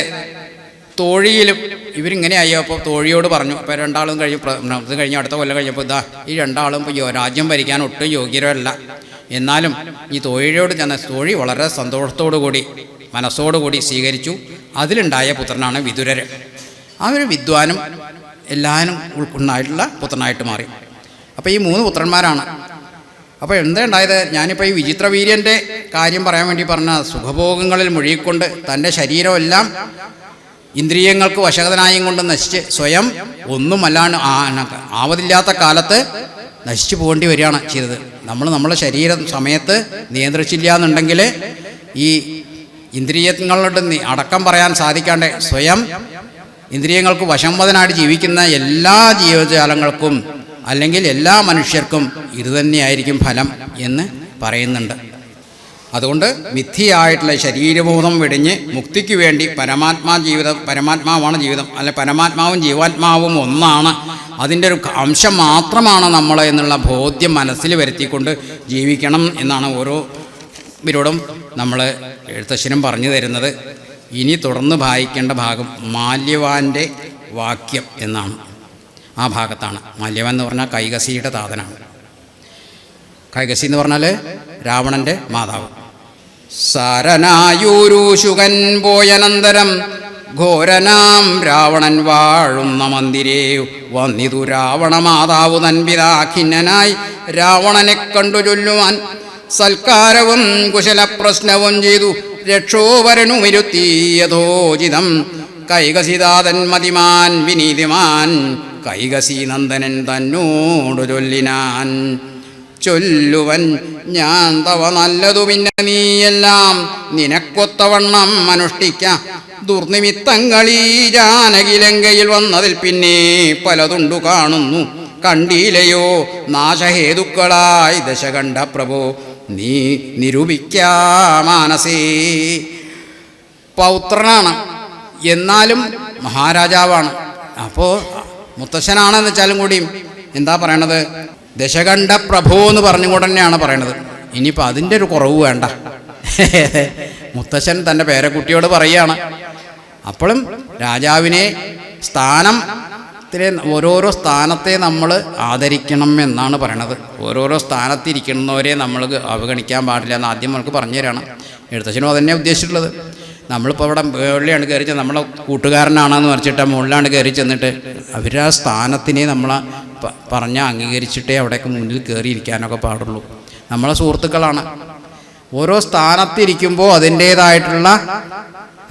തോഴിയിലും ഇവരിങ്ങനെ ആയി. അപ്പോൾ തോഴിയോട് പറഞ്ഞു, അപ്പോൾ രണ്ടാളും ഇത് കഴിഞ്ഞ് അടുത്ത കൊല്ലം കഴിഞ്ഞപ്പോൾ ഈ രണ്ടാളും ഇപ്പോൾ രാജ്യം ഭരിക്കാൻ ഒട്ടും യോഗ്യരല്ല. എന്നാലും ഈ തോഴിയോട് ചെന്ന തോഴി വളരെ സന്തോഷത്തോടുകൂടി മനസ്സോടുകൂടി സ്വീകരിച്ചു. അതിലുണ്ടായ പുത്രനാണ് വിതുരർ. അവർ വിദ്വാനും എല്ലാവരും ഉൾക്കൊണ്ടായിട്ടുള്ള പുത്രനായിട്ട് മാറി. അപ്പോൾ ഈ 3 പുത്രന്മാരാണ്. അപ്പോൾ എന്താ ഉണ്ടായത്? ഞാനിപ്പോൾ ഈ വിചിത്രവീര്യൻ്റെ കാര്യം പറയാൻ വേണ്ടി പറഞ്ഞ സുഖഭോഗങ്ങളിൽ മുഴുകിക്കൊണ്ട് തൻ്റെ ശരീരമെല്ലാം ഇന്ദ്രിയങ്ങൾക്ക് വശകതനായും കൊണ്ട് നശിച്ച് സ്വയം ഒന്നുമല്ലാണ്ട് ആവതില്ലാത്ത കാലത്ത് നശിച്ചു പോകേണ്ടി വരികയാണ് ചെയ്തത്. നമ്മളെ ശരീരം സമയത്ത് നിയന്ത്രിച്ചില്ല എന്നുണ്ടെങ്കിൽ ഈ ഇന്ദ്രിയങ്ങളുടെ അടക്കം പറയാൻ സാധിക്കാണ്ട് സ്വയം ഇന്ദ്രിയങ്ങൾക്ക് വശംവദനായിട്ട് ജീവിക്കുന്ന എല്ലാ ജീവജാലങ്ങൾക്കും അല്ലെങ്കിൽ എല്ലാ മനുഷ്യർക്കും ഇതുതന്നെയായിരിക്കും ഫലം എന്ന് പറയുന്നുണ്ട്. അതുകൊണ്ട് മിഥ്യയായിട്ടുള്ള ശരീരബോധം വെടിഞ്ഞ് മുക്തിക്ക് വേണ്ടി പരമാത്മാവാണ് ജീവിതം, അല്ലെ പരമാത്മാവും ജീവാത്മാവും ഒന്നാണ്, അതിൻ്റെ ഒരു അംശം മാത്രമാണ് നമ്മൾ എന്നുള്ള ബോധ്യം മനസ്സിൽ വരുത്തിക്കൊണ്ട് ജീവിക്കണം എന്നാണ് ഓരോ ഇവരോടും നമ്മൾ എഴുത്തച്ഛനും പറഞ്ഞു തരുന്നത്. ഇനി തുടർന്ന് വായിക്കേണ്ട ഭാഗം മാല്യവാൻ്റെ വാക്യം എന്നാണ്. ആ ഭാഗത്താണ്. മാല്യവാൻ എന്ന് പറഞ്ഞാൽ കൈകസിയുടെ താതനാണ്. കൈകസി എന്ന് പറഞ്ഞാൽ രാവണൻ്റെ മാതാവ്. സാരനായൂരുശുകൻ പോയനന്തരം ഘോരനാം രാവണൻ വാഴുന്ന മന്ദിരേ വന്നിതു രാവണ മാതാവ് തൻപിതാ ഖിന്നനായി രാവണനെ കണ്ടു ചൊല്ലുവാൻ സൽക്കാരവും കുശലപ്രശ്നവും ചെയ്തു രക്ഷോവരനുമിരുത്തി യഥോചിതം കൈകസിതാതൻ മതിമാൻ വിനീതിമാൻ കൈകസി നന്ദനൻ തന്നോടു ചൊല്ലിനാൻ ചൊല്ലുവൻ ഞാൻ തവ നല്ലതു പിന്നെ നീയെല്ലാം നിനക്കൊത്തവണ്ണം അനുഷ്ഠിക്ക ദുർനിമിത്തങ്ങളീ ജാനകിലങ്കയിൽ വന്നതിൽ പിന്നെ പലതുണ്ടു കാണുന്നു കണ്ടീലയോ നാശഹേതുക്കളായി ദശകണ്ഠ പ്രഭോ നീ നിരൂപിക്കാമാനസേ. പൗത്രനാണ് എന്നാലും മഹാരാജാവാണ്. അപ്പോൾ മുത്തശ്ശനാണെന്ന് വെച്ചാലും കൂടിയും എന്താ പറയണത്? ദശകണ്ഠ പ്രഭു എന്ന് പറഞ്ഞുകൊണ്ട് തന്നെയാണ് പറയണത്. ഇനിയിപ്പോൾ അതിൻ്റെ ഒരു കുറവ് വേണ്ട. മുത്തശ്ശൻ തൻ്റെ പേരക്കുട്ടിയോട് പറയുകയാണ്. അപ്പോഴും രാജാവിനെ ഓരോരോ സ്ഥാനത്തെ നമ്മൾ ആദരിക്കണം എന്നാണ് പറയണത്. ഓരോരോ സ്ഥാനത്തിരിക്കുന്നവരെ നമ്മൾ അവഗണിക്കാൻ പാടില്ല എന്ന് ആദ്യം നമുക്ക് പറഞ്ഞു തരണം. എഴുത്തച്ഛനും അതന്നെ ഉദ്ദേശിച്ചിട്ടുള്ളത്. നമ്മളിപ്പോൾ ഇവിടെ മുകളിലാണ് കയറി ചെന്ന് നമ്മളെ കൂട്ടുകാരനാണെന്ന് പറഞ്ഞിട്ട് മുകളിലാണ് കയറി ചെന്നിട്ട് അവരുടെ ആ സ്ഥാനത്തിനെ നമ്മളെ പറഞ്ഞ് അംഗീകരിച്ചിട്ടേ അവിടേക്ക് മുന്നിൽ കയറിയിരിക്കാനൊക്കെ പാടുള്ളൂ. നമ്മളെ സുഹൃത്തുക്കളാണ്. ഓരോ സ്ഥാനത്തിരിക്കുമ്പോൾ അതിൻ്റേതായിട്ടുള്ള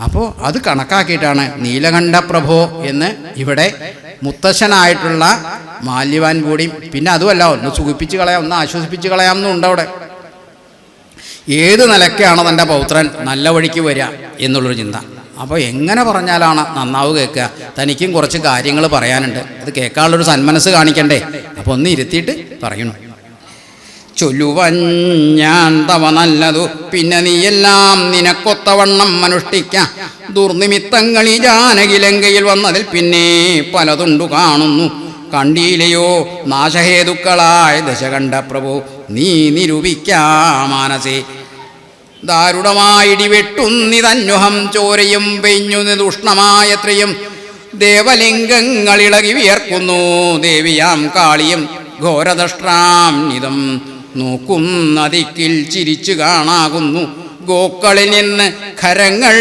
അപ്പോൾ അത് കണക്കാക്കിയിട്ടാണ് നീലകണ്ഠ പ്രഭോ എന്ന് ഇവിടെ മുത്തശ്ശനായിട്ടുള്ള മാല്യവാൻ കൂടി. പിന്നെ അതുമല്ല, ഒന്ന് സുഖിപ്പിച്ച് കളയാം, ഒന്ന് ആശ്വസിപ്പിച്ച് കളയാമെന്നുണ്ട് അവിടെ. ഏത് നിലയ്ക്കാണ് തൻ്റെ പൗത്രൻ നല്ല വഴിക്ക് വരിക എന്നുള്ളൊരു ചിന്ത. അപ്പോൾ എങ്ങനെ പറഞ്ഞാലാണ് നന്നാവ് കേൾക്കുക? തനിക്കും കുറച്ച് കാര്യങ്ങൾ പറയാനുണ്ട്, അത് കേൾക്കാനുള്ളൊരു സന്മനസ് കാണിക്കണ്ടേ? അപ്പോൾ ഒന്ന് ഇരുത്തിയിട്ട് പറയണം. ചൊല്ലുവൻ ഞാൻ തവ നല്ലതു പിന്നെ നീയെല്ലാം നിനക്കൊത്തവണ്ണം അനുഷ്ഠിക്ക ദുർനിമിത്തങ്ങളി ജാനകിലങ്കയിൽ വന്നതിൽ പിന്നെ പലതുണ്ടു കാണുന്നു കണ്ടീലയോ നാശഹേതുക്കളായ ദശകണ്ഠ പ്രഭു നീ നിരൂപിക്കാമാനസേ. ദാരുണമായിടിവെട്ടുന്നിതന്വഹം ചോരയും പെയ്ഞ്ഞു ദുഷ്ണമായത്രയും ദേവലിംഗങ്ങളിളകി വിയർക്കുന്നു ദേവിയാം കാളിയും ഘോരദഷ്ട്രാം നിതം നോക്കുന്നതിക്കിൽ ചിരിച്ചു കാണാകുന്നു ഗോക്കളിൽ നിന്ന് ഖരങ്ങൾ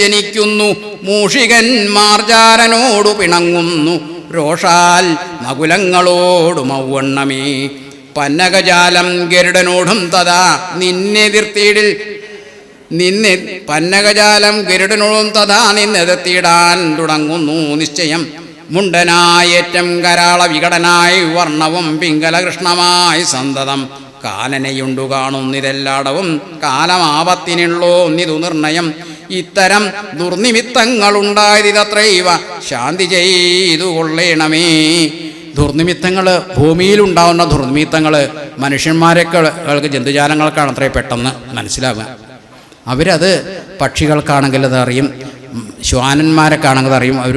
ജനിക്കുന്നു മൂഷികൻ മാർജാരനോടു പിണങ്ങുന്നു രോഷാൽ നകുലങ്ങളോടു മൗവണ്ണമേ പന്നകജാലം ഗരുഡനോടും തഥാ പന്നകജാലം ഗരുഡനോടും തഥാ നിന്നെതിർത്തിയിടാൻ തുടങ്ങുന്നു നിശ്ചയം മുണ്ടനായേറ്റം കരാള വികടനായി വർണ്ണവും പിങ്കലകൃഷ്ണമായി സന്തതം കാലനയുണ്ടു കാണുന്നിതെല്ലാടവും കാലമാപത്തിനുള്ളോ നിതു നിർണയം ഇത്തരം ദുർനിമിത്തങ്ങളുണ്ടായതിതത്രൈവ ശാന്തി ചെയ്തു കൊള്ളേണമേ. ദുർനിമിത്തങ്ങൾ, ഭൂമിയിലുണ്ടാവുന്ന ദുർനിമിത്തങ്ങൾ മനുഷ്യന്മാരെക്കാൾക്ക് ജന്തുജാലങ്ങൾക്കാണ് അത്രയും പെട്ടെന്ന് മനസ്സിലാവുക. അവരത് പക്ഷികൾക്കാണെങ്കിൽ അത് അറിയും, ശ്വാനന്മാരൊക്കെ ആണെങ്കിൽ അറിയും. അവർ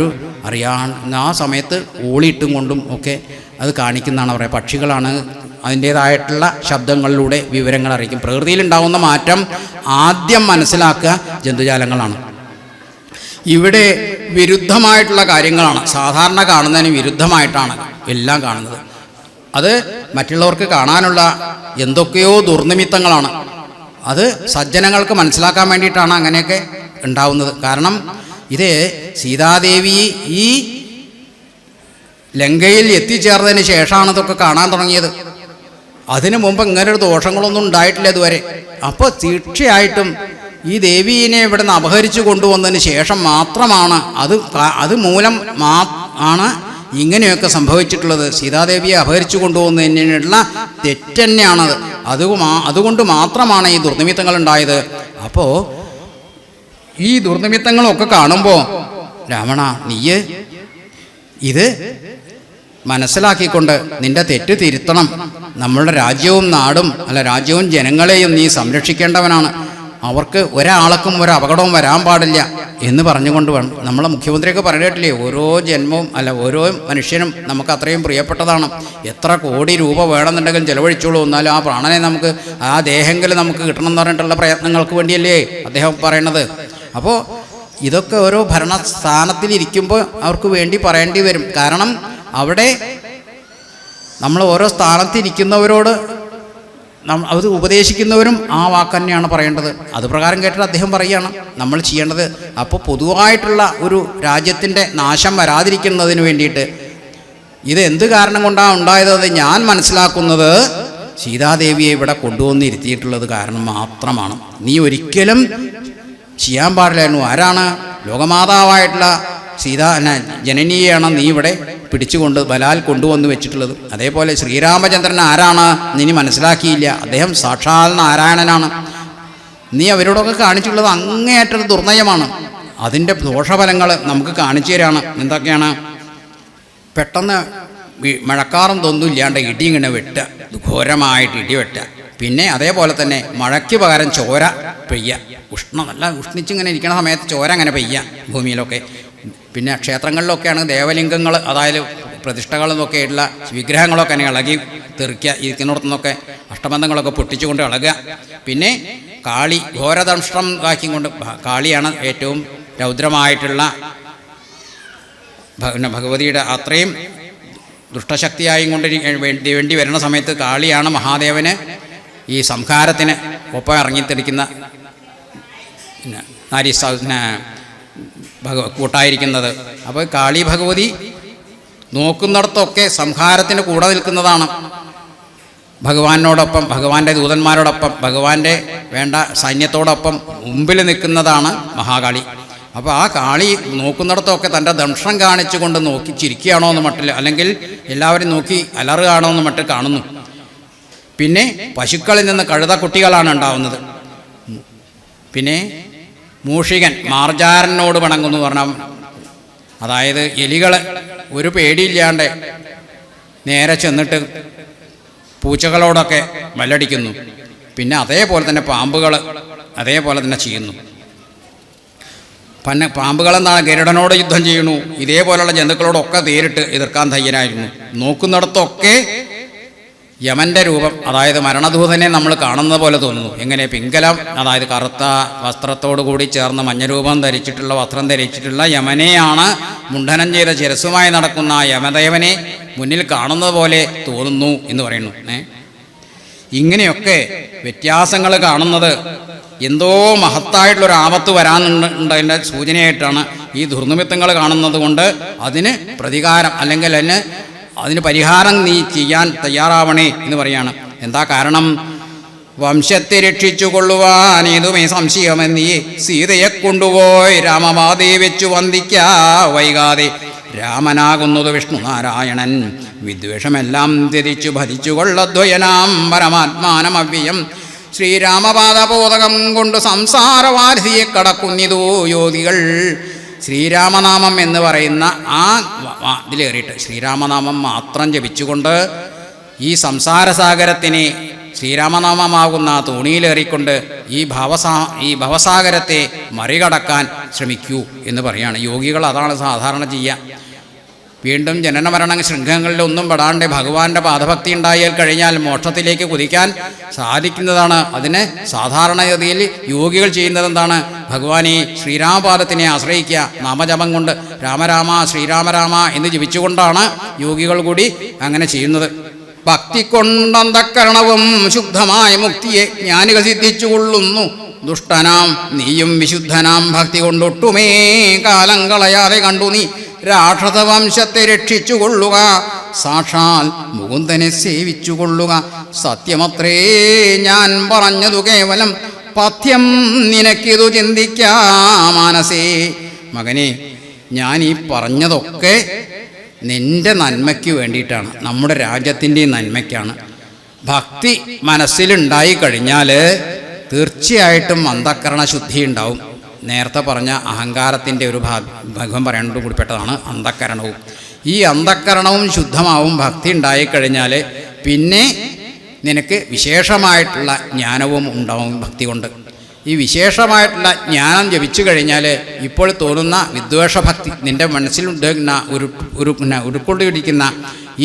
ആ സമയത്ത് ഓളിയിട്ടും കൊണ്ടും ഒക്കെ അത് കാണിക്കുന്നതാണ് പറയുക. പക്ഷികളാണ് അതിൻ്റേതായിട്ടുള്ള ശബ്ദങ്ങളിലൂടെ വിവരങ്ങൾ അറിയിക്കും. പ്രകൃതിയിലുണ്ടാകുന്ന മാറ്റം ആദ്യം മനസ്സിലാക്കുക ജന്തുജാലങ്ങളാണ്. ഇവിടെ വിരുദ്ധമായിട്ടുള്ള കാര്യങ്ങളാണ്, സാധാരണ കാണുന്നതിന് വിരുദ്ധമായിട്ടാണ് എല്ലാം കാണുന്നത്. അത് മറ്റുള്ളവർക്ക് കാണാനുള്ള എന്തൊക്കെയോ ദുർനിമിത്തങ്ങളാണ്. അത് സജ്ജനങ്ങൾക്ക് മനസ്സിലാക്കാൻ വേണ്ടിയിട്ടാണ് അങ്ങനെയൊക്കെ ഉണ്ടാവുന്നത്. കാരണം ഇത് സീതാദേവി ഈ ലങ്കയിൽ എത്തിച്ചേർന്നതിന് ശേഷമാണ് ഇതൊക്കെ കാണാൻ തുടങ്ങിയത്. അതിനു മുമ്പ് ഇങ്ങനൊരു ദോഷങ്ങളൊന്നും ഉണ്ടായിട്ടില്ല ഇതുവരെ. അപ്പോൾ തീർച്ചയായിട്ടും ഈ ദേവീനെ ഇവിടെ നിന്ന് അപഹരിച്ചു കൊണ്ടുവന്നതിന് ശേഷം മാത്രമാണ് അത് മൂലം ആണ് ഇങ്ങനെയൊക്കെ സംഭവിച്ചിട്ടുള്ളത്. സീതാദേവിയെ അപഹരിച്ചു കൊണ്ടുപോകുന്നതിനുള്ള തെറ്റ് തന്നെയാണത്. അതുകൊണ്ട് മാത്രമാണ് ഈ ദുർനിമിത്തങ്ങൾ ഉണ്ടായത്. അപ്പോൾ ഈ ദുർനിമിത്തങ്ങളൊക്കെ കാണുമ്പോൾ രാവണ, നീയ് ഇത് മനസ്സിലാക്കിക്കൊണ്ട് നിന്റെ തെറ്റ് തിരുത്തണം. നമ്മളുടെ രാജ്യവും നാടും രാജ്യവും ജനങ്ങളെയും നീ സംരക്ഷിക്കേണ്ടവനാണ്. അവർക്ക് ഒരാൾക്കും ഒരു അപകടവും വരാൻ പാടില്ല എന്ന് പറഞ്ഞുകൊണ്ട് വേണം. നമ്മളെ മുഖ്യമന്ത്രിയൊക്കെ പറഞ്ഞിട്ടില്ലേ, ഓരോ ജന്മവും ഓരോ മനുഷ്യനും നമുക്ക് അത്രയും പ്രിയപ്പെട്ടതാണ്. എത്ര കോടി രൂപ വേണമെന്നുണ്ടെങ്കിലും ചിലവഴിച്ചോളൂ, എന്നാലും ആ പ്രാണനെ നമുക്ക്, ആ ദേഹമെങ്കിലും നമുക്ക് കിട്ടണം എന്ന് പറഞ്ഞിട്ടുള്ള പ്രയത്നങ്ങൾക്ക് വേണ്ടിയല്ലേ അദ്ദേഹം പറയണത്. അപ്പോൾ ഇതൊക്കെ ഓരോ ഭരണസ്ഥാനത്തിലിരിക്കുമ്പോൾ അവർക്ക് വേണ്ടി പറയേണ്ടി വരും. കാരണം അവിടെ നമ്മൾ ഓരോ സ്ഥാനത്തിരിക്കുന്നവരോട് അത് ഉപദേശിക്കുന്നവരും ആ വാക്ക് തന്നെയാണ് പറയേണ്ടത്. അത് പ്രകാരം കേട്ടിട്ട് അദ്ദേഹം പറയുകയാണ് നമ്മൾ ചെയ്യേണ്ടത്. അപ്പോൾ പൊതുവായിട്ടുള്ള ഒരു രാജ്യത്തിൻ്റെ നാശം വരാതിരിക്കുന്നതിന് വേണ്ടിയിട്ട് ഇത് എന്ത് കാരണം കൊണ്ടാണ് ഉണ്ടായത് ഞാൻ മനസ്സിലാക്കുന്നത് സീതാദേവിയെ ഇവിടെ കൊണ്ടുവന്നിരുത്തിയിട്ടുള്ളത് കാരണം മാത്രമാണ്. നീ ഒരിക്കലും ചെയ്യാൻ പാടില്ലായിരുന്നു. ആരാണ്? ലോകമാതാവായിട്ടുള്ള ജനനിയെയാണ് നീ ഇവിടെ പിടിച്ചുകൊണ്ട് ബലാൽ കൊണ്ടുവന്ന് വെച്ചിട്ടുള്ളത്. അതേപോലെ ശ്രീരാമചന്ദ്രൻ ആരാണ് നീ മനസ്സിലാക്കിയില്ല. അദ്ദേഹം സാക്ഷാൽ നാരായണനാണ്. നീ അവരോടൊക്കെ കാണിച്ചിട്ടുള്ളത് അങ്ങേയറ്റം ദുർനയമാണ്. അതിൻ്റെ ദോഷഫലങ്ങൾ നമുക്ക് കാണിച്ചു തരാണ്. എന്തൊക്കെയാണ്? പെട്ടെന്ന് മഴക്കാറും തൊന്നുമില്ലാണ്ട് ഇടി ഇങ്ങനെ വെട്ടുക, ഘോരമായിട്ട് ഇടി വെട്ടുക. പിന്നെ അതേപോലെ തന്നെ മഴയ്ക്ക് പകരം ചോര പെയ്യുക. നല്ല ഉഷ്ണിച്ചിങ്ങനെ ഇരിക്കുന്ന സമയത്ത് ചോര അങ്ങനെ പെയ്യുക ഭൂമിയിലൊക്കെ. പിന്നെ ക്ഷേത്രങ്ങളിലൊക്കെയാണ് ദേവലിംഗങ്ങൾ, അതായത് പ്രതിഷ്ഠകളെന്നൊക്കെ ആയിട്ടുള്ള വിഗ്രഹങ്ങളൊക്കെ തന്നെ ഇളകി തെറിക്കുക. ഇരിക്കുന്നിടത്തുനിന്നൊക്കെ അഷ്ടബന്ധങ്ങളൊക്കെ പൊട്ടിച്ചുകൊണ്ട് ഇളകുക. പിന്നെ കാളി ഘോരദംഷ്ടം ആക്കിക്കൊണ്ട്, കാളിയാണ് ഏറ്റവും രൗദ്രമായിട്ടുള്ള ഭഗവതിയുടെ അത്രയും ദുഷ്ടശക്തിയായും കൊണ്ട് വേണ്ടി വരുന്ന സമയത്ത് കാളിയാണ് മഹാദേവന് ഈ സംഹാരത്തിന് ഒപ്പം ഇറങ്ങിത്തിരിക്കുന്ന കൂട്ടായിരിക്കുന്നത്. അപ്പോൾ കാളി ഭഗവതി നോക്കുന്നിടത്തൊക്കെ സംഹാരത്തിന് കൂടെ നിൽക്കുന്നതാണ്. ഭഗവാനോടൊപ്പം, ഭഗവാന്റെ ദൂതന്മാരോടൊപ്പം, ഭഗവാന്റെ വേണ്ട സൈന്യത്തോടൊപ്പം മുമ്പിൽ നിൽക്കുന്നതാണ് മഹാകാളി. അപ്പോൾ ആ കാളി നോക്കുന്നിടത്തൊക്കെ തൻ്റെ ദംഷ്ട്രം കാണിച്ചുകൊണ്ട് നോക്കി ചിരിക്കുകയാണോ എന്ന് മട്ടിൽ, അല്ലെങ്കിൽ എല്ലാവരും നോക്കി അലറുകയാണോ എന്ന് മട്ടിൽ കാണുന്നു. പിന്നെ പശുക്കളിൽ നിന്ന് കഴുതക്കുട്ടികളാണ് ഉണ്ടാവുന്നത്. പിന്നെ മൂഷികൻ മാർജാരനോട് പിണങ്ങുന്നു പറഞ്ഞാൽ, അതായത് എലികൾ ഒരു പേടിയില്ലാണ്ട് നേരെ ചെന്നിട്ട് പൂച്ചകളോടൊക്കെ മല്ലടിക്കുന്നു. പിന്നെ അതേപോലെ തന്നെ പാമ്പുകൾ അതേപോലെ തന്നെ ചെയ്യുന്നു. പിന്നെ പാമ്പുകളെന്താണ്? ഗരുഡനോട് യുദ്ധം ചെയ്യുന്നു. ഇതേപോലെയുള്ള ജന്തുക്കളോടൊക്കെ നേരിട്ട് എതിർക്കാൻ തയ്യാറായിരുന്നു. നോക്കുന്നിടത്തൊക്കെ യമൻ്റെ രൂപം, അതായത് മരണദൂതനെ നമ്മൾ കാണുന്നത് പോലെ തോന്നുന്നു. എങ്ങനെ? പിങ്കലം, അതായത് കറുത്ത വസ്ത്രത്തോടു കൂടി ചേർന്ന് മഞ്ഞരൂപം ധരിച്ചിട്ടുള്ള വസ്ത്രം ധരിച്ചിട്ടുള്ള യമനെയാണ് മുണ്ഡനം ചെയ്ത ശിരസ്സുമായി നടക്കുന്ന ആ യമദേവനെ മുന്നിൽ കാണുന്നത് പോലെ തോന്നുന്നു എന്ന് പറയുന്നു. ഇങ്ങനെയൊക്കെ വ്യത്യാസങ്ങൾ കാണുന്നത് എന്തോ മഹത്തായിട്ടുള്ളൊരു ആപത്ത് വരാനുണ്ടതിൻ്റെ സൂചനയായിട്ടാണ് ഈ ദുർനിമിത്തങ്ങൾ കാണുന്നത് കൊണ്ട് അതിന് പ്രതികാരം, അല്ലെങ്കിൽ അതിന് പരിഹാരം നീ ചെയ്യാൻ തയ്യാറാവണേ എന്ന് പറയാണ്. എന്താ കാരണം? വംശത്തെ രക്ഷിച്ചു കൊള്ളുവാനേതുമേ സംശയമെന്നീ സീതയെ കൊണ്ടുപോയി രാമമാതയെ വെച്ചു വന്ദിക്കാ വൈകാതെ. രാമനാകുന്നത് വിഷ്ണു നാരായണൻ, വിദ്വേഷമെല്ലാം തിരിച്ചു ഭരിച്ചു കൊള്ളദ്വയനാം പരമാത്മാനമവ്യം. ശ്രീരാമപാദബോധകം കൊണ്ട് സംസാരവാരിധിയെ കടക്കുന്നിതോ യോഗികൾ. ശ്രീരാമനാമം എന്ന് പറയുന്ന ആ ഇതിലേറിയിട്ട് ശ്രീരാമനാമം മാത്രം ജപിച്ചുകൊണ്ട് ഈ സംസാരസാഗരത്തിനെ ശ്രീരാമനാമമാകുന്ന തോണിയിലേറിക്കൊണ്ട് ഈ ഭവസാഗരത്തെ മറികടക്കാൻ ശ്രമിക്കൂ എന്ന് പറയാണ്. യോഗികൾ അതാണ് സാധാരണ ചെയ്യുക. വീണ്ടും ജനനമരണ ശൃംഖങ്ങളിലൊന്നും പെടാണ്ട് ഭഗവാന്റെ പാദഭക്തി ഉണ്ടായാൽ കഴിഞ്ഞാൽ മോക്ഷത്തിലേക്ക് കുതിക്കാൻ സാധിക്കുന്നതാണ്. അതിന് സാധാരണഗതിയിൽ യോഗികൾ ചെയ്യുന്നത് എന്താണ്? ഭഗവാനെ ശ്രീരാമപാദത്തിനെ ആശ്രയിക്കുക. നാമജപം കൊണ്ട് രാമരാമ ശ്രീരാമരാമ എന്ന് ജപിച്ചുകൊണ്ടാണ് യോഗികൾ കൂടി അങ്ങനെ ചെയ്യുന്നത്. ഭക്തി കൊണ്ടന്തക്കരണവും ശുദ്ധമായ മുക്തിയെ ജ്ഞാനികൾ സിദ്ധിച്ചുകൊള്ളുന്നു. ദുഷ്ടനാം നീയും വിശുദ്ധനാം ഭക്തി കൊണ്ടൊട്ടുമേ കാലം കളയാതെ കണ്ടു നീ രാക്ഷസവംശത്തെ രക്ഷിച്ചുകൊള്ളുക. സാക്ഷാൽ മുകുന്ദനെ സേവിച്ചുകൊള്ളുക. സത്യമത്രേ ഞാൻ പറഞ്ഞതു കേവലം പഥ്യം നിനക്കിതു ചിന്തിക്കാം മനസ്സേ. മകനെ, ഞാൻ ഈ പറഞ്ഞതൊക്കെ നിന്റെ നന്മയ്ക്ക് വേണ്ടിയിട്ടാണ്, നമ്മുടെ രാജ്യത്തിൻ്റെ നന്മയ്ക്കാണ്. ഭക്തി മനസ്സിലുണ്ടായി കഴിഞ്ഞാൽ തീർച്ചയായിട്ടും അന്ധക്കരണ ശുദ്ധി ഉണ്ടാവും. നേരത്തെ പറഞ്ഞ അഹങ്കാരത്തിൻ്റെ ഒരു ഭാഗം പറയേണ്ടത് കൂടിപ്പെട്ടതാണ് അന്ധക്കരണവും. ഈ അന്ധക്കരണവും ശുദ്ധമാവും ഭക്തി ഉണ്ടായിക്കഴിഞ്ഞാൽ പിന്നെ നിനക്ക് വിശേഷമായിട്ടുള്ള ജ്ഞാനവും ഉണ്ടാവും ഭക്തി കൊണ്ട്. ഈ വിശേഷമായിട്ടുള്ള ജ്ഞാനം ജപിച്ചു കഴിഞ്ഞാൽ ഇപ്പോൾ തോന്നുന്ന വിദ്വേഷഭക്തി, നിൻ്റെ മനസ്സിലുണ്ടാകുന്ന ഉരുക്കൊണ്ടിരിക്കുന്ന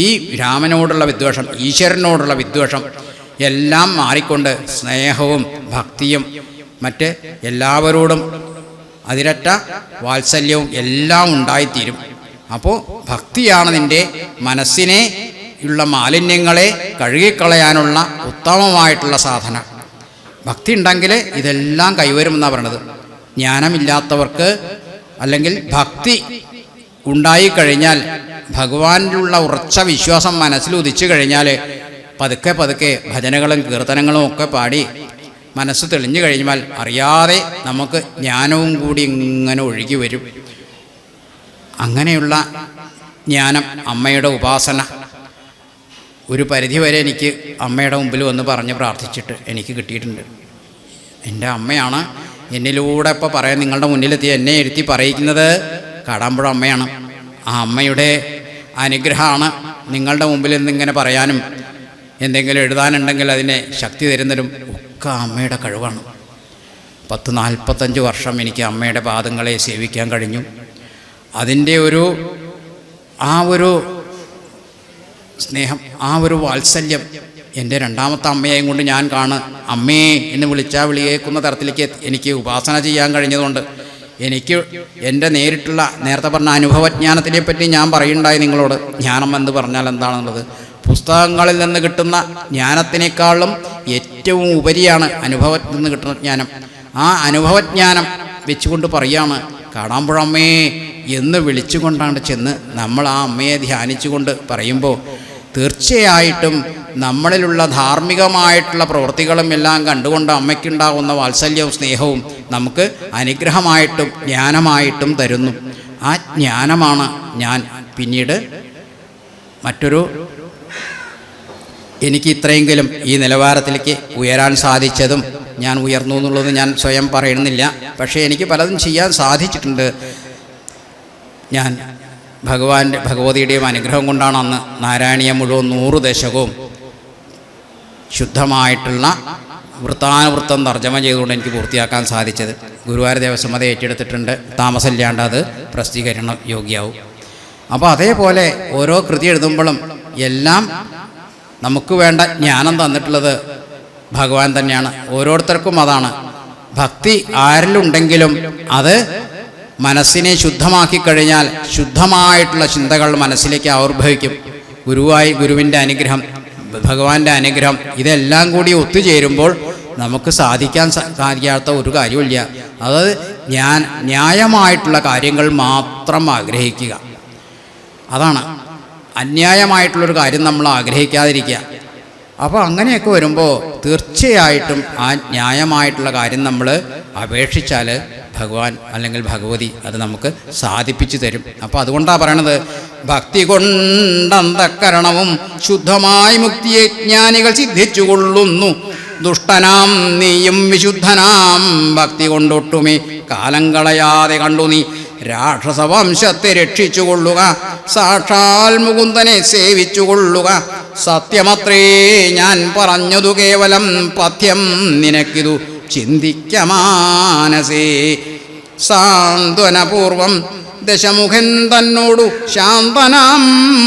ഈ രാമനോടുള്ള വിദ്വേഷം, ഈശ്വരനോടുള്ള വിദ്വേഷം എല്ലാം മാറിക്കൊണ്ട് സ്നേഹവും ഭക്തിയും മറ്റ് എല്ലാവരോടും അതിരറ്റ വാത്സല്യവും എല്ലാം ഉണ്ടായിത്തീരും. അപ്പോൾ ഭക്തിയാണ് നിൻ്റെ മനസ്സിനെ ഉള്ള മാലിന്യങ്ങളെ കഴുകിക്കളയാനുള്ള ഉത്തമമായിട്ടുള്ള സാധന. ഭക്തി ഉണ്ടെങ്കിൽ ഇതെല്ലാം കൈവരുമെന്നാണ് പറയണത്. ജ്ഞാനമില്ലാത്തവർക്ക് അല്ലെങ്കിൽ ഭക്തി ഉണ്ടായിക്കഴിഞ്ഞാൽ, ഭഗവാനിലുള്ള ഉറച്ച വിശ്വാസം മനസ്സിൽ ഉദിച്ചു കഴിഞ്ഞാൽ പതുക്കെ പതുക്കെ ഭജനകളും കീർത്തനങ്ങളും ഒക്കെ പാടി മനസ്സ് തെളിഞ്ഞു കഴിഞ്ഞാൽ അറിയാതെ നമുക്ക് ജ്ഞാനവും കൂടി ഇങ്ങനെ ഒഴുകി വരും. അങ്ങനെയുള്ള ജ്ഞാനം, അമ്മയുടെ ഉപാസന, ഒരു പരിധിവരെ എനിക്ക് അമ്മയുടെ മുമ്പിൽ വന്ന് പറഞ്ഞ് പ്രാർത്ഥിച്ചിട്ട് എനിക്ക് കിട്ടിയിട്ടുണ്ട്. എൻ്റെ അമ്മയാണ് എന്നിലൂടെ ഇപ്പോൾ പറയാൻ നിങ്ങളുടെ മുന്നിലെത്തി എന്നെ ഇരുത്തി പറയിക്കുന്നത് കാടാമ്പുഴ അമ്മയാണ്. ആ അമ്മയുടെ അനുഗ്രഹമാണ് നിങ്ങളുടെ മുമ്പിൽ നിന്നിങ്ങനെ പറയാനും എന്തെങ്കിലും എഴുതാനുണ്ടെങ്കിൽ അതിനെ ശക്തി തരുന്നതും ഒക്കെ അമ്മയുടെ കഴിവാണ്. 40-45 വർഷം എനിക്ക് അമ്മയുടെ പാദങ്ങളെ സേവിക്കാൻ കഴിഞ്ഞു. അതിൻ്റെ ആ ഒരു സ്നേഹം, ആ ഒരു വാത്സല്യം എൻ്റെ രണ്ടാമത്തെ അമ്മയെയും കൊണ്ട് ഞാൻ അമ്മേ എന്ന് വിളിച്ചാൽ വിളിയേക്കുന്ന തരത്തിലേക്ക് എനിക്ക് ഉപാസന ചെയ്യാൻ കഴിഞ്ഞതുകൊണ്ട് എനിക്ക് എൻ്റെ നേരിട്ടുള്ള നേരത്തെ പറഞ്ഞ അനുഭവജ്ഞാനത്തിനെ പറ്റി ഞാൻ പറയുണ്ടായി നിങ്ങളോട്. ജ്ഞാനം എന്ന് പറഞ്ഞാൽ എന്താണെന്നുള്ളത് പുസ്തകങ്ങളിൽ നിന്ന് കിട്ടുന്ന ജ്ഞാനത്തിനേക്കാളും ഏറ്റവും ഉപരിയാണ് അനുഭവത്തിൽ നിന്ന് കിട്ടുന്ന ജ്ഞാനം. ആ അനുഭവജ്ഞാനം വെച്ചുകൊണ്ട് പറയാണ് കാടാമ്പുഴ അമ്മേ എന്ന് വിളിച്ചുകൊണ്ടാണ് ചെന്ന് നമ്മൾ ആ അമ്മയെ ധ്യാനിച്ചുകൊണ്ട് പറയുമ്പോൾ തീർച്ചയായിട്ടും നമ്മളിലുള്ള ധാർമ്മികമായിട്ടുള്ള പ്രവൃത്തികളും എല്ലാം കണ്ടുകൊണ്ട് അമ്മയ്ക്കുണ്ടാകുന്ന വാത്സല്യവും സ്നേഹവും നമുക്ക് അനുഗ്രഹമായിട്ടും ജ്ഞാനമായിട്ടും തരുന്നു. ആ ജ്ഞാനമാണ് ഞാൻ പിന്നീട് എനിക്ക് ഇത്രയെങ്കിലും ഈ നിലവാരത്തിലേക്ക് ഉയരാൻ സാധിച്ചതും, ഞാൻ ഉയർന്നു എന്നുള്ളത് ഞാൻ സ്വയം പറയുന്നില്ല, പക്ഷേ എനിക്ക് പലതും ചെയ്യാൻ സാധിച്ചിട്ടുണ്ട്. ഞാൻ ഭഗവതിയുടെയും അനുഗ്രഹം കൊണ്ടാണ് അന്ന് നാരായണീയം മുഴുവൻ 100 ദശകവും ശുദ്ധമായിട്ടുള്ള വൃത്താനുവൃത്തം തർജ്ജമ ചെയ്തുകൊണ്ട് എനിക്ക് പൂർത്തിയാക്കാൻ സാധിച്ചത്. ഗുരുവായൂർ ദേവസ്വം അത് ഏറ്റെടുത്തിട്ടുണ്ട്. താമസമില്ലാണ്ട് അത് പ്രസിദ്ധീകരണ യോഗ്യമാവും. അപ്പോൾ അതേപോലെ ഓരോ കൃതി എഴുതുമ്പോഴും എല്ലാം നമുക്ക് വേണ്ട ജ്ഞാനം തന്നിട്ടുള്ളത് ഭഗവാൻ തന്നെയാണ്. ഓരോരുത്തർക്കും അതാണ്. ഭക്തി ആരിലുണ്ടെങ്കിലും അത് മനസ്സിനെ ശുദ്ധമാക്കി കഴിഞ്ഞാൽ ശുദ്ധമായിട്ടുള്ള ചിന്തകൾ മനസ്സിലേക്ക് ആവിർഭവിക്കും. ഗുരുവിൻ്റെ അനുഗ്രഹം, ഭഗവാന്റെ അനുഗ്രഹം ഇതെല്ലാം കൂടി ഒത്തുചേരുമ്പോൾ നമുക്ക് സാധിക്കാൻ സാധിക്കാത്ത ഒരു കാര്യമില്ല. അത് ന്യായമായിട്ടുള്ള കാര്യങ്ങൾ മാത്രം ആഗ്രഹിക്കുക. അതാണ് അന്യായമായിട്ടുള്ളൊരു കാര്യം നമ്മൾ ആഗ്രഹിക്കാതിരിക്കുക. അപ്പോൾ അങ്ങനെയൊക്കെ വരുമ്പോൾ തീർച്ചയായിട്ടും ആ ന്യായമായിട്ടുള്ള കാര്യം നമ്മൾ അപേക്ഷിച്ചാൽ ഭഗവാൻ അല്ലെങ്കിൽ ഭഗവതി അത് നമുക്ക് സാധിപ്പിച്ചു തരും. അപ്പോൾ അതുകൊണ്ടാണ് പറയണത്, ഭക്തി കൊണ്ടന്തക്കരണവും ശുദ്ധമായി മുക്തിയെ ജ്ഞാനികൾ സിദ്ധിച്ചുകൊള്ളുന്നു. ദുഷ്ടനാം നീയും വിശുദ്ധനാം ഭക്തി കൊണ്ടൊട്ടുമേ കാലം കളയാതെ കണ്ടു നീ രാക്ഷസവംശത്തെ രക്ഷിച്ചുകൊള്ളുക. സാക്ഷാൽ മുകുന്ദനെ സേവിച്ചുകൊള്ളുക. സത്യമത്രേ ഞാൻ പറഞ്ഞതു കേവലം പഥ്യം നിനക്കിതു ചിന്തിക്കമാനസേ. സാന്ത്വനപൂർവം ദശമുഖൻ തന്നോടു ശാന്തനാം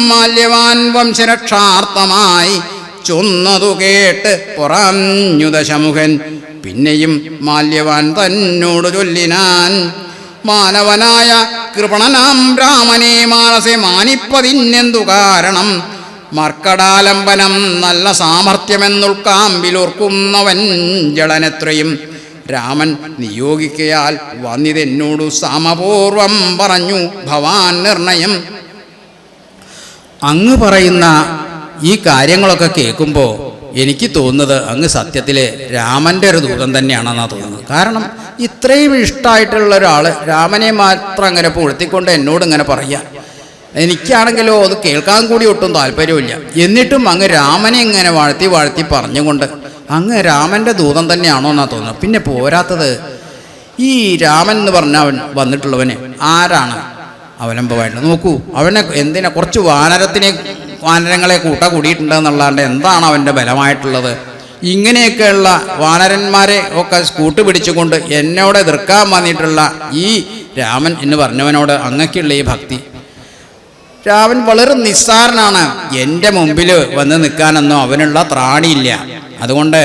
മാല്യവാൻ വംശരക്ഷാർത്ഥമായി ചൊന്നതു കേട്ട് പുറഞ്ഞു ദശമുഖൻ. പിന്നെയും മാല്യവാൻ തന്നോട് ചൊല്ലിനാൻ, മാനവനായ കൃപണനാം രാമനെ മാനസെ മാനിപ്പതിനെന്തു കാരണം? മർക്കടാലംബനം നല്ല സാമർഥ്യമെന്നുൾക്കാമ്പിലോർക്കുന്നവൻ ജളനെത്രയും. രാമൻ നിയോഗിക്കയാൽ വന്നിതെന്നോടു സമപൂർവം പറഞ്ഞു ഭവാൻ നിർണയം. അങ്ങ് പറയുന്ന ഈ കാര്യങ്ങളൊക്കെ കേൾക്കുമ്പോൾ എനിക്ക് തോന്നുന്നത് അങ്ങ് സത്യത്തിൽ രാമൻ്റെ ഒരു ദൂതൻ തന്നെയാണെന്നാണ് തോന്നുന്നത്. കാരണം ഇത്രയും ഇഷ്ടമായിട്ടുള്ള ഒരാൾ രാമനെ മാത്രം അങ്ങനെ പുഴ്ത്തിക്കൊണ്ട് എന്നോട് ഇങ്ങനെ പറയുക, എനിക്കാണെങ്കിലോ അത് കേൾക്കാൻ കൂടി ഒട്ടും താല്പര്യമില്ല. എന്നിട്ടും അങ്ങ് രാമനെ ഇങ്ങനെ വാഴ്ത്തി വാഴ്ത്തി പറഞ്ഞുകൊണ്ട് അങ്ങ് രാമൻ്റെ ദൂതൻ തന്നെയാണോ എന്നാണ് തോന്നുന്നത്. പിന്നെ പോരാത്തത്, ഈ രാമൻ എന്ന് പറഞ്ഞവൻ വന്നിട്ടുള്ളവന് ആരാണ് അവലംബമായിട്ട്? നോക്കൂ, അവനെ എന്തിനാ കുറച്ച് വാനരങ്ങളെ കൂടിയിട്ടുണ്ടെന്നുള്ളതാണ്ട് എന്താണ് അവൻ്റെ ബലമായിട്ടുള്ളത്? ഇങ്ങനെയൊക്കെയുള്ള വാനരന്മാരെ ഒക്കെ കൂട്ടുപിടിച്ചുകൊണ്ട് എന്നോട് എതിർക്കാൻ വന്നിട്ടുള്ള ഈ രാമൻ എന്ന് പറഞ്ഞവനോട് അങ്ങക്കുള്ള ഈ ഭക്തി. രാമൻ വളരെ നിസ്സാരനാണ്. എൻ്റെ മുമ്പിൽ വന്ന് നിൽക്കാനൊന്നും അവനുള്ള ത്രാണിയില്ല. അതുകൊണ്ട്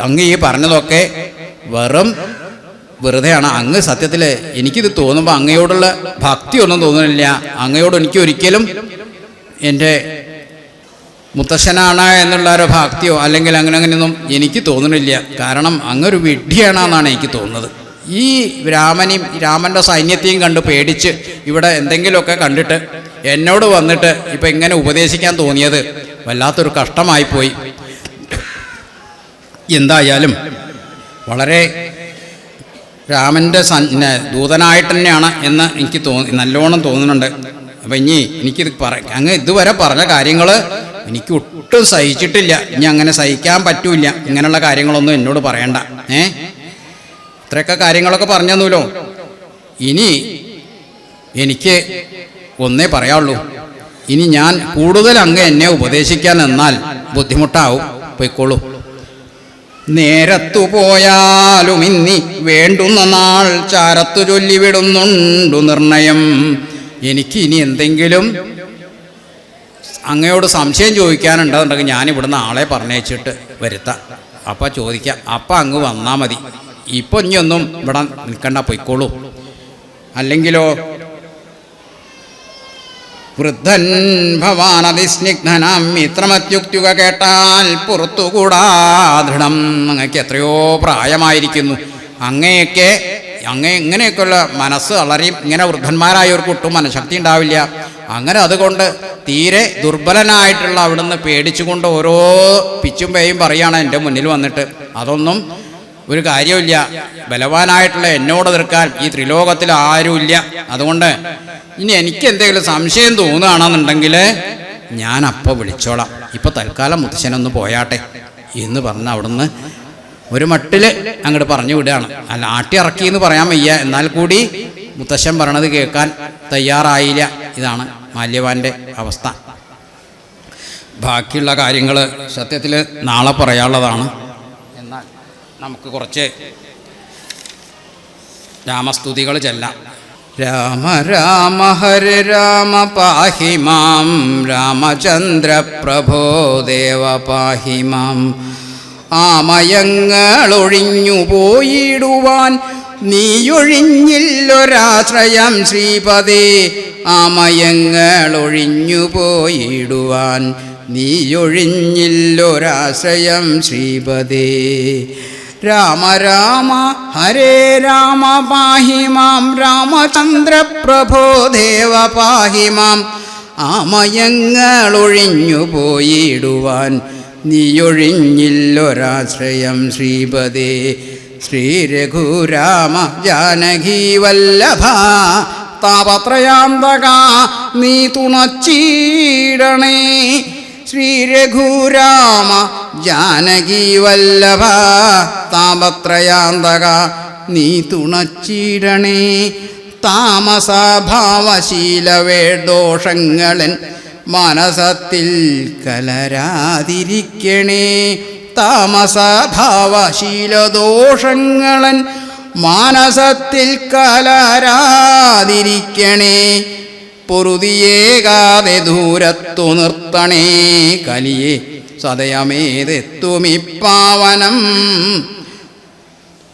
അങ്ങ് ഈ പറഞ്ഞതൊക്കെ വെറുതെയാണ്. അങ്ങ് സത്യത്തിൽ എനിക്കിത് തോന്നുമ്പോൾ അങ്ങയോടുള്ള ഭക്തിയൊന്നും തോന്നുന്നില്ല. അങ്ങയോട് എനിക്ക് ഒരിക്കലും എൻ്റെ മുത്തശ്ശനാണ് എന്നുള്ള ഒരു ഭക്തിയോ അല്ലെങ്കിൽ അങ്ങനെയൊന്നും എനിക്ക് തോന്നുന്നില്ല. കാരണം അങ്ങൊരു വിഡ്ഢിയാണെന്നാണ് എനിക്ക് തോന്നുന്നത്. ഈ രാമൻ്റെ സൈന്യത്തെയും കണ്ട് പേടിച്ച് ഇവിടെ എന്തെങ്കിലുമൊക്കെ കണ്ടിട്ട് എന്നോട് വന്നിട്ട് ഇപ്പം ഇങ്ങനെ ഉപദേശിക്കാൻ തോന്നിയത് വല്ലാത്തൊരു കഷ്ടമായിപ്പോയി. എന്തായാലും വളരെ രാമൻ്റെ ദൂതനായിട്ട് തന്നെയാണ് എന്ന് എനിക്ക് നല്ലോണം തോന്നുന്നുണ്ട്. അപ്പം എനിക്കിത് അങ്ങ് ഇതുവരെ പറഞ്ഞ കാര്യങ്ങൾ എനിക്ക് ഒട്ടും സഹിച്ചിട്ടില്ല. ഇനി അങ്ങനെ സഹിക്കാൻ പറ്റൂല. ഇങ്ങനെയുള്ള കാര്യങ്ങളൊന്നും എന്നോട് പറയണ്ട. ഇത്രയൊക്കെ കാര്യങ്ങളൊക്കെ പറഞ്ഞു തന്നൂലോ. ഇനി എനിക്ക് ഒന്നേ പറയാവുള്ളൂ. ഇനി ഞാൻ കൂടുതൽ അങ്ങ് എന്നെ ഉപദേശിക്കാൻ എന്നാൽ ബുദ്ധിമുട്ടാവും. പൊയ്ക്കോളൂ. നേരത്തു പോയാലും ഇന്നി വേണ്ടുന്ന നാൾ ചാരത്തു ചൊല്ലിവിടുന്നുണ്ടു നിർണയം. എനിക്ക് ഇനി എന്തെങ്കിലും അങ്ങയോട് സംശയം ചോദിക്കാനുണ്ടെന്നുണ്ടെങ്കിൽ ഞാൻ ഇവിടുന്ന് ആളെ പറഞ്ഞയച്ചിട്ട് വരുത്താം. അപ്പം ചോദിക്കാം. അപ്പം അങ്ങ് വന്നാൽ മതി. ഇപ്പം ഇനിയൊന്നും ഇവിടെ നിൽക്കണ്ട, പൊയ്ക്കോളൂ. അല്ലെങ്കിലോ വൃദ്ധൻ ഭവാനതിസ്നിഗ്ധനാം മിത്രമത്യുക്തിക കേട്ടാൽ പുറത്തുകൂടാ ദൃഢം. അങ്ങക്ക് എത്രയോ പ്രായമായിരിക്കുന്നു. ഇങ്ങനെയൊക്കെയുള്ള മനസ്സ് വളരെയും ഇങ്ങനെ വൃദ്ധന്മാരായവർക്ക് ഒട്ടും മനഃശക്തി ഉണ്ടാവില്ല. അങ്ങനെ അതുകൊണ്ട് തീരെ ദുർബലനായിട്ടുള്ള അവിടുന്ന് പേടിച്ചുകൊണ്ട് ഓരോ പിച്ചും പേയും പറയുകയാണ് എൻ്റെ മുന്നിൽ വന്നിട്ട്. അതൊന്നും ഒരു കാര്യമില്ല. ബലവാനായിട്ടുള്ള എന്നോട് എതിർക്കാൻ ഈ ത്രിലോകത്തിൽ ആരുമില്ല. അതുകൊണ്ട് ഇനി എനിക്ക് എന്തെങ്കിലും സംശയം തോന്നുകയാണെന്നുണ്ടെങ്കിൽ ഞാൻ അപ്പോൾ വിളിച്ചോളാം. ഇപ്പം തൽക്കാലം മുത്തശ്ശനൊന്ന് പോയാട്ടെ എന്ന് പറഞ്ഞ് അവിടുന്ന് ഒരു മട്ടിൽ അങ്ങോട്ട് പറഞ്ഞു വിടുകയാണ്. അല്ല, ആട്ടി ഇറക്കി എന്ന് പറയാൻ വയ്യ. എന്നാൽ കൂടി മുത്തശ്ശൻ പറയണത് കേൾക്കാൻ തയ്യാറായില്ല. ഇതാണ് മാല്യവാൻ്റെ അവസ്ഥ. ബാക്കിയുള്ള കാര്യങ്ങൾ സത്യത്തിൽ നാളെ പറയാനുള്ളതാണ്. എന്നാൽ നമുക്ക് കുറച്ച് രാമസ്തുതികൾ ചെല്ലാം. രാമ രാമ ഹരേ രാമ പാഹി മാം, രാമചന്ദ്ര പ്രഭോ ദേവ പാഹി മാം. ആമയങ്ങളൊഴിഞ്ഞു പോയിടുവാൻ നീയൊഴിഞ്ഞില്ലൊരാശ്രയം ശ്രീപദേ. ആമയങ്ങളൊഴിഞ്ഞു പോയിടുവാൻ നീയൊഴിഞ്ഞില്ലൊരാശ്രയം ശ്രീപദേ. രാമ രാമ ഹരേ രാമ പാഹി മാം, രാമചന്ദ്ര പ്രഭോ ദേവ പാഹി മാം. ആമയങ്ങളൊഴിഞ്ഞു പോയിടുവാൻ നീയൊഴിഞ്ഞില്ലൊരാശ്രയം ശ്രീപദേ. ശ്രീരഘുരാമ ജാനകി വല്ലഭ താപത്രയാന്തക നീ തുണച്ചീടണേ. ശ്രീരഘുരാമ ജാനകി വല്ലഭ താപത്രയാന്തക നീ തുണച്ചീടണേ. താമസഭാവശീലവേദോഷങ്ങളൻ മനസത്തിൽ കലരാതിരിക്കണേ. താമസഭാവശീലദോഷങ്ങളൻ മാനസത്തിൽ കലരാതിരിക്കണേ. പൊറുതിയേകാതെ ദൂരത്തു നിർത്തണേ കലിയെ സദയമേതെത്തുമിപ്പാവനം.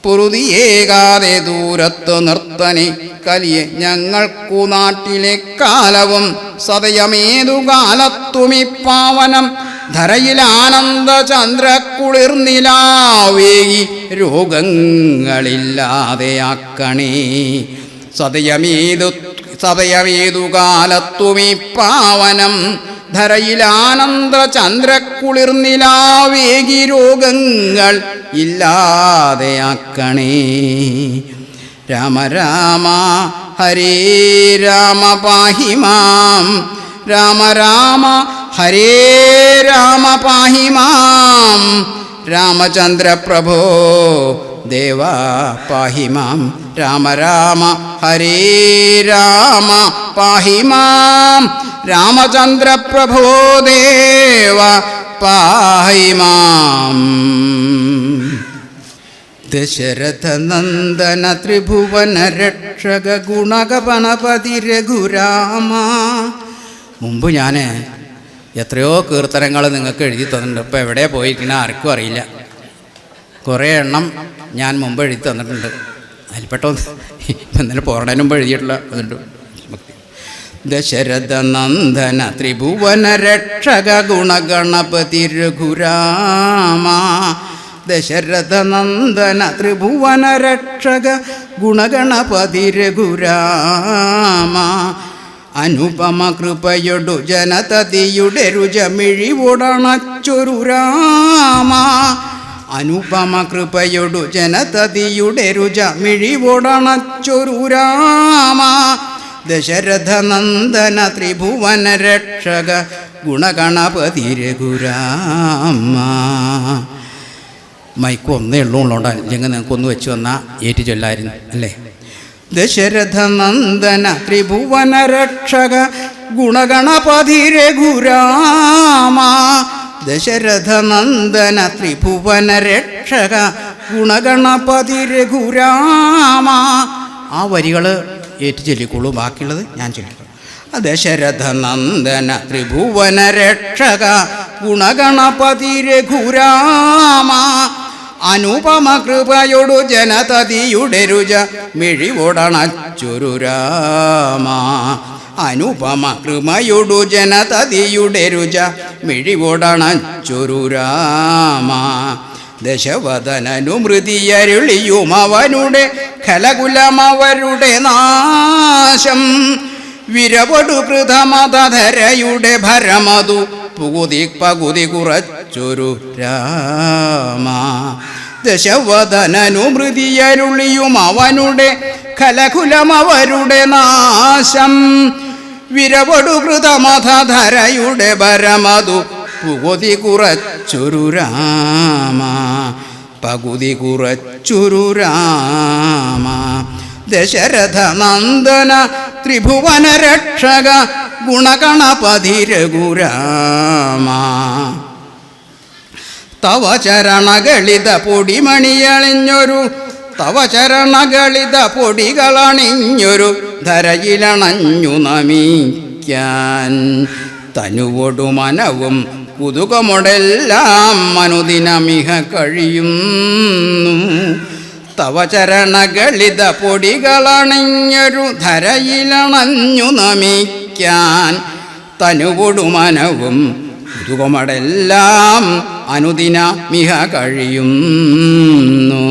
പൊറുതിയേകാതെ ദൂരത്തു നിർത്തണേ കലിയെ ഞങ്ങൾക്കു നാട്ടിലെ കാലവും സദയമേതു കാലത്തുമിപ്പാവനം. ധരയിൽ ആനന്ദ ചന്ദ്രക്കുളിർനിലാവേകി രോഗങ്ങളില്ലാതെയാക്കണേ. സദയമേതു കാലത്തുമിപ്പാവനം. ധരയിൽ ആനന്ദ ചന്ദ്രക്കുളിർനിലാവേകി രോഗങ്ങൾ ഇല്ലാതെയാക്കണേ. രാമ രാമ ഹരേ രാമ പാഹി മാം. രാമ രാമ ഹരേ രാമ പാഹി മാം. രാമചന്ദ്ര പ്രഭോ ദേവ പാഹി മാം. രാമ രാമ ഹരേ രാമ പാഹി മാം. രാമചന്ദ്ര പ്രഭോ ദേവ പാഹി മാം. ദശരഥ നന്ദന ത്രിഭുവന രക്ഷക ഗുണഗണപതി രഘുരാമ. മുമ്പ് ഞാൻ എത്രയോ കീർത്തനങ്ങൾ നിങ്ങൾക്ക് എഴുതി തന്നിട്ടുണ്ട്. ഇപ്പോൾ എവിടെ പോയിരിക്കണ ആർക്കും അറിയില്ല. കുറേ എണ്ണം ഞാൻ മുമ്പ് എഴുതി തന്നിട്ടുണ്ട്. അതിൽപ്പെട്ടൊന്ന് ഇന്നലെ പോരണതിന് മുമ്പ് എഴുതിയിട്ടുള്ള അതുണ്ട്. ദശരഥ നന്ദന ത്രിഭുവന രക്ഷക ഗുണഗണപതി രഘുരാമ. ദശരഥ നന്ദന ത്രിഭുവന രക്ഷക ഗുണഗണപതി രഘുരാമ. അനുപമ കൃപയൊടു ജനതതിയുടെ രുചമിഴിവൊടണച്ചൊരു രാമ. അനുപമ കൃപയൊടു ജനതതിയുടെ രുചമിഴിവൊടണച്ചൊരു രാമ. ദശരഥ നന്ദന ത്രിഭുവന രക്ഷക ഗുണഗണപതി രഘുരാമ. മൈക്ക് ഒന്നേ ഉള്ളതുകൊണ്ടാണ്, ഇല്ലെങ്കിൽ നിങ്ങൾക്കൊന്ന് വെച്ച് വന്നാൽ ഏറ്റു ചൊല്ലായിരുന്നു അല്ലേ. ദശരഥ നന്ദന ത്രിഭുവന രക്ഷക ഗുണഗണപതി രഘുരാമ. ദശരഥ നന്ദന ത്രിഭുവന രക്ഷക ഗുണഗണപതി രഘുരാമ. ആ വരികൾ ഏറ്റു ചൊല്ലിക്കോളൂ, ബാക്കിയുള്ളത് ഞാൻ ചൊല്ലിക്കോളൂ. ദശരഥ നന്ദന ത്രിഭുവന രക്ഷക ഗുണഗണപതി രഘുരാമ. അനുപമ കൃപയൊടു ജനതതിയുടെ രുച മിഴിവൊടണച്ചൊരു രാമ. അനുപമ കൃപയൊടു ജനതതിയുടെ രുച മിഴിവൊടണച്ചൊരു രാമ. ദശവദനനു മൃതിയരുളിയും അവനുടെ ഖലകുലമവരുടെ നാശം. വിരവടു കൃതമതധരയുടെ ഭരമതു പകുതി കുറച്ചൊരു രാമ. ദശവദനനു മൃതിയരുളിയും അവനുടെ ഖലകുലമവരുടെ നാശം. വിരവടു കൃതമതധരയുടെ ഭരമതു പകുതി കുറച്ചൊരു രാമ. പകുതി കുറച്ചൊരു രാമ. ദശരഥ നന്ദന ത്രിഭുവന രക്ഷക ഗുണഗണപതി രഘുരാമ. തവ ചരണകളിത പൊടിമണിയണിഞ്ഞൊരു തവ ചരണകളിത പൊടികളണിഞ്ഞൊരു ധരയിലണഞ്ഞു നമിക്കാൻ. തനുവൊടു മനവും കുതുകമൊടെല്ലാം മനുദിനമിഹ കഴിയുന്നു. തവ ചരണകളിത പൊടികളണിഞ്ഞൊരു ധരയിലണഞ്ഞു നമിക്കാൻ. തനുവൊടു മനവും കുതുകമൊടെല്ലാം അനുദിനമിഹ കഴിയുന്നു.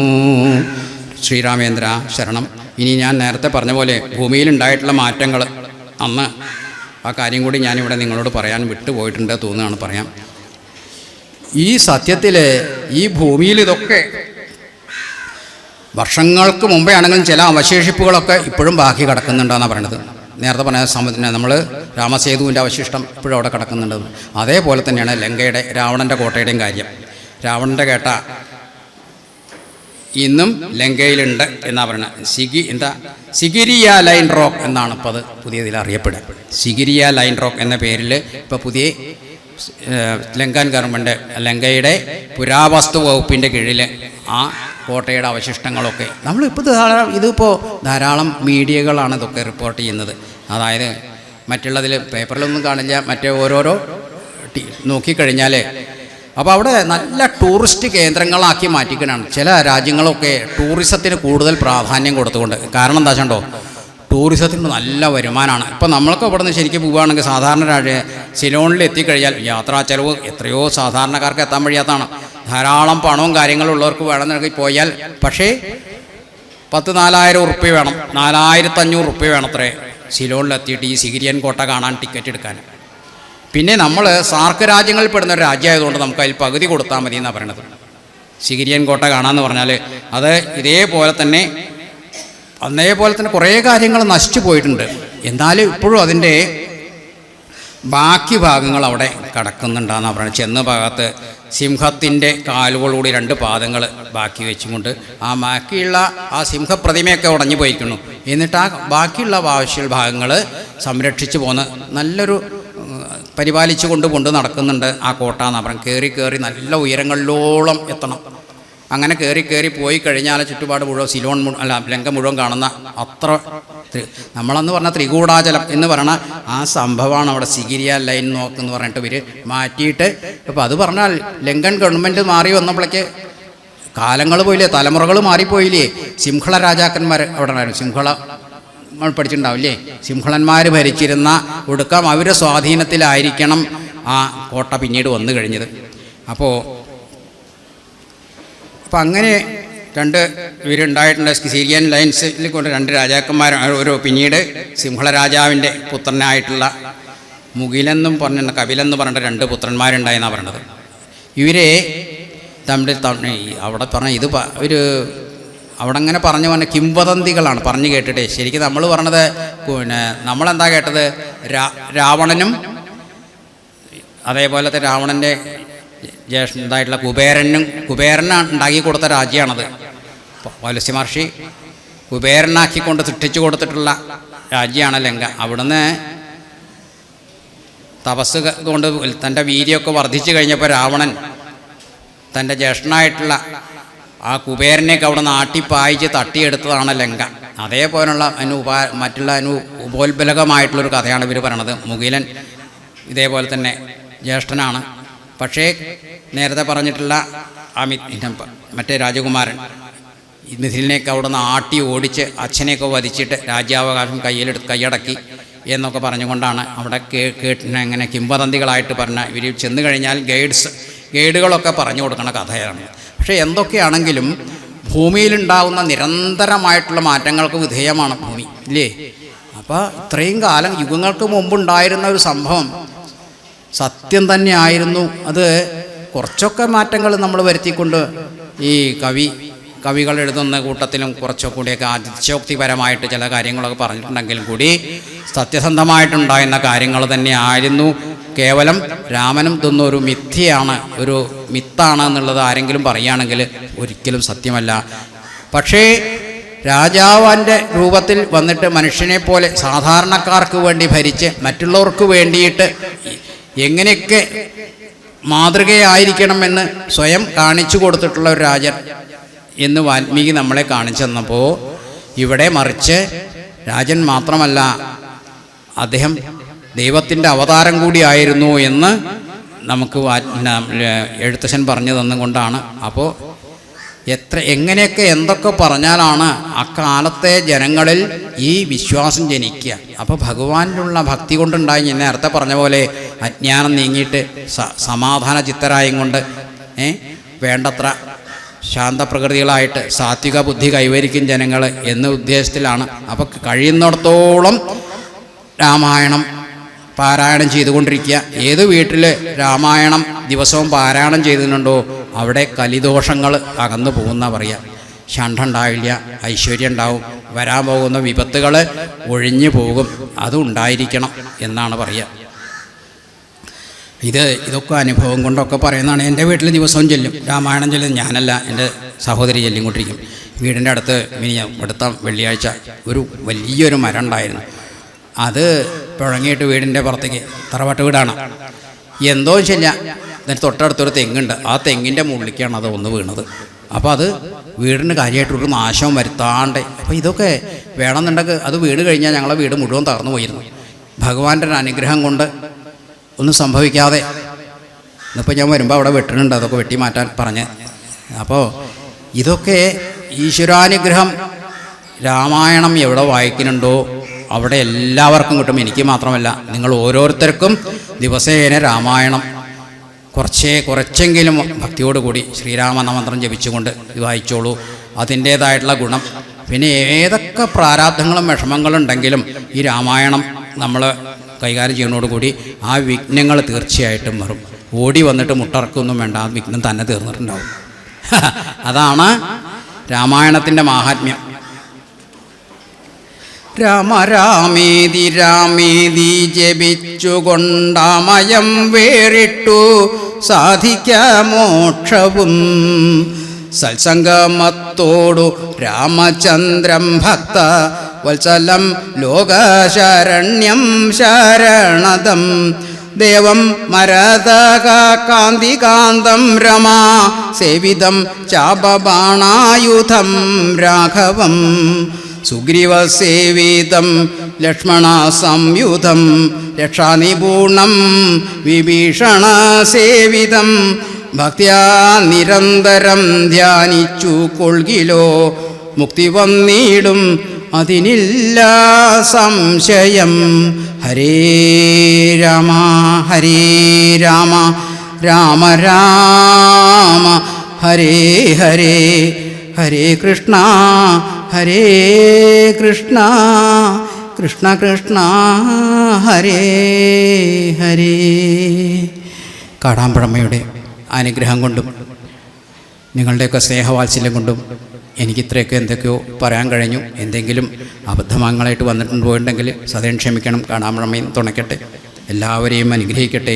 ശ്രീരാമേന്ദ്ര ശരണം. ഇനി ഞാൻ നേരത്തെ പറഞ്ഞ പോലെ ഭൂമിയിലുണ്ടായിട്ടുള്ള മാറ്റങ്ങൾ അന്ന് ആ കാര്യം കൂടി ഞാനിവിടെ നിങ്ങളോട് പറയാൻ വിട്ടുപോയിട്ടുണ്ട് തോന്നുകയാണ്. പറയാം. ഈ സത്യത്തിൽ ഈ ഭൂമിയിൽ ഇതൊക്കെ വർഷങ്ങൾക്ക് മുമ്പേ ആണെങ്കിലും ചില അവശേഷിപ്പുകളൊക്കെ ഇപ്പോഴും ബാക്കി കിടക്കുന്നുണ്ടെന്നാണ് പറയണത്. നേരത്തെ പറഞ്ഞ നമ്മൾ രാമസേതുവിൻ്റെ അവശിഷ്ടം ഇപ്പോഴും അവിടെ കിടക്കുന്നുണ്ട്. അതേപോലെ തന്നെയാണ് ലങ്കയുടെ രാവണൻ്റെ കോട്ടയുടെയും കാര്യം. രാവണൻ്റെ ഇന്നും ലങ്കയിലുണ്ട് എന്നാ പറയുന്നത്. സിഗിരിയ ലൈൻ റോക്ക് എന്നാണ് ഇപ്പോൾ അത് പുതിയതിൽ അറിയപ്പെടുക. സിഗിരിയ ലൈൻ റോക്ക് എന്ന പേരിൽ ഇപ്പോൾ പുതിയ ലങ്കൻ ഗവൺമെൻറ് ലങ്കയുടെ പുരാവസ്തു വകുപ്പിൻ്റെ കീഴിൽ ആ കോട്ടയുടെ അവശിഷ്ടങ്ങളൊക്കെ നമ്മളിപ്പോൾ ഇതിപ്പോൾ ധാരാളം മീഡിയകളാണ് ഇതൊക്കെ റിപ്പോർട്ട് ചെയ്യുന്നത്. അതായത് മറ്റുള്ളതിൽ പേപ്പറിലൊന്നും കാണില്ല, മറ്റേ ഓരോരോ നോക്കിക്കഴിഞ്ഞാൽ അപ്പോൾ അവിടെ നല്ല ടൂറിസ്റ്റ് കേന്ദ്രങ്ങളാക്കി മാറ്റിക്കണാണ്. ചില രാജ്യങ്ങളൊക്കെ ടൂറിസത്തിന് കൂടുതൽ പ്രാധാന്യം കൊടുത്തുകൊണ്ട്. കാരണം എന്താ വെച്ചോ, ടൂറിസത്തിന് നല്ല വരുമാനമാണ്. ഇപ്പം നമ്മൾക്ക് ഇവിടെ നിന്ന് ശരിക്കും പോവുകയാണെങ്കിൽ സാധാരണ സിലോണിൽ എത്തിക്കഴിഞ്ഞാൽ യാത്രാ ചെലവ് എത്രയോ സാധാരണക്കാർക്ക് എത്താൻ വഴിയാത്തതാണ്. ധാരാളം പണവും കാര്യങ്ങളും ഉള്ളവർക്ക് വേണമെന്നുണ്ടെങ്കിൽ പോയാൽ, പക്ഷേ 10,000-4,000 ഉറുപ്പ്യ വേണം, 4,500 ഉറുപ്പ്യ വേണം അത്രേ സിലോണിലെത്തിയിട്ട് ഈ സിഗിരിയൻ കോട്ട കാണാൻ ടിക്കറ്റ് എടുക്കാൻ. പിന്നെ നമ്മൾ സാർക്ക് രാജ്യങ്ങളിൽ പെടുന്ന ഒരു രാജ്യമായതുകൊണ്ട് നമുക്ക് അതിൽ പകുതി കൊടുത്താൽ മതി എന്നാണ് പറയണത്. സിഗിരിയൻ കോട്ട കാണാമെന്ന് പറഞ്ഞാൽ അത് ഇതേപോലെ തന്നെ കുറേ കാര്യങ്ങൾ നശിച്ചു പോയിട്ടുണ്ട്. എന്നാലും ഇപ്പോഴും അതിൻ്റെ ബാക്കി ഭാഗങ്ങൾ അവിടെ കിടക്കുന്നുണ്ടെന്നാണ് പറയുന്നത്. ചെന്ന ഭാഗത്ത് സിംഹത്തിൻ്റെ കാലുകളോടി 2 പാദങ്ങൾ ബാക്കി വെച്ചുകൊണ്ട് ബാക്കിയുള്ള ആ സിംഹപ്രതിമയൊക്കെ ഉടഞ്ഞു പോയിരിക്കുന്നു. എന്നിട്ട് ആ ബാക്കിയുള്ള ആവശ്യ ഭാഗങ്ങൾ സംരക്ഷിച്ചു പോന്ന് നല്ലൊരു പരിപാലിച്ചു കൊണ്ട് നടക്കുന്നുണ്ട് ആ കോട്ട എന്നാണ് പറയുന്നത്. കയറി നല്ല ഉയരങ്ങളിലോളം എത്തണം. അങ്ങനെ കയറി പോയി കഴിഞ്ഞാൽ ചുറ്റുപാട് മുഴുവൻ സിലോൺ ലങ്ക മുഴുവൻ കാണുന്ന അത്ര നമ്മളന്ന് പറഞ്ഞ ത്രികൂടാചലം എന്ന് പറയണ ആ സംഭവമാണ് അവിടെ സിഗിരിയ ലൈൻ നോക്കെന്ന് പറഞ്ഞിട്ട് ഇവർ മാറ്റിയിട്ട്. അപ്പോൾ അത് പറഞ്ഞാൽ ലങ്കൻ ഗവൺമെൻറ് മാറി വന്നപ്പോഴേക്ക് കാലങ്ങൾ പോയില്ലേ, തലമുറകൾ മാറിപ്പോയില്ലേ. സിംഹള രാജാക്കന്മാർ അവിടെ ഉണ്ടായിരുന്നു. സിംഹള നമ്മൾ പഠിച്ചിട്ടുണ്ടാവില്ലേ, സിംഹളന്മാർ ഭരിച്ചിരുന്ന ഒടുക്കം അവരുടെ സ്വാധീനത്തിലായിരിക്കണം ആ കോട്ട പിന്നീട് വന്നു കഴിഞ്ഞത്. അപ്പോൾ അങ്ങനെ 2 ഇവരുണ്ടായിട്ടുണ്ട്. സിഗിരിയൻ ലൈൻസിൽ കൊണ്ട് 2 രാജാക്കന്മാർ പിന്നീട് സിംഹള രാജാവിൻ്റെ പുത്രനായിട്ടുള്ള മുകിലെന്നും പറഞ്ഞ കപിലെന്ന് പറഞ്ഞിട്ട് 2 പുത്രന്മാരുണ്ടായെന്നാണ് പറയണത്. ഇവരെ തമ്മിൽ അവിടെ പറഞ്ഞ ഇത് അവിടെ അങ്ങനെ പറഞ്ഞു പറഞ്ഞ കിംവദന്തികളാണ് പറഞ്ഞു കേട്ടിട്ടേ. ശരിക്കും നമ്മൾ പറഞ്ഞത് നമ്മളെന്താ കേട്ടത്, രാവണനും അതേപോലത്തെ രാവണൻ്റെ ജ്യേഷ്ഠനായിട്ടുള്ള കുബേരനാണ് ഉണ്ടാക്കി കൊടുത്ത രാജ്യമാണത്. പൗലോസ്യ മഹർഷി കുബേരനാക്കിക്കൊണ്ട് സൃഷ്ടിച്ചു കൊടുത്തിട്ടുള്ള രാജ്യമാണ് ലങ്ക. അവിടുന്ന് തപസ് കൊണ്ട് തൻ്റെ വീര്യമൊക്കെ വർദ്ധിച്ചു കഴിഞ്ഞപ്പോൾ രാവണൻ തൻ്റെ ജ്യേഷ്ഠനായിട്ടുള്ള ആ കുബേരനെയൊക്കെ അവിടെ നാട്ടിപ്പായിച്ച് തട്ടിയെടുത്തതാണ് ലങ്ക. അതേപോലുള്ള മറ്റുള്ള ഉപോത്ബലകമായിട്ടുള്ളൊരു കഥയാണ് ഇവർ പറയണത്. മുകിലൻ ഇതേപോലെ തന്നെ ജ്യേഷ്ഠനാണ്. പക്ഷേ നേരത്തെ പറഞ്ഞിട്ടുള്ള മറ്റേ രാജകുമാരൻ മിഥിലിനെയൊക്കെ അവിടെ നിന്ന് ആട്ടി ഓടിച്ച് അച്ഛനെയൊക്കെ വധിച്ചിട്ട് രാജ്യാവകാശം കൈയടക്കി എന്നൊക്കെ പറഞ്ഞുകൊണ്ടാണ് അവിടെ ഇങ്ങനെ കിംവദന്തികളായിട്ട് പറഞ്ഞ ഇവർ ചെന്ന് കഴിഞ്ഞാൽ ഗൈഡുകളൊക്കെ പറഞ്ഞു കൊടുക്കുന്ന കഥയാണ്. പക്ഷേ എന്തൊക്കെയാണെങ്കിലും ഭൂമിയിലുണ്ടാകുന്ന നിരന്തരമായിട്ടുള്ള മാറ്റങ്ങൾക്ക് വിധേയമാണ് ഭൂമി, ഇല്ലേ? അപ്പോൾ ഇത്രയും കാലം യുഗങ്ങൾക്ക് മുമ്പുണ്ടായിരുന്ന ഒരു സംഭവം സത്യം തന്നെയായിരുന്നു. അത് കുറച്ചൊക്കെ മാറ്റങ്ങൾ നമ്മൾ വരുത്തിക്കൊണ്ട് ഈ കവികൾ എഴുതുന്ന കൂട്ടത്തിലും കുറച്ചുകൂടിയൊക്കെ അതിശയോക്തിപരമായിട്ട് ചില കാര്യങ്ങളൊക്കെ പറഞ്ഞിട്ടുണ്ടെങ്കിലും കൂടി സത്യസന്ധമായിട്ടുണ്ടായിരുന്ന കാര്യങ്ങൾ തന്നെയായിരുന്നു. കേവലം രാമനും ഇതൊന്നും ഒരു മിഥ്യയാണ്, ഒരു മിത്താണ് എന്നുള്ളത് ആരെങ്കിലും പറയുകയാണെങ്കിൽ ഒരിക്കലും സത്യമല്ല. പക്ഷേ രാജാവിൻ്റെ രൂപത്തിൽ വന്നിട്ട് മനുഷ്യനെ പോലെ സാധാരണക്കാർക്ക് വേണ്ടി ഭരിച്ച് മറ്റുള്ളവർക്ക് വേണ്ടിയിട്ട് എങ്ങനെയൊക്കെ മാതൃകയായിരിക്കണമെന്ന് സ്വയം കാണിച്ചു കൊടുത്തിട്ടുള്ള ഒരു രാജൻ എന്ന് വാൽമീകി നമ്മളെ കാണിച്ചു തന്നപ്പോൾ ഇവിടെ മറിച്ച് രാജൻ മാത്രമല്ല, അദ്ദേഹം ദൈവത്തിൻ്റെ അവതാരം കൂടിയായിരുന്നു എന്ന് നമുക്ക് എഴുത്തച്ഛൻ പറഞ്ഞു തന്നുകൊണ്ടാണ്. അപ്പോൾ എങ്ങനെയൊക്കെ എന്തൊക്കെ പറഞ്ഞാലാണ് അക്കാലത്തെ ജനങ്ങളിൽ ഈ വിശ്വാസം ജനിക്കുക. അപ്പോൾ ഭഗവാനിലുള്ള ഭക്തി കൊണ്ടുണ്ടായി. ഞാൻ നേരത്തെ പറഞ്ഞ പോലെ അജ്ഞാനം നീങ്ങിയിട്ട് സമാധാന ചിത്തരായും കൊണ്ട് വേണ്ടത്ര ശാന്തപ്രകൃതികളായിട്ട് സാത്വിക ബുദ്ധി കൈവരിക്കും ജനങ്ങൾ എന്ന ഉദ്ദേശത്തിലാണ്. അപ്പോൾ കഴിയുന്നിടത്തോളം രാമായണം പാരായണം ചെയ്തുകൊണ്ടിരിക്കുക. ഏത് വീട്ടിൽ രാമായണം ദിവസവും പാരായണം ചെയ്തിട്ടുണ്ടോ അവിടെ കലിദോഷങ്ങൾ അകന്നു പോകുന്ന പറയുക. ഷണ്ഠ ഉണ്ടാവില്ല, ഐശ്വര്യം ഉണ്ടാവും, വരാൻ പോകുന്ന വിപത്തുകൾ ഒഴിഞ്ഞു പോകും. അതുണ്ടായിരിക്കണം എന്നാണ് പറയുക. ഇതൊക്കെ അനുഭവം കൊണ്ടൊക്കെ പറയുന്നതാണ്. എൻ്റെ വീട്ടിൽ ദിവസവും ചെല്ലും, രാമായണം ചെല്ലും. ഞാനല്ല, എൻ്റെ സഹോദരി ചെല്ലിക്കൊണ്ടിരിക്കും. വീടിൻ്റെ അടുത്ത് അടുത്ത വെള്ളിയാഴ്ച ഒരു വലിയൊരു മരം ഉണ്ടായിരുന്നു. അത് പുഴങ്ങിയിട്ട് വീടിൻ്റെ പുറത്തേക്ക്, തറവാട്ട് വീടാണ്, എന്തോ ശരിയ, അതിന് തൊട്ടടുത്തൊരു തെങ്ങുണ്ട്. ആ തെങ്ങിൻ്റെ മുകളിലേക്കാണ് അത് ഒന്ന് വീണത്. അപ്പോൾ അത് വീടിന് കാര്യമായിട്ടൊരു നാശവും വരുത്താണ്ട്. അപ്പോൾ ഇതൊക്കെ വേണമെന്നുണ്ടെങ്കിൽ അത് വീട് കഴിഞ്ഞാൽ ഞങ്ങളെ വീട് മുഴുവൻ തകർന്നു പോയിരുന്നു. ഭഗവാന്റെ ഒരു അനുഗ്രഹം കൊണ്ട് ഒന്നും സംഭവിക്കാതെ ഇന്നിപ്പോൾ ഞാൻ വരുമ്പോൾ അവിടെ വെട്ടുന്നുണ്ട്, അതൊക്കെ വെട്ടി മാറ്റാൻ പറഞ്ഞ്. അപ്പോൾ ഇതൊക്കെ ഈശ്വരാനുഗ്രഹം. രാമായണം എവിടെ വായിക്കുന്നുണ്ടോ അവിടെ എല്ലാവർക്കും കിട്ടും. എനിക്ക് മാത്രമല്ല, നിങ്ങൾ ഓരോരുത്തർക്കും ദിവസേന രാമായണം കുറച്ചെങ്കിലും ഭക്തിയോടുകൂടി ശ്രീരാമനാമന്ത്രം ജപിച്ചുകൊണ്ട് വായിച്ചോളൂ. അതിൻ്റേതായിട്ടുള്ള ഗുണം. പിന്നെ ഏതൊക്കെ പ്രാരാബ്ധങ്ങളും വിഷമങ്ങളുണ്ടെങ്കിലും ഈ രാമായണം നമ്മൾ കൈകാര്യം ചെയ്യുന്നതോടുകൂടി ആ വിഘ്നങ്ങൾ തീർച്ചയായിട്ടും മാറും. ഓടി വന്നിട്ട് മുട്ടറക്കൊന്നും വേണ്ട, ആ വിഘ്നം തന്നെ തീർന്നിട്ടുണ്ടാവും. അതാണ് രാമായണത്തിൻ്റെ മാഹാത്മ്യം. രാമരാമേതി രാമേതി ജപിച്ചുകൊണ്ടാമയം വേറിട്ടു സാധിക്ക മോക്ഷവും. സത്സംഗമത്തോടു രാമചന്ദ്രം ഭക്ത വത്സലം ലോകശരണ്യം ശരണദം ദേവം മരതക കാന്തികാന്തം രമാ സേവിതം ചാപബാണായുധം രാഘവം സുഗ്രീവസേവിതം ലക്ഷ്മണ സംയുധം രക്ഷാനിപൂർണം വിഭീഷണസേവിതം ഭക്ത്യാ നിരന്തരം ധ്യാനിച്ചു കൊൾകിലോ മുക്തി വന്നിടും അതിനില്ല സംശയം. ഹരേ രാമ ഹരേ രാമ രാമ രാമ ഹരേ ഹരേ ഹരേ കൃഷ്ണ ഹരേ കൃഷ്ണ കൃഷ്ണ കൃഷ്ണ ഹരേ ഹരേ. കാടാമ്പഴമ്മയുടെ അനുഗ്രഹം കൊണ്ടും നിങ്ങളുടെയൊക്കെ സ്നേഹവാത്സല്യം കൊണ്ടും എനിക്കിത്രയൊക്കെ എന്തൊക്കെയോ പറയാൻ കഴിഞ്ഞു. എന്തെങ്കിലും അബദ്ധമാങ്ങളായിട്ട് വന്നിട്ടുണ്ട് പോയിട്ടുണ്ടെങ്കിൽ സദയം ക്ഷമിക്കണം. കാടാമ്പഴമ്മയും തുണയ്ക്കട്ടെ, എല്ലാവരെയും അനുഗ്രഹിക്കട്ടെ.